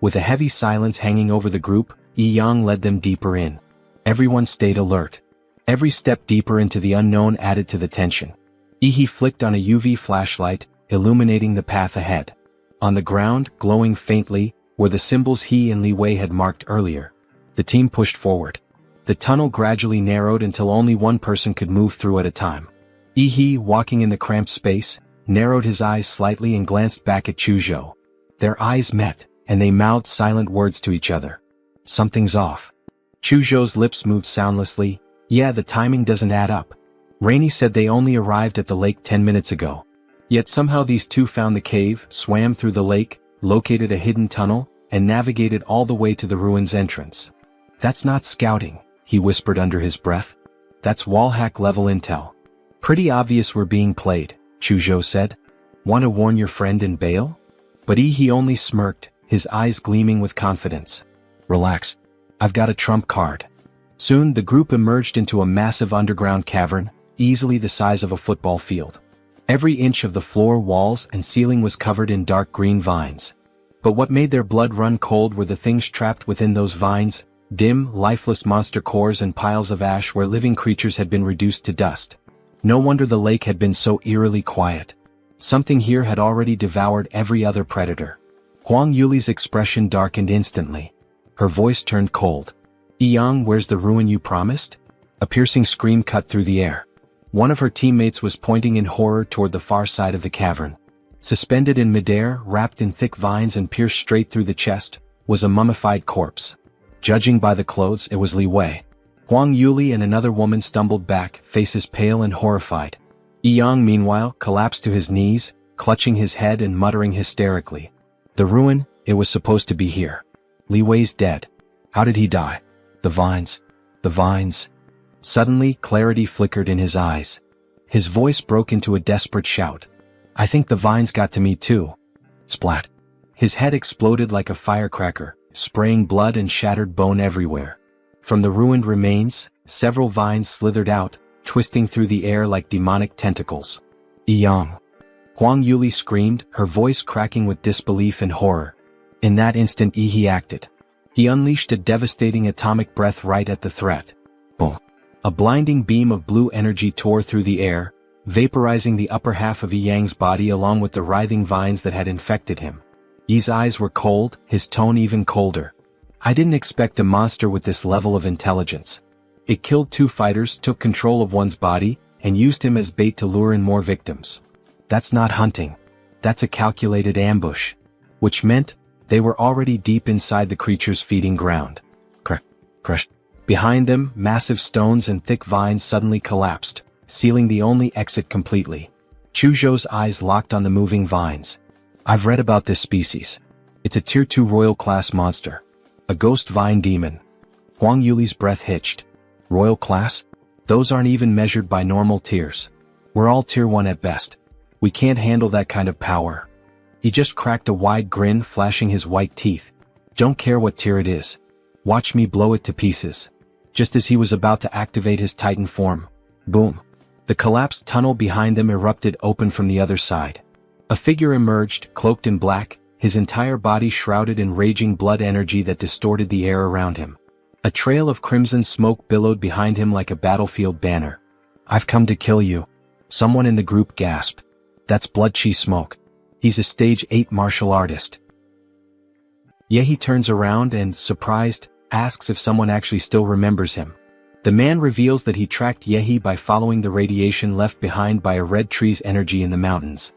With a heavy silence hanging over the group, Yang led them deeper in. Everyone stayed alert. Every step deeper into the unknown added to the tension. Yi He flicked on a UV flashlight, illuminating the path ahead. On the ground, glowing faintly, were the symbols he and Li Wei had marked earlier. The team pushed forward. The tunnel gradually narrowed until only one person could move through at a time. Yi He, walking in the cramped space, narrowed his eyes slightly and glanced back at Chu Zhou. Their eyes met, and they mouthed silent words to each other. Something's off. Chu Zhou's lips moved soundlessly. Yeah, the timing doesn't add up. Rainey said they only arrived at the lake 10 minutes ago. Yet somehow these two found the cave, swam through the lake, located a hidden tunnel, and navigated all the way to the ruin's entrance. That's not scouting, he whispered under his breath. That's wallhack level intel. Pretty obvious we're being played, Chu Zhou said. Want to warn your friend and bail? But he only smirked, his eyes gleaming with confidence. Relax. I've got a trump card. Soon the group emerged into a massive underground cavern, easily the size of a football field. Every inch of the floor, walls, and ceiling was covered in dark green vines. But what made their blood run cold were the things trapped within those vines, dim, lifeless monster cores and piles of ash where living creatures had been reduced to dust. No wonder the lake had been so eerily quiet. Something here had already devoured every other predator. Huang Yuli's expression darkened instantly. Her voice turned cold. Yang, where's the ruin you promised? A piercing scream cut through the air. One of her teammates was pointing in horror toward the far side of the cavern. Suspended in midair, wrapped in thick vines and pierced straight through the chest, was a mummified corpse. Judging by the clothes, it was Li Wei. Huang Yuli and another woman stumbled back, faces pale and horrified. Yang, meanwhile, collapsed to his knees, clutching his head and muttering hysterically. The ruin, it was supposed to be here. Li Wei's dead. How did he die? The vines. The vines. Suddenly, clarity flickered in his eyes. His voice broke into a desperate shout. I think the vines got to me too. Splat. His head exploded like a firecracker, spraying blood and shattered bone everywhere. From the ruined remains, several vines slithered out, twisting through the air like demonic tentacles. Yang. Huang Yuli screamed, her voice cracking with disbelief and horror. In that instant he acted. He unleashed a devastating atomic breath right at the threat. Boom. A blinding beam of blue energy tore through the air, vaporizing the upper half of Yang's body along with the writhing vines that had infected him. Yi's eyes were cold, his tone even colder. I didn't expect a monster with this level of intelligence. It killed 2 fighters, took control of one's body, and used him as bait to lure in more victims. That's not hunting. That's a calculated ambush. Which meant, they were already deep inside the creature's feeding ground. Crush. Behind them, massive stones and thick vines suddenly collapsed, sealing the only exit completely. Chuzhou's eyes locked on the moving vines. I've read about this species. It's a Tier 2 Royal Class monster. A ghost vine demon. Huang Yuli's breath hitched. Royal Class? Those aren't even measured by normal tiers. We're all Tier 1 at best. We can't handle that kind of power. He just cracked a wide grin, flashing his white teeth. Don't care what tier it is. Watch me blow it to pieces. Just as he was about to activate his Titan form. Boom. The collapsed tunnel behind them erupted open from the other side. A figure emerged, cloaked in black, his entire body shrouded in raging blood energy that distorted the air around him. A trail of crimson smoke billowed behind him like a battlefield banner. I've come to kill you. Someone in the group gasped. That's Blood Chi Smoke. He's a stage 8 martial artist. Yehi turns around and, surprised, asks if someone actually still remembers him. The man reveals that he tracked Yehi by following the radiation left behind by a red tree's energy in the mountains.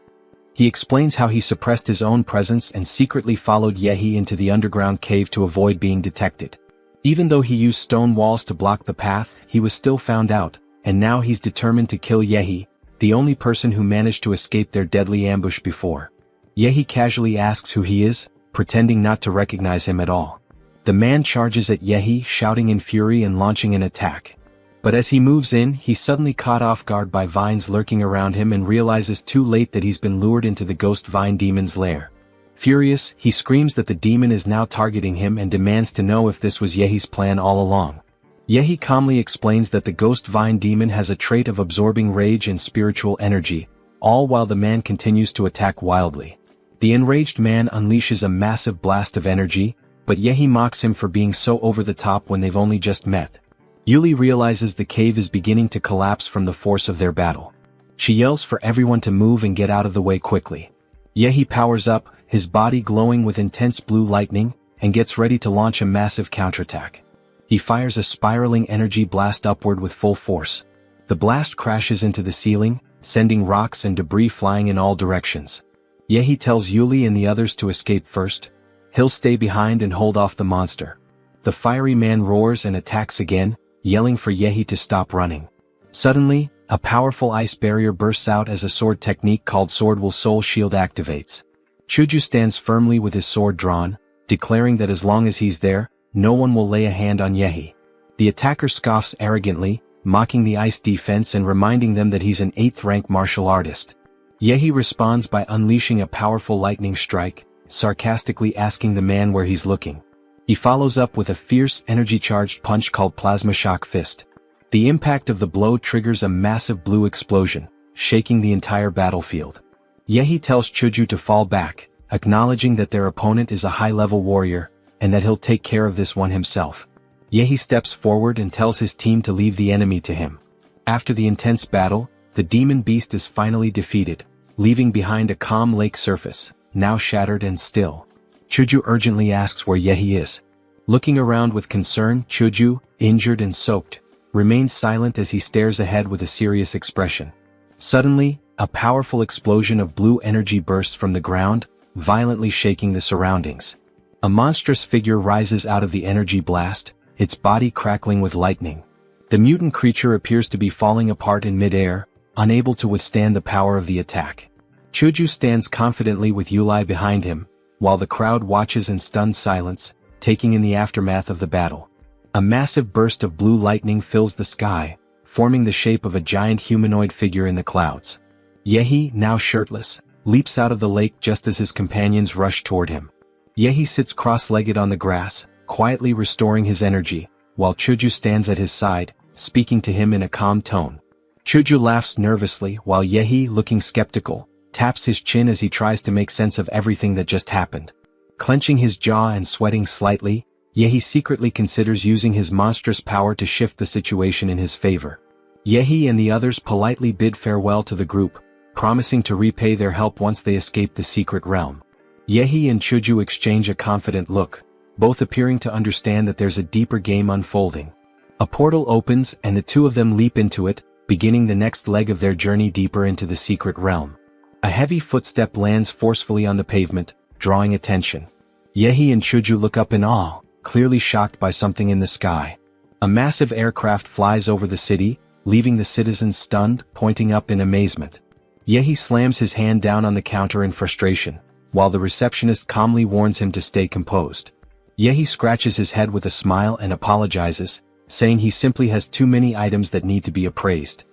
He explains how he suppressed his own presence and secretly followed Yehi into the underground cave to avoid being detected. Even though he used stone walls to block the path, he was still found out, and now he's determined to kill Yehi, the only person who managed to escape their deadly ambush before. Yehi casually asks who he is, pretending not to recognize him at all. The man charges at Yehi, shouting in fury and launching an attack. But as he moves in, he's suddenly caught off guard by vines lurking around him and realizes too late that he's been lured into the ghost vine demon's lair. Furious, he screams that the demon is now targeting him and demands to know if this was Yehi's plan all along. Yehi calmly explains that the ghost vine demon has a trait of absorbing rage and spiritual energy, all while the man continues to attack wildly. The enraged man unleashes a massive blast of energy, but Yehi mocks him for being so over the top when they've only just met. Yuli realizes the cave is beginning to collapse from the force of their battle. She yells for everyone to move and get out of the way quickly. Yehi powers up, his body glowing with intense blue lightning, and gets ready to launch a massive counterattack. He fires a spiraling energy blast upward with full force. The blast crashes into the ceiling, sending rocks and debris flying in all directions. Yehi tells Yuli and the others to escape first. He'll stay behind and hold off the monster. The fiery man roars and attacks again, yelling for Yehi to stop running. Suddenly, a powerful ice barrier bursts out as a sword technique called Sword Will Soul Shield activates. Chuju stands firmly with his sword drawn, declaring that as long as he's there, no one will lay a hand on Yehi. The attacker scoffs arrogantly, mocking the ice defense and reminding them that he's an 8th rank martial artist. Yehi responds by unleashing a powerful lightning strike, sarcastically asking the man where he's looking. He follows up with a fierce energy-charged punch called Plasma Shock Fist. The impact of the blow triggers a massive blue explosion, shaking the entire battlefield. Yehi tells Chuju to fall back, acknowledging that their opponent is a high-level warrior, and that he'll take care of this one himself. Yehi steps forward and tells his team to leave the enemy to him. After the intense battle, the demon beast is finally defeated, leaving behind a calm lake surface, now shattered and still. Chuju urgently asks where Yehi is. Looking around with concern, Chuju, injured and soaked, remains silent as he stares ahead with a serious expression. Suddenly, a powerful explosion of blue energy bursts from the ground, violently shaking the surroundings. A monstrous figure rises out of the energy blast, its body crackling with lightning. The mutant creature appears to be falling apart in midair, unable to withstand the power of the attack. Chuju stands confidently with Yulai behind him, while the crowd watches in stunned silence, taking in the aftermath of the battle. A massive burst of blue lightning fills the sky, forming the shape of a giant humanoid figure in the clouds. Yehi, now shirtless, leaps out of the lake just as his companions rush toward him. Yehi sits cross-legged on the grass, quietly restoring his energy, while Chuju stands at his side, speaking to him in a calm tone. Chuju laughs nervously while Yehi, looking skeptical, taps his chin as he tries to make sense of everything that just happened. Clenching his jaw and sweating slightly, Yehi secretly considers using his monstrous power to shift the situation in his favor. Yehi and the others politely bid farewell to the group, promising to repay their help once they escape the secret realm. Yehi and Chuju exchange a confident look, both appearing to understand that there's a deeper game unfolding. A portal opens and the two of them leap into it, beginning the next leg of their journey deeper into the secret realm. A heavy footstep lands forcefully on the pavement, drawing attention. Yehi and Chuju look up in awe, clearly shocked by something in the sky. A massive aircraft flies over the city, leaving the citizens stunned, pointing up in amazement. Yehi slams his hand down on the counter in frustration, while the receptionist calmly warns him to stay composed. Yehi scratches his head with a smile and apologizes, saying he simply has too many items that need to be appraised.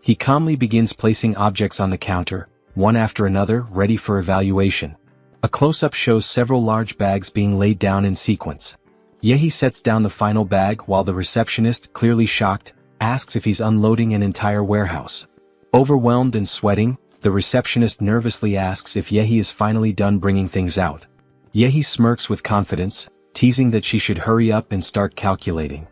He calmly begins placing objects on the counter, one after another, ready for evaluation. A close-up shows several large bags being laid down in sequence. Yehi sets down the final bag while the receptionist, clearly shocked, asks if he's unloading an entire warehouse. Overwhelmed and sweating, the receptionist nervously asks if Yehi is finally done bringing things out. Yehi smirks with confidence, teasing that she should hurry up and start calculating.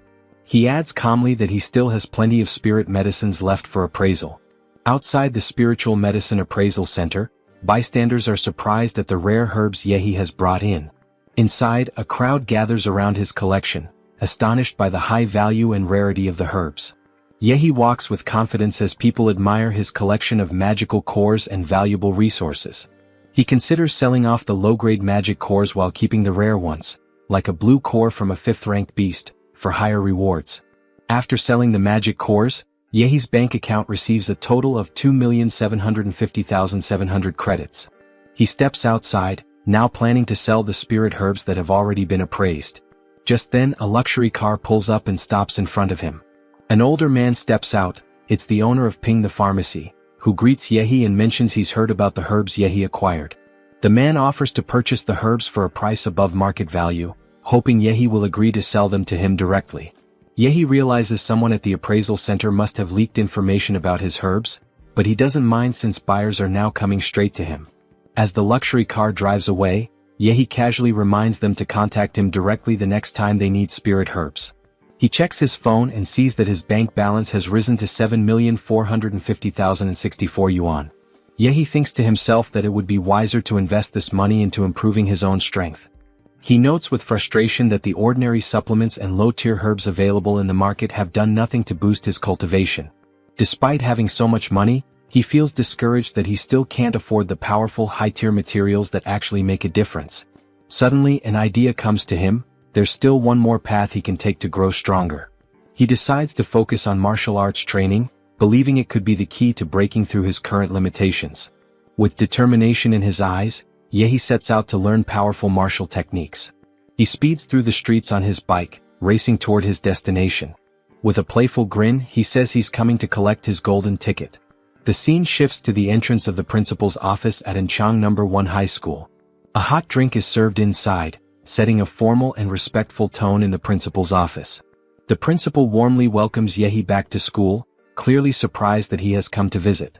He adds calmly that he still has plenty of spirit medicines left for appraisal. Outside the Spiritual Medicine Appraisal Center, bystanders are surprised at the rare herbs Yehi has brought in. Inside, a crowd gathers around his collection, astonished by the high value and rarity of the herbs. Yehi walks with confidence as people admire his collection of magical cores and valuable resources. He considers selling off the low-grade magic cores while keeping the rare ones, like a blue core from a 5th-ranked beast, for higher rewards. After selling the magic cores, Yehi's bank account receives a total of 2,750,700 credits. He steps outside, now planning to sell the spirit herbs that have already been appraised. Just then a luxury car pulls up and stops in front of him. An older man steps out. It's the owner of Ping the Pharmacy, who greets Yehi and mentions he's heard about the herbs Yehi acquired. The man offers to purchase the herbs for a price above market value, hoping Yehi will agree to sell them to him directly. Yehi realizes someone at the appraisal center must have leaked information about his herbs, but he doesn't mind since buyers are now coming straight to him. As the luxury car drives away, Yehi casually reminds them to contact him directly the next time they need spirit herbs. He checks his phone and sees that his bank balance has risen to 7,450,064 yuan. Yehi thinks to himself that it would be wiser to invest this money into improving his own strength. He notes with frustration that the ordinary supplements and low-tier herbs available in the market have done nothing to boost his cultivation. Despite having so much money, he feels discouraged that he still can't afford the powerful high-tier materials that actually make a difference. Suddenly, an idea comes to him. There's still one more path he can take to grow stronger. He decides to focus on martial arts training, believing it could be the key to breaking through his current limitations. With determination in his eyes, Yehi sets out to learn powerful martial techniques. He speeds through the streets on his bike, racing toward his destination. With a playful grin, he says he's coming to collect his golden ticket. The scene shifts to the entrance of the principal's office at Enchang No. 1 High School. A hot drink is served inside, setting a formal and respectful tone in the principal's office. The principal warmly welcomes Yehi back to school, clearly surprised that he has come to visit.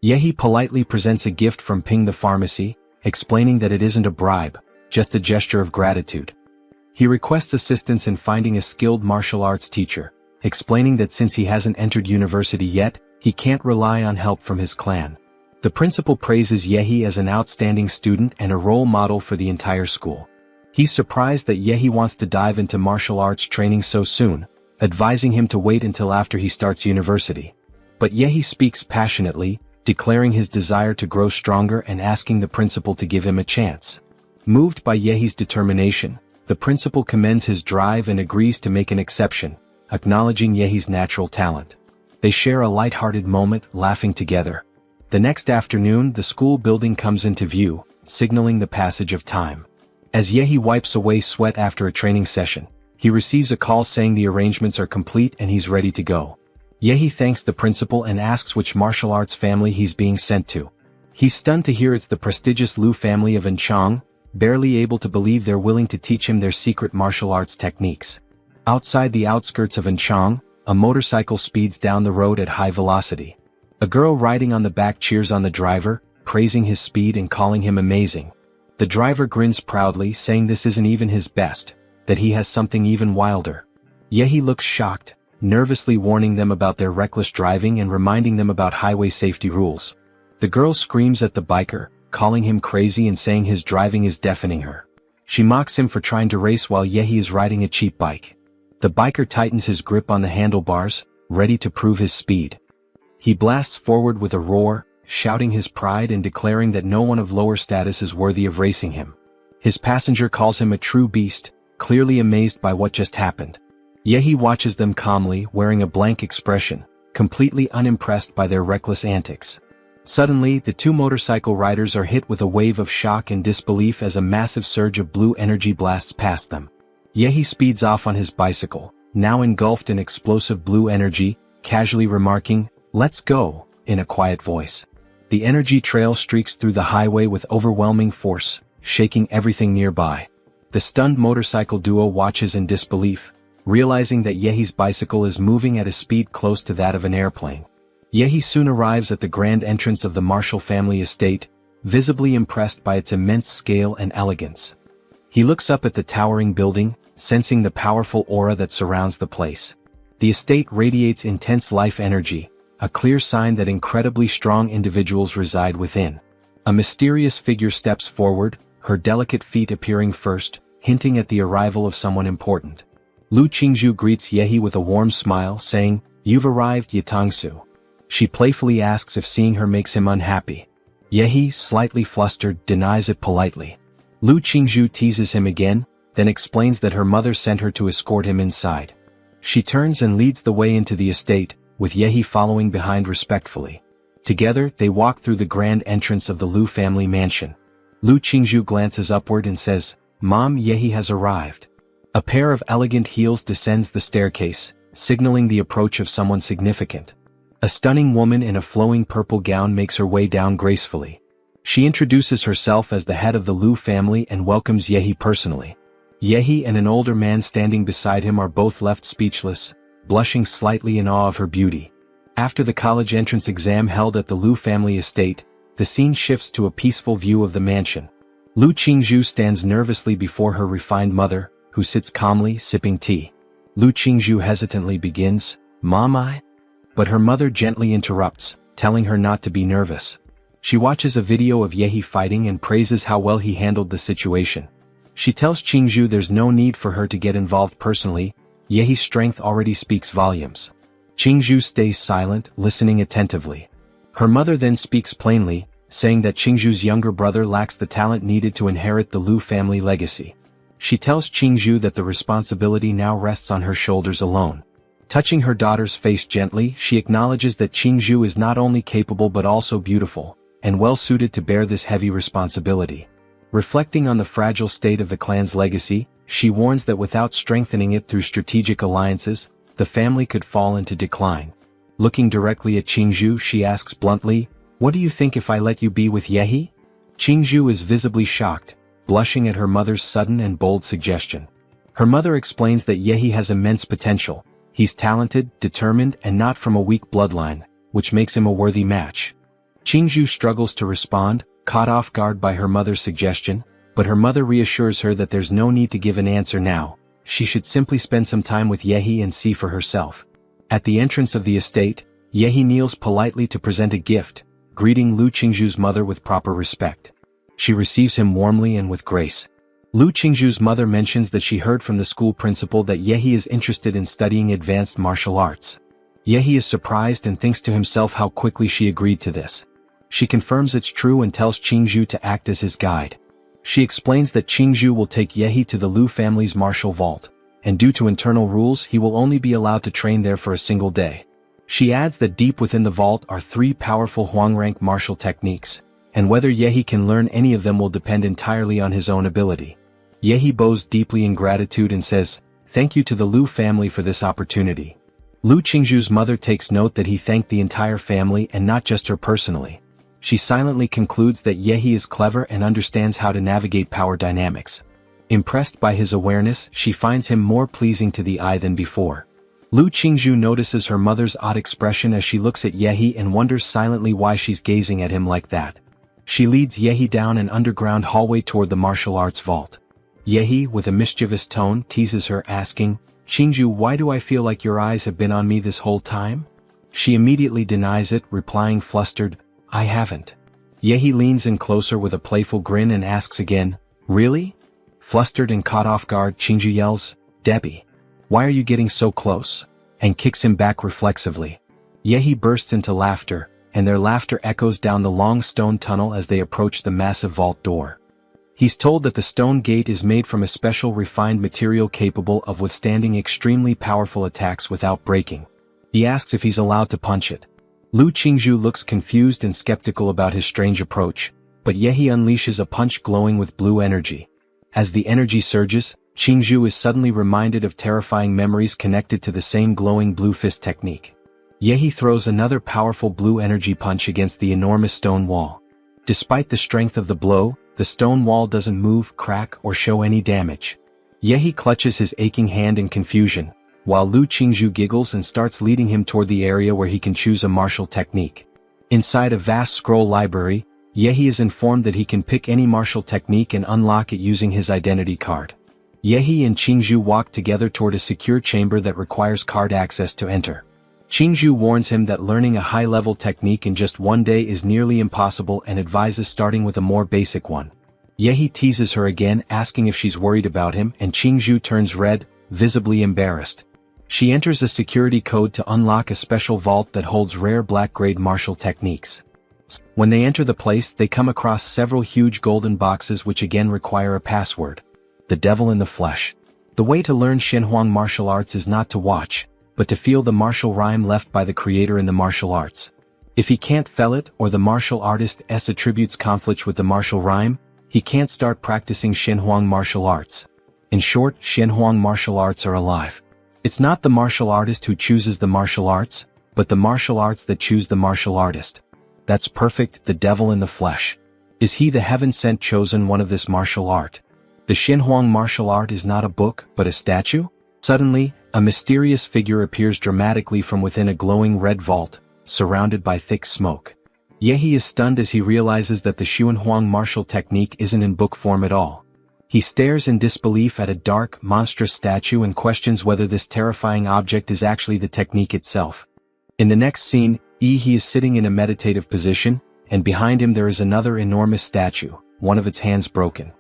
Yehi politely presents a gift from Ping the Pharmacy, explaining that it isn't a bribe, just a gesture of gratitude. He requests assistance in finding a skilled martial arts teacher, explaining that since he hasn't entered university yet, he can't rely on help from his clan. The principal praises Yehi as an outstanding student and a role model for the entire school. He's surprised that Yehi wants to dive into martial arts training so soon, advising him to wait until after he starts university. But Yehi speaks passionately, declaring his desire to grow stronger and asking the principal to give him a chance. Moved by Yehi's determination, the principal commends his drive and agrees to make an exception, acknowledging Yehi's natural talent. They share a light-hearted moment, laughing together. The next afternoon, the school building comes into view, signaling the passage of time. As Yehi wipes away sweat after a training session, he receives a call saying the arrangements are complete and he's ready to go. Yehi thanks the principal and asks which martial arts family he's being sent to. He's stunned to hear it's the prestigious Liu family of Enchang, barely able to believe they're willing to teach him their secret martial arts techniques. Outside the outskirts of Enchang, a motorcycle speeds down the road at high velocity. A girl riding on the back cheers on the driver, praising his speed and calling him amazing. The driver grins proudly, saying this isn't even his best, that he has something even wilder. Yehi looks shocked, nervously warning them about their reckless driving and reminding them about highway safety rules. The girl screams at the biker, calling him crazy and saying his driving is deafening her. She mocks him for trying to race while Yehi is riding a cheap bike. The biker tightens his grip on the handlebars, ready to prove his speed. He blasts forward with a roar, shouting his pride and declaring that no one of lower status is worthy of racing him. His passenger calls him a true beast, clearly amazed by what just happened. Yehi watches them calmly, wearing a blank expression, completely unimpressed by their reckless antics. Suddenly, the two motorcycle riders are hit with a wave of shock and disbelief as a massive surge of blue energy blasts past them. Yehi speeds off on his bicycle, now engulfed in explosive blue energy, casually remarking, "Let's go," in a quiet voice. The energy trail streaks through the highway with overwhelming force, shaking everything nearby. The stunned motorcycle duo watches in disbelief, realizing that Yehi's bicycle is moving at a speed close to that of an airplane. Yehi soon arrives at the grand entrance of the Marshall family estate, visibly impressed by its immense scale and elegance. He looks up at the towering building, sensing the powerful aura that surrounds the place. The estate radiates intense life energy, a clear sign that incredibly strong individuals reside within. A mysterious figure steps forward, her delicate feet appearing first, hinting at the arrival of someone important. Lu Qingzhu greets Yehi with a warm smile, saying, "You've arrived, Yatangsu." She playfully asks if seeing her makes him unhappy. Yehi, slightly flustered, denies it politely. Lu Qingzhu teases him again, then explains that her mother sent her to escort him inside. She turns and leads the way into the estate, with Yehi following behind respectfully. Together, they walk through the grand entrance of the Lu family mansion. Lu Qingzhu glances upward and says, "Mom, Yehi has arrived." A pair of elegant heels descends the staircase, signaling the approach of someone significant. A stunning woman in a flowing purple gown makes her way down gracefully. She introduces herself as the head of the Lu family and welcomes Yehi personally. Yehi and an older man standing beside him are both left speechless, blushing slightly in awe of her beauty. After the college entrance exam held at the Lu family estate, the scene shifts to a peaceful view of the mansion. Lu Qingzhu stands nervously before her refined mother, who sits calmly sipping tea. Lu Qingzhu hesitantly begins, "Mom, But her mother gently interrupts, telling her not to be nervous. She watches a video of Yehi fighting and praises how well he handled the situation. She tells Qingzhu there's no need for her to get involved personally, Yehi's strength already speaks volumes. Qingzhu stays silent, listening attentively. Her mother then speaks plainly, saying that Qingzhu's younger brother lacks the talent needed to inherit the Lu family legacy. She tells Qingzhu that the responsibility now rests on her shoulders alone. Touching her daughter's face gently, she acknowledges that Qingzhu is not only capable but also beautiful, and well suited to bear this heavy responsibility. Reflecting on the fragile state of the clan's legacy, she warns that without strengthening it through strategic alliances, the family could fall into decline. Looking directly at Qingzhu, she asks bluntly, "What do you think if I let you be with Yehi?" Qingzhu is visibly shocked, blushing at her mother's sudden and bold suggestion. Her mother explains that Yehi has immense potential. He's talented, determined, and not from a weak bloodline, which makes him a worthy match. Qingzhu struggles to respond, caught off guard by her mother's suggestion, but her mother reassures her that there's no need to give an answer now. She should simply spend some time with Yehi and see for herself. At the entrance of the estate, Yehi kneels politely to present a gift, greeting Lu Qingzhu's mother with proper respect. She receives him warmly and with grace. Lu Qingzhu's mother mentions that she heard from the school principal that Yehi is interested in studying advanced martial arts. Yehi is surprised and thinks to himself how quickly she agreed to this. She confirms it's true and tells Qingzhu to act as his guide. She explains that Qingzhu will take Yehi to the Lu family's martial vault, and due to internal rules he will only be allowed to train there for a single day. She adds that deep within the vault are 3 powerful Huang-rank martial techniques, and whether Yehi can learn any of them will depend entirely on his own ability. Yehi bows deeply in gratitude and says, "Thank you to the Lu family for this opportunity." Lu Qingzhu's mother takes note that he thanked the entire family and not just her personally. She silently concludes that Yehi is clever and understands how to navigate power dynamics. Impressed by his awareness, she finds him more pleasing to the eye than before. Lu Qingzhu notices her mother's odd expression as she looks at Yehi and wonders silently why she's gazing at him like that. She leads Yehi down an underground hallway toward the martial arts vault. Yehi, with a mischievous tone, teases her, asking, "Qingzhu, why do I feel like your eyes have been on me this whole time?" She immediately denies it, replying flustered, "I haven't." Yehi leans in closer with a playful grin and asks again, "Really?" Flustered and caught off guard, Qingju yells, "Debbie! Why are you getting so close?" and kicks him back reflexively. Yehi bursts into laughter, and their laughter echoes down the long stone tunnel as they approach the massive vault door. He's told that the stone gate is made from a special refined material capable of withstanding extremely powerful attacks without breaking. He asks if he's allowed to punch it. Lu Qingju looks confused and skeptical about his strange approach, but Yehi unleashes a punch glowing with blue energy. As the energy surges, Qingju is suddenly reminded of terrifying memories connected to the same glowing blue fist technique. Yehi throws another powerful blue energy punch against the enormous stone wall. Despite the strength of the blow, the stone wall doesn't move, crack, or show any damage. Yehi clutches his aching hand in confusion, while Lu Qingju giggles and starts leading him toward the area where he can choose a martial technique. Inside a vast scroll library, Yehi is informed that he can pick any martial technique and unlock it using his identity card. Yehi and Qingju walk together toward a secure chamber that requires card access to enter. Qingju warns him that learning a high-level technique in just one day is nearly impossible and advises starting with a more basic one. Yehi teases her again, asking if she's worried about him, and Qingju turns red, visibly embarrassed. She enters a security code to unlock a special vault that holds rare black-grade martial techniques. When they enter the place, they come across several huge golden boxes which again require a password. The devil in the flesh. The way to learn Xinhuang martial arts is not to watch, but to feel the martial rhyme left by the creator in the martial arts. If he can't feel it, or the martial artist's attributes conflict with the martial rhyme, he can't start practicing Xinhuang martial arts. In short, Xinhuang martial arts are alive. It's not the martial artist who chooses the martial arts, but the martial arts that choose the martial artist. That's perfect, the devil in the flesh. Is he the heaven-sent chosen one of this martial art? The Xinhuang martial art is not a book, but a statue? Suddenly, a mysterious figure appears dramatically from within a glowing red vault, surrounded by thick smoke. Yehi is stunned as he realizes that the Xinhuang martial technique isn't in book form at all. He stares in disbelief at a dark, monstrous statue and questions whether this terrifying object is actually the technique itself. In the next scene, he is sitting in a meditative position, and behind him there is another enormous statue, one of its hands broken.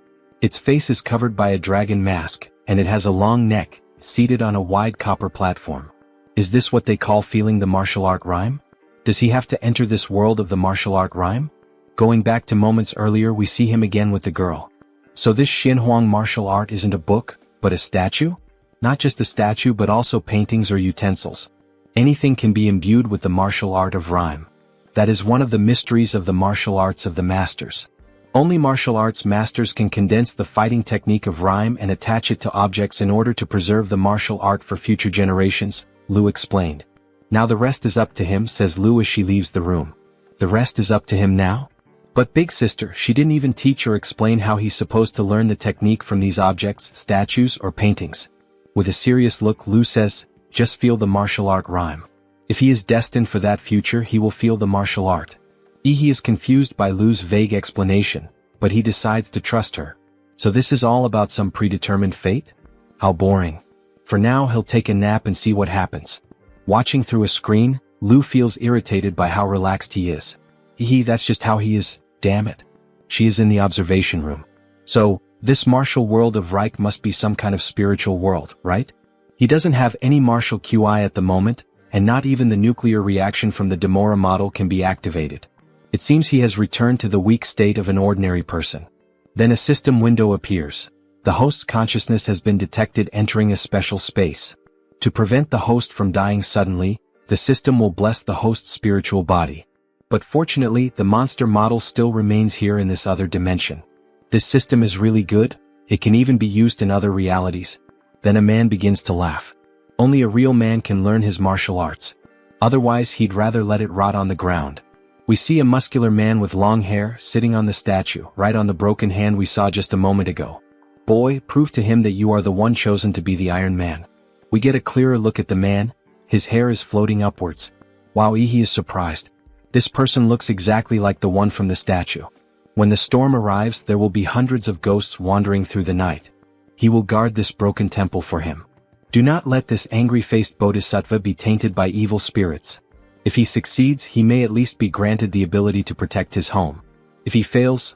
Its face is covered by a dragon mask, and it has a long neck, seated on a wide copper platform. Is this what they call feeling the martial art rhyme? Does he have to enter this world of the martial art rhyme? Going back to moments earlier, we see him again with the girl. So this Xinhuang martial art isn't a book, but a statue? Not just a statue but also paintings or utensils. Anything can be imbued with the martial art of rhyme. That is one of the mysteries of the martial arts of the masters. Only martial arts masters can condense the fighting technique of rhyme and attach it to objects in order to preserve the martial art for future generations, Lu explained. Now the rest is up to him, says Lu as she leaves the room. The rest is up to him now? But big sister, she didn't even teach or explain how he's supposed to learn the technique from these objects, statues, or paintings. With a serious look, Lu says, just feel the martial art rhyme. If he is destined for that future, he will feel the martial art. He is confused by Lu's vague explanation, but he decides to trust her. So this is all about some predetermined fate? How boring. For now, he'll take a nap and see what happens. Watching through a screen, Lu feels irritated by how relaxed he is. That's just how he is, damn it. She is in the observation room. So, this martial world of Reich must be some kind of spiritual world, right? He doesn't have any martial QI at the moment, and not even the nuclear reaction from the Demora model can be activated. It seems he has returned to the weak state of an ordinary person. Then a system window appears. The host's consciousness has been detected entering a special space. To prevent the host from dying suddenly, the system will bless the host's spiritual body. But fortunately, the monster model still remains here in this other dimension. This system is really good, it can even be used in other realities. Then a man begins to laugh. Only a real man can learn his martial arts. Otherwise, he'd rather let it rot on the ground. We see a muscular man with long hair sitting on the statue, right on the broken hand we saw just a moment ago. Boy, prove to him that you are the one chosen to be the Iron Man. We get a clearer look at the man, his hair is floating upwards. Wow, he is surprised. This person looks exactly like the one from the statue. When the storm arrives, there will be hundreds of ghosts wandering through the night. He will guard this broken temple for him. Do not let this angry-faced bodhisattva be tainted by evil spirits. If he succeeds, he may at least be granted the ability to protect his home. If he fails,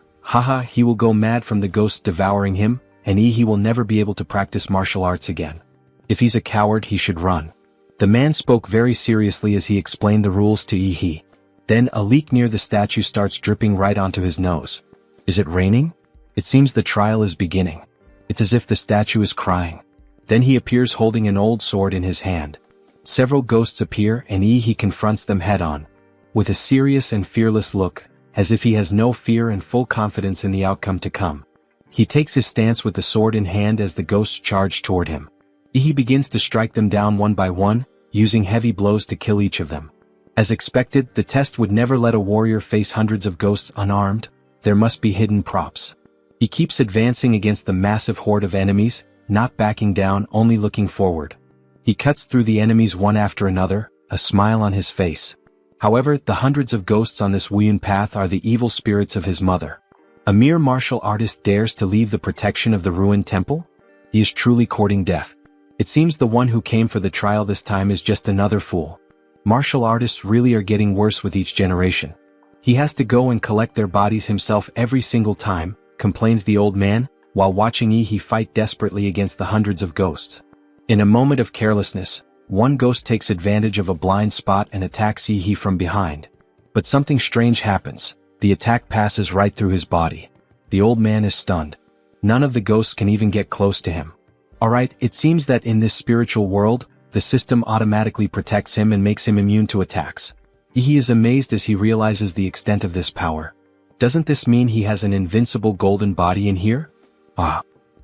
he will go mad from the ghosts devouring him, and he will never be able to practice martial arts again. If he's a coward, he should run. The man spoke very seriously as he explained the rules to Yi. Then a leak near the statue starts dripping right onto his nose. Is it raining? It seems the trial is beginning. It's as if the statue is crying. Then he appears holding an old sword in his hand. Several ghosts appear and he confronts them head-on, with a serious and fearless look, as if he has no fear and full confidence in the outcome to come. He takes his stance with the sword in hand as the ghosts charge toward him. He begins to strike them down one by one, using heavy blows to kill each of them. As expected, the test would never let a warrior face hundreds of ghosts unarmed. There must be hidden props. He keeps advancing against the massive horde of enemies, not backing down, only looking forward. He cuts through the enemies one after another, a smile on his face. However, the hundreds of ghosts on this Wuyun path are the evil spirits of his mother. A mere martial artist dares to leave the protection of the ruined temple? He is truly courting death. It seems the one who came for the trial this time is just another fool. Martial artists really are getting worse with each generation. He has to go and collect their bodies himself every single time, complains the old man, while watching Yi fight desperately against the hundreds of ghosts. In a moment of carelessness, one ghost takes advantage of a blind spot and attacks Yi from behind. But something strange happens. The attack passes right through his body. The old man is stunned. None of the ghosts can even get close to him. Alright, it seems that in this spiritual world, the system automatically protects him and makes him immune to attacks. He is amazed as he realizes the extent of this power. Doesn't this mean he has an invincible golden body in here?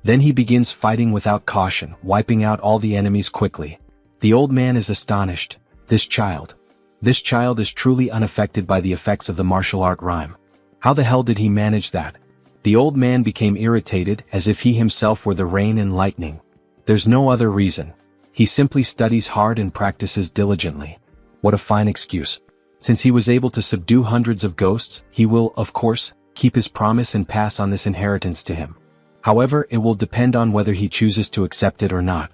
Then he begins fighting without caution, wiping out all the enemies quickly. The old man is astonished. This child is truly unaffected by the effects of the martial art rhyme. How the hell did he manage that? The old man became irritated, as if he himself were the rain and lightning. There's no other reason. He simply studies hard and practices diligently. What a fine excuse. Since he was able to subdue hundreds of ghosts, he will, of course, keep his promise and pass on this inheritance to him. However, it will depend on whether he chooses to accept it or not.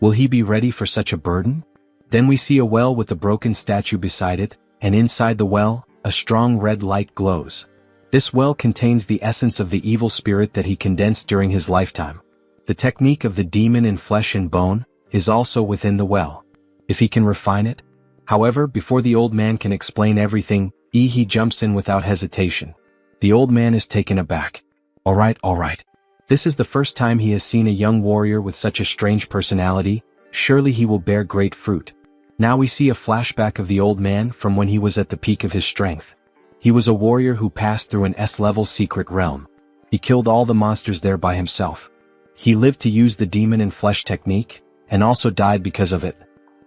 Will he be ready for such a burden? Then we see a well with a broken statue beside it, and inside the well, a strong red light glows. This well contains the essence of the evil spirit that he condensed during his lifetime. The technique of the demon in flesh and bone is also within the well. If he can refine it? However, before the old man can explain everything, he jumps in without hesitation. The old man is taken aback. Alright. This is the first time he has seen a young warrior with such a strange personality. Surely he will bear great fruit. Now we see a flashback of the old man from when he was at the peak of his strength. He was a warrior who passed through an S-level secret realm. He killed all the monsters there by himself. He lived to use the demon in flesh technique, and also died because of it.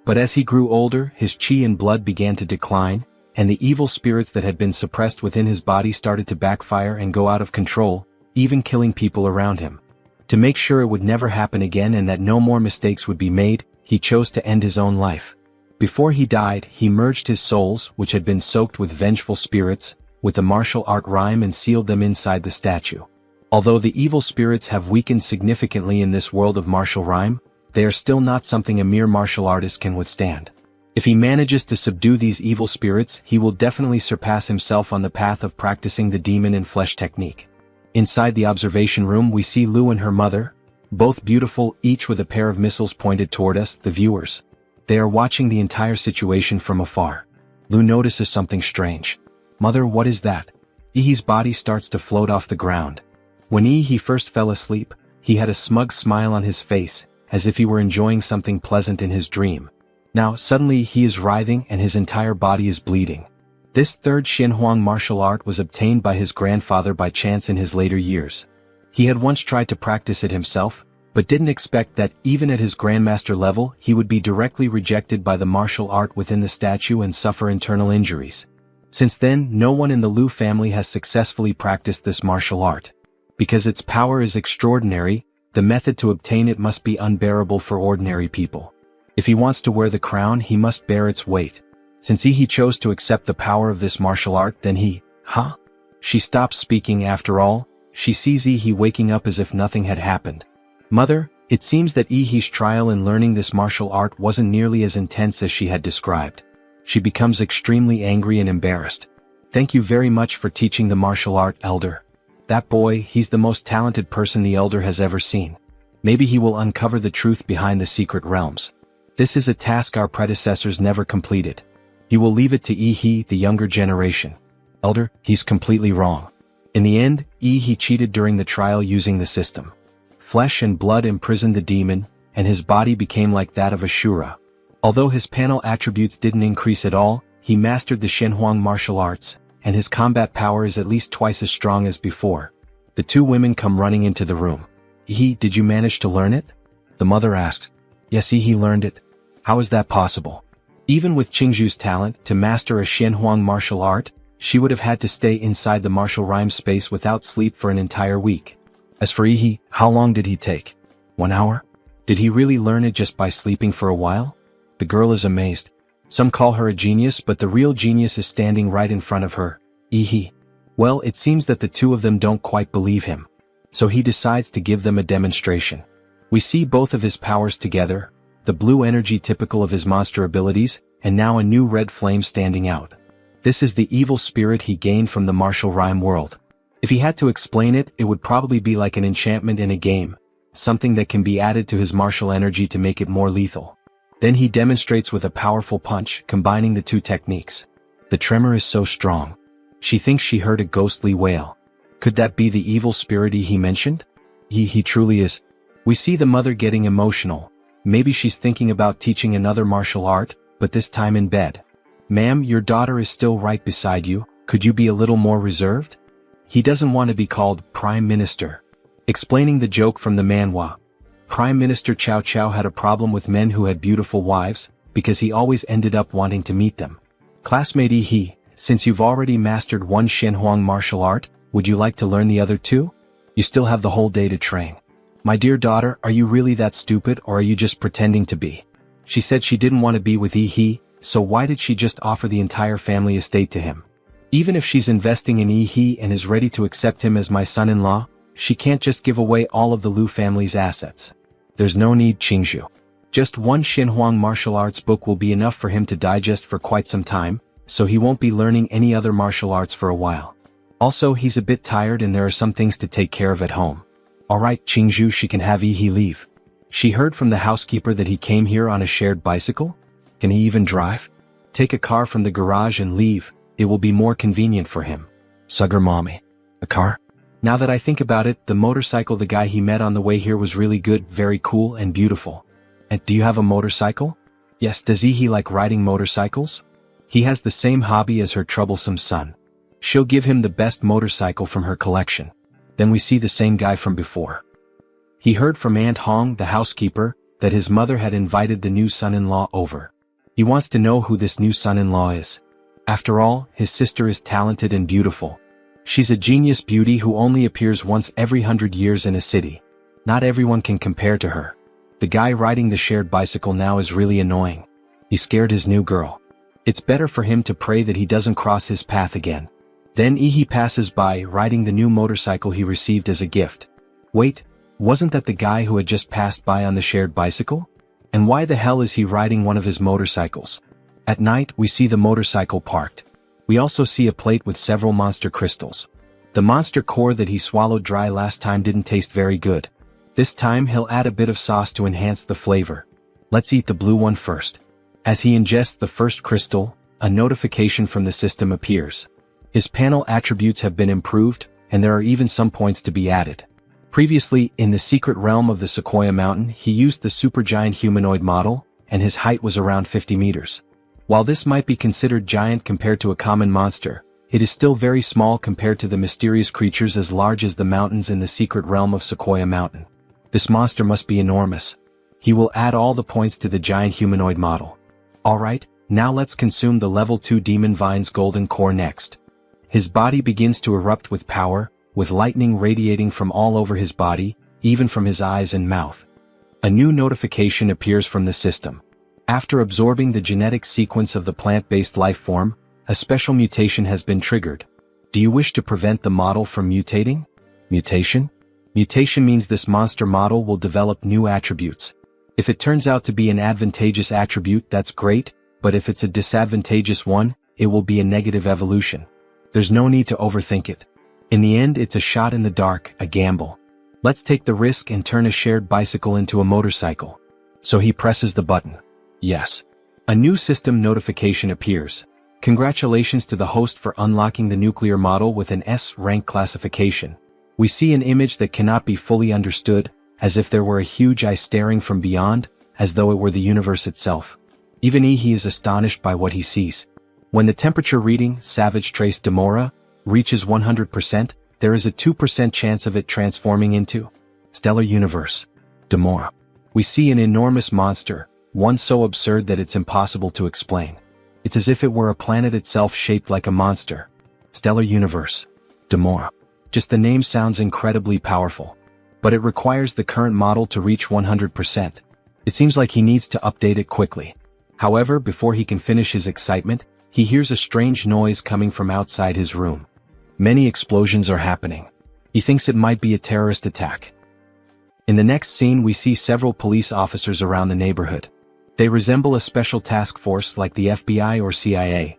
But as he grew older, his chi and blood began to decline, and the evil spirits that had been suppressed within his body started to backfire and go out of control, even killing people around him. To make sure it would never happen again and that no more mistakes would be made, he chose to end his own life. Before he died, he merged his souls, which had been soaked with vengeful spirits, with the martial art rhyme and sealed them inside the statue. Although the evil spirits have weakened significantly in this world of martial rhyme, they are still not something a mere martial artist can withstand. If he manages to subdue these evil spirits, he will definitely surpass himself on the path of practicing the demon in flesh technique. Inside the observation room we see Lu and her mother, both beautiful, each with a pair of missiles pointed toward us, the viewers. They are watching the entire situation from afar. Lu notices something strange. Mother, what is that? Ihi's body starts to float off the ground. When he first fell asleep, he had a smug smile on his face, as if he were enjoying something pleasant in his dream. Now, suddenly he is writhing and his entire body is bleeding. This third Xinhuang martial art was obtained by his grandfather by chance in his later years. He had once tried to practice it himself, but didn't expect that even at his grandmaster level he would be directly rejected by the martial art within the statue and suffer internal injuries. Since then, no one in the Lu family has successfully practiced this martial art. Because its power is extraordinary, the method to obtain it must be unbearable for ordinary people. If he wants to wear the crown, he must bear its weight. Since he chose to accept the power of this martial art, then She stops speaking after all. She sees Yi waking up as if nothing had happened. Mother, it seems that Yi's trial in learning this martial art wasn't nearly as intense as she had described. She becomes extremely angry and embarrassed. Thank you very much for teaching the martial art, elder. That boy, he's the most talented person the elder has ever seen. Maybe he will uncover the truth behind the secret realms. This is a task our predecessors never completed. He will leave it to Yi, the younger generation. Elder, he's completely wrong. In the end, Yi cheated during the trial using the system. Flesh and blood imprisoned the demon, and his body became like that of a Shura. Although his panel attributes didn't increase at all, he mastered the Shenhuang martial arts, and his combat power is at least twice as strong as before. The two women come running into the room. Yi, did you manage to learn it? The mother asked. Yes, Yi learned it. How is that possible? Even with Qingzhu's talent to master a Shenhuang martial art, she would have had to stay inside the martial rhyme space without sleep for an entire week. As for Yi, how long did he take? 1 hour? Did he really learn it just by sleeping for a while? The girl is amazed. Some call her a genius, but the real genius is standing right in front of her. Yi. Well, it seems that the two of them don't quite believe him. So he decides to give them a demonstration. We see both of his powers together, the blue energy typical of his monster abilities, and now a new red flame standing out. This is the evil spirit he gained from the martial rhyme world. If he had to explain it, it would probably be like an enchantment in a game, something that can be added to his martial energy to make it more lethal. Then he demonstrates with a powerful punch, combining the two techniques. The tremor is so strong. She thinks she heard a ghostly wail. Could that be the evil spirit he mentioned? He truly is. We see the mother getting emotional. Maybe she's thinking about teaching another martial art, but this time in bed. Ma'am, your daughter is still right beside you, could you be a little more reserved? He doesn't want to be called Prime Minister. Explaining the joke from the manhwa. Prime Minister Cao Cao had a problem with men who had beautiful wives, because he always ended up wanting to meet them. Classmate Yi, since you've already mastered one Shenhuang martial art, would you like to learn the other two? You still have the whole day to train. My dear daughter, are you really that stupid or are you just pretending to be? She said she didn't want to be with Yi, so why did she just offer the entire family estate to him? Even if she's investing in Yi and is ready to accept him as my son-in-law, she can't just give away all of the Lu family's assets. There's no need, Qingzhu. Just one Shenhuang martial arts book will be enough for him to digest for quite some time, so he won't be learning any other martial arts for a while. Also, he's a bit tired and there are some things to take care of at home. Alright, Qingzhu, she can have Yi leave. She heard from the housekeeper that he came here on a shared bicycle? Can he even drive? Take a car from the garage and leave, it will be more convenient for him. Sugar mommy. A car? Now that I think about it, the motorcycle the guy he met on the way here was really good, very cool and beautiful. And do you have a motorcycle? Yes, does he like riding motorcycles? He has the same hobby as her troublesome son. She'll give him the best motorcycle from her collection. Then we see the same guy from before. He heard from Aunt Hong, the housekeeper, that his mother had invited the new son-in-law over. He wants to know who this new son-in-law is. After all, his sister is talented and beautiful. She's a genius beauty who only appears once every 100 years in a city. Not everyone can compare to her. The guy riding the shared bicycle now is really annoying. He scared his new girl. It's better for him to pray that he doesn't cross his path again. Then Yi passes by, riding the new motorcycle he received as a gift. Wait, wasn't that the guy who had just passed by on the shared bicycle? And why the hell is he riding one of his motorcycles? At night, we see the motorcycle parked. We also see a plate with several monster crystals. The monster core that he swallowed dry last time didn't taste very good. This time he'll add a bit of sauce to enhance the flavor. Let's eat the blue one first. As he ingests the first crystal, a notification from the system appears. His panel attributes have been improved, and there are even some points to be added. Previously, in the secret realm of the Sequoia Mountain, he used the supergiant humanoid model, and his height was around 50 meters. While this might be considered giant compared to a common monster, it is still very small compared to the mysterious creatures as large as the mountains in the secret realm of Sequoia Mountain. This monster must be enormous. He will add all the points to the giant humanoid model. Alright, now let's consume the level 2 Demon Vine's golden core next. His body begins to erupt with power, with lightning radiating from all over his body, even from his eyes and mouth. A new notification appears from the system. After absorbing the genetic sequence of the plant-based life form, a special mutation has been triggered. Do you wish to prevent the model from mutating? Mutation? Mutation means this monster model will develop new attributes. If it turns out to be an advantageous attribute, that's great, but if it's a disadvantageous one, it will be a negative evolution. There's no need to overthink it. In the end, it's a shot in the dark, a gamble. Let's take the risk and turn a shared bicycle into a motorcycle. So he presses the button. Yes. A new system notification appears. Congratulations to the host for unlocking the nuclear model with an S rank classification. We see an image that cannot be fully understood, as if there were a huge eye staring from beyond, as though it were the universe itself. Even he is astonished by what he sees. When the temperature reading, Savage Trace Demora, reaches 100%, there is a 2% chance of it transforming into Stellar Universe. Demora. We see an enormous monster, one so absurd that it's impossible to explain. It's as if it were a planet itself shaped like a monster. Stellar Universe. Demora. Just the name sounds incredibly powerful. But it requires the current model to reach 100%. It seems like he needs to update it quickly. However, before he can finish his excitement, he hears a strange noise coming from outside his room. Many explosions are happening. He thinks it might be a terrorist attack. In the next scene, we see several police officers around the neighborhood. They resemble a special task force like the FBI or CIA.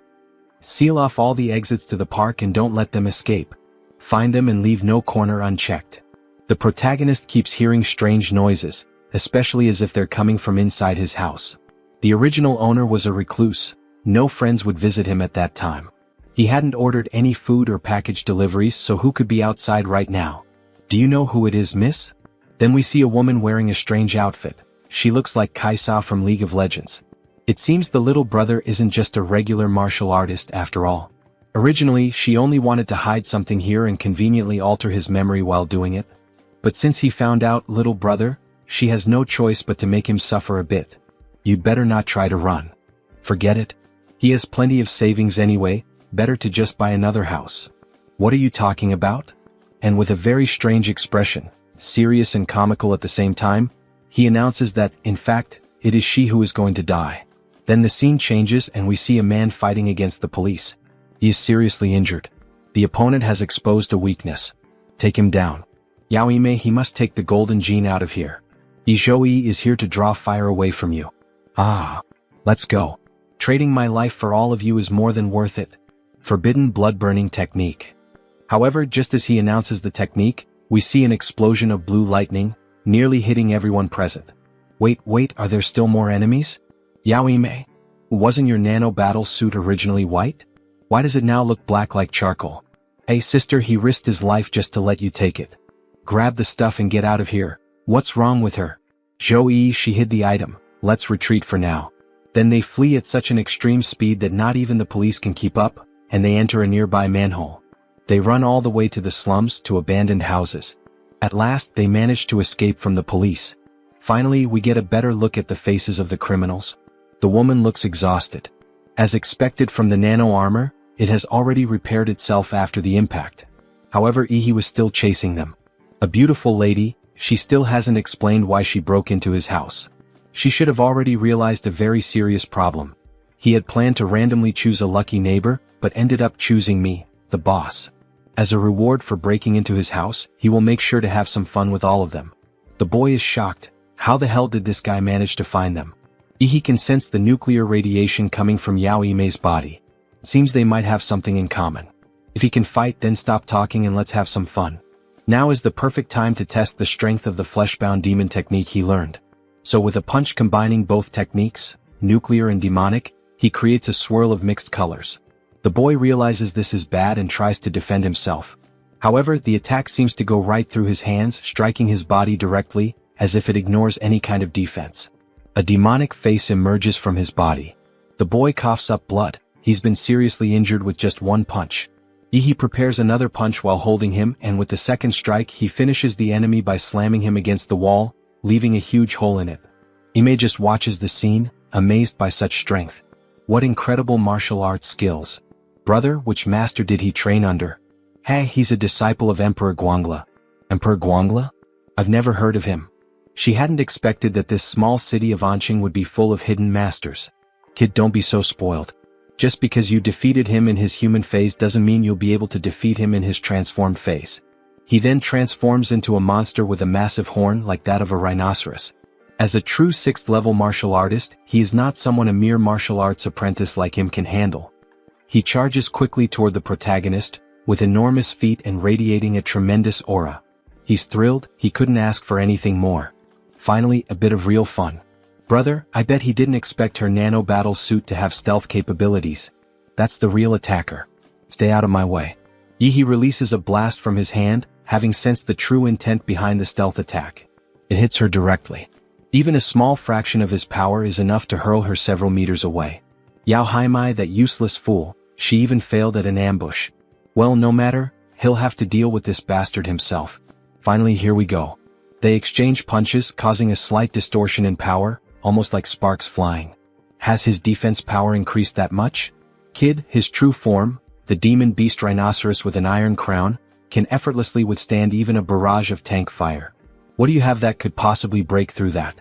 Seal off all the exits to the park and don't let them escape. Find them and leave no corner unchecked. The protagonist keeps hearing strange noises, especially as if they're coming from inside his house. The original owner was a recluse. No friends would visit him at that time. He hadn't ordered any food or package deliveries, so who could be outside right now? Do you know who it is, miss? Then we see a woman wearing a strange outfit. She looks like Kaisa from League of Legends. It seems the little brother isn't just a regular martial artist after all. Originally, she only wanted to hide something here and conveniently alter his memory while doing it. But since he found out little brother, she has no choice but to make him suffer a bit. You'd better not try to run. Forget it. He has plenty of savings anyway, better to just buy another house. What are you talking about? And with a very strange expression, serious and comical at the same time, he announces that, in fact, it is she who is going to die. Then the scene changes and we see a man fighting against the police. He is seriously injured. The opponent has exposed a weakness. Take him down. Yao Ime, he must take the golden gene out of here. Izhou is here to draw fire away from you. Ah. Let's go. Trading my life for all of you is more than worth it. Forbidden blood-burning technique. However, just as he announces the technique, we see an explosion of blue lightning, nearly hitting everyone present. Wait, are there still more enemies? Yao Ime? Wasn't your nano battle suit originally white? Why does it now look black like charcoal? Hey sister, he risked his life just to let you take it. Grab the stuff and get out of here. What's wrong with her? Zhou, she hid the item. Let's retreat for now. Then they flee at such an extreme speed that not even the police can keep up, and they enter a nearby manhole. They run all the way to the slums, to abandoned houses. At last, they manage to escape from the police. Finally, we get a better look at the faces of the criminals. The woman looks exhausted. As expected from the nano armor, it has already repaired itself after the impact. However, he was still chasing them. A beautiful lady, she still hasn't explained why she broke into his house. She should have already realized a very serious problem. He had planned to randomly choose a lucky neighbor, but ended up choosing me, the boss. As a reward for breaking into his house, he will make sure to have some fun with all of them. The boy is shocked. How the hell did this guy manage to find them? He can sense the nuclear radiation coming from Yao Ime's body. It seems they might have something in common. If he can fight, then stop talking and let's have some fun. Now is the perfect time to test the strength of the fleshbound demon technique he learned. So with a punch combining both techniques, nuclear and demonic, he creates a swirl of mixed colors. The boy realizes this is bad and tries to defend himself. However, the attack seems to go right through his hands, striking his body directly, as if it ignores any kind of defense. A demonic face emerges from his body. The boy coughs up blood. He's been seriously injured with just one punch. He prepares another punch while holding him, and with the second strike he finishes the enemy by slamming him against the wall, leaving a huge hole in it. Ime just watches the scene, amazed by such strength. What incredible martial arts skills. Brother, which master did he train under? Hey, he's a disciple of Emperor Guangla. Emperor Guangla? I've never heard of him. She hadn't expected that this small city of Anqing would be full of hidden masters. Kid, don't be so spoiled. Just because you defeated him in his human phase doesn't mean you'll be able to defeat him in his transformed phase. He then transforms into a monster with a massive horn like that of a rhinoceros. As a true 6th level martial artist, he is not someone a mere martial arts apprentice like him can handle. He charges quickly toward the protagonist, with enormous feet and radiating a tremendous aura. He's thrilled, he couldn't ask for anything more. Finally, a bit of real fun. Brother, I bet he didn't expect her nano battle suit to have stealth capabilities. That's the real attacker. Stay out of my way. Yi releases a blast from his hand, having sensed the true intent behind the stealth attack. It hits her directly. Even a small fraction of his power is enough to hurl her several meters away. Yao Haimai, that useless fool, she even failed at an ambush. Well, no matter, he'll have to deal with this bastard himself. Finally, here we go. They exchange punches, causing a slight distortion in power, almost like sparks flying. Has his defense power increased that much? Kid, his true form, the demon beast rhinoceros with an iron crown, can effortlessly withstand even a barrage of tank fire. What do you have that could possibly break through that?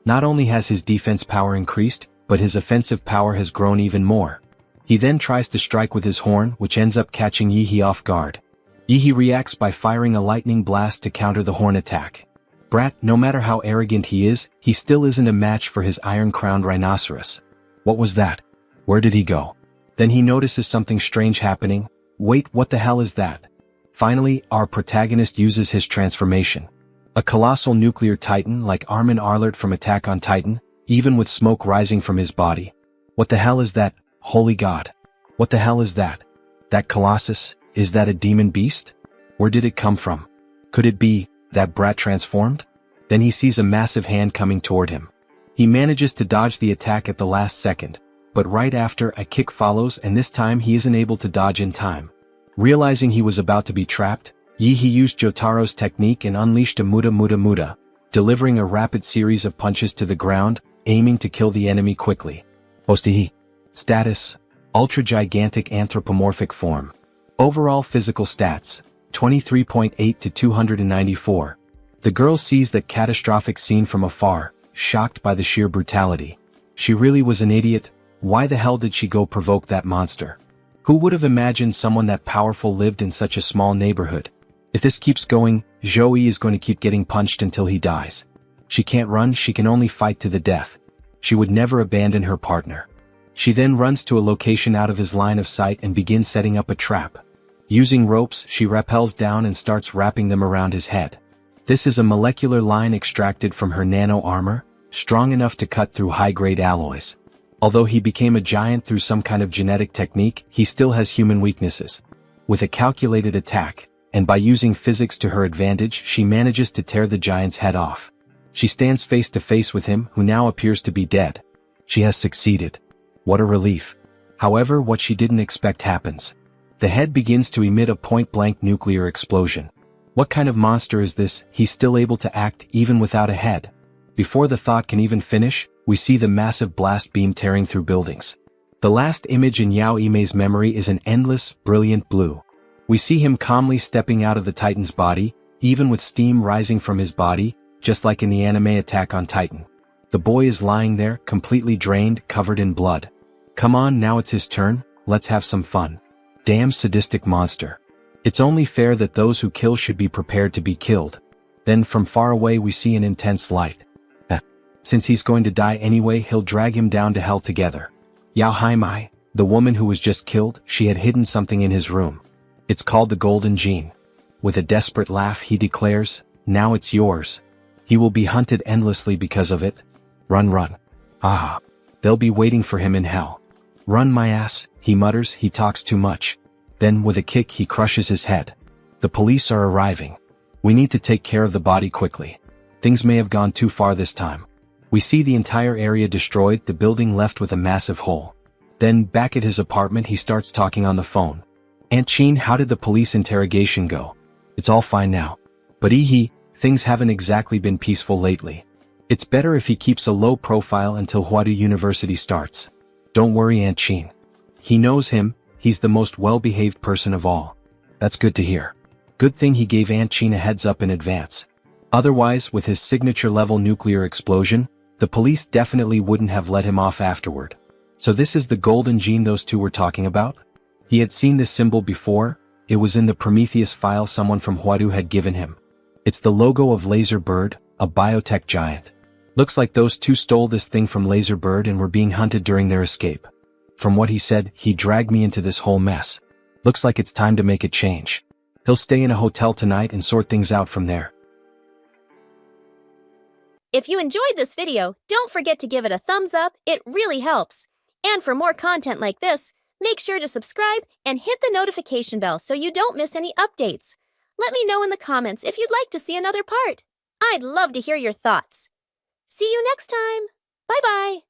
Not only has his defense power increased, but his offensive power has grown even more. He then tries to strike with his horn, which ends up catching Yi off guard. Yi reacts by firing a lightning blast to counter the horn attack. Brat, no matter how arrogant he is, he still isn't a match for his iron-crowned rhinoceros. What was that? Where did he go? Then he notices something strange happening. Wait, what the hell is that? Finally, our protagonist uses his transformation. A colossal nuclear titan like Armin Arlert from Attack on Titan, even with smoke rising from his body. What the hell is that? Holy God. What the hell is that? That colossus, is that a demon beast? Where did it come from? Could it be that brat transformed? Then he sees a massive hand coming toward him. He manages to dodge the attack at the last second, but right after a kick follows, and this time he isn't able to dodge in time. Realizing he was about to be trapped, Yi used Jotaro's technique and unleashed a muda, delivering a rapid series of punches to the ground, aiming to kill the enemy quickly. Post-Yi. Status: ultra-gigantic anthropomorphic form. Overall physical stats: 23.8 to 294. The girl sees that catastrophic scene from afar, shocked by the sheer brutality. She really was an idiot. Why the hell did she go provoke that monster? Who would have imagined someone that powerful lived in such a small neighborhood? If this keeps going, Zhou Yi is going to keep getting punched until he dies. She can't run, she can only fight to the death. She would never abandon her partner. She then runs to a location out of his line of sight and begins setting up a trap. Using ropes, she rappels down and starts wrapping them around his head. This is a molecular line extracted from her nano armor, strong enough to cut through high-grade alloys. Although he became a giant through some kind of genetic technique, he still has human weaknesses. With a calculated attack, and by using physics to her advantage, she manages to tear the giant's head off. She stands face to face with him, who now appears to be dead. She has succeeded. What a relief. However, what she didn't expect happens. The head begins to emit a point-blank nuclear explosion. What kind of monster is this? He's still able to act even without a head. Before the thought can even finish, we see the massive blast beam tearing through buildings. The last image in Yao Imei's memory is an endless, brilliant blue. We see him calmly stepping out of the Titan's body, even with steam rising from his body, just like in the anime Attack on Titan. The boy is lying there, completely drained, covered in blood. Come on, now it's his turn, let's have some fun. Damn sadistic monster. It's only fair that those who kill should be prepared to be killed. Then from far away we see an intense light. Since he's going to die anyway, he'll drag him down to hell together. Yao Haimai, the woman who was just killed, she had hidden something in his room. It's called the golden gene. With a desperate laugh he declares, now it's yours. He will be hunted endlessly because of it. Run, run. Ah. They'll be waiting for him in hell. Run my ass, he mutters, he talks too much. Then with a kick he crushes his head. The police are arriving. We need to take care of the body quickly. Things may have gone too far this time. We see the entire area destroyed, the building left with a massive hole. Then back at his apartment he starts talking on the phone. Aunt Chin, how did the police interrogation go? It's all fine now. But things haven't exactly been peaceful lately. It's better if he keeps a low profile until Huadu University starts. Don't worry, Aunt Chin. He knows him, he's the most well-behaved person of all. That's good to hear. Good thing he gave Aunt Chin a heads up in advance. Otherwise, with his signature-level nuclear explosion, the police definitely wouldn't have let him off afterward. So this is the golden gene those two were talking about? He had seen this symbol before, it was in the Prometheus file someone from Huadu had given him. It's the logo of Laser Bird, a biotech giant. Looks like those two stole this thing from Laser Bird and were being hunted during their escape. From what he said, he dragged me into this whole mess. Looks like it's time to make a change. He'll stay in a hotel tonight and sort things out from there. If you enjoyed this video, don't forget to give it a thumbs up, it really helps. And for more content like this, make sure to subscribe and hit the notification bell so you don't miss any updates. Let me know in the comments if you'd like to see another part. I'd love to hear your thoughts. See you next time. Bye-bye.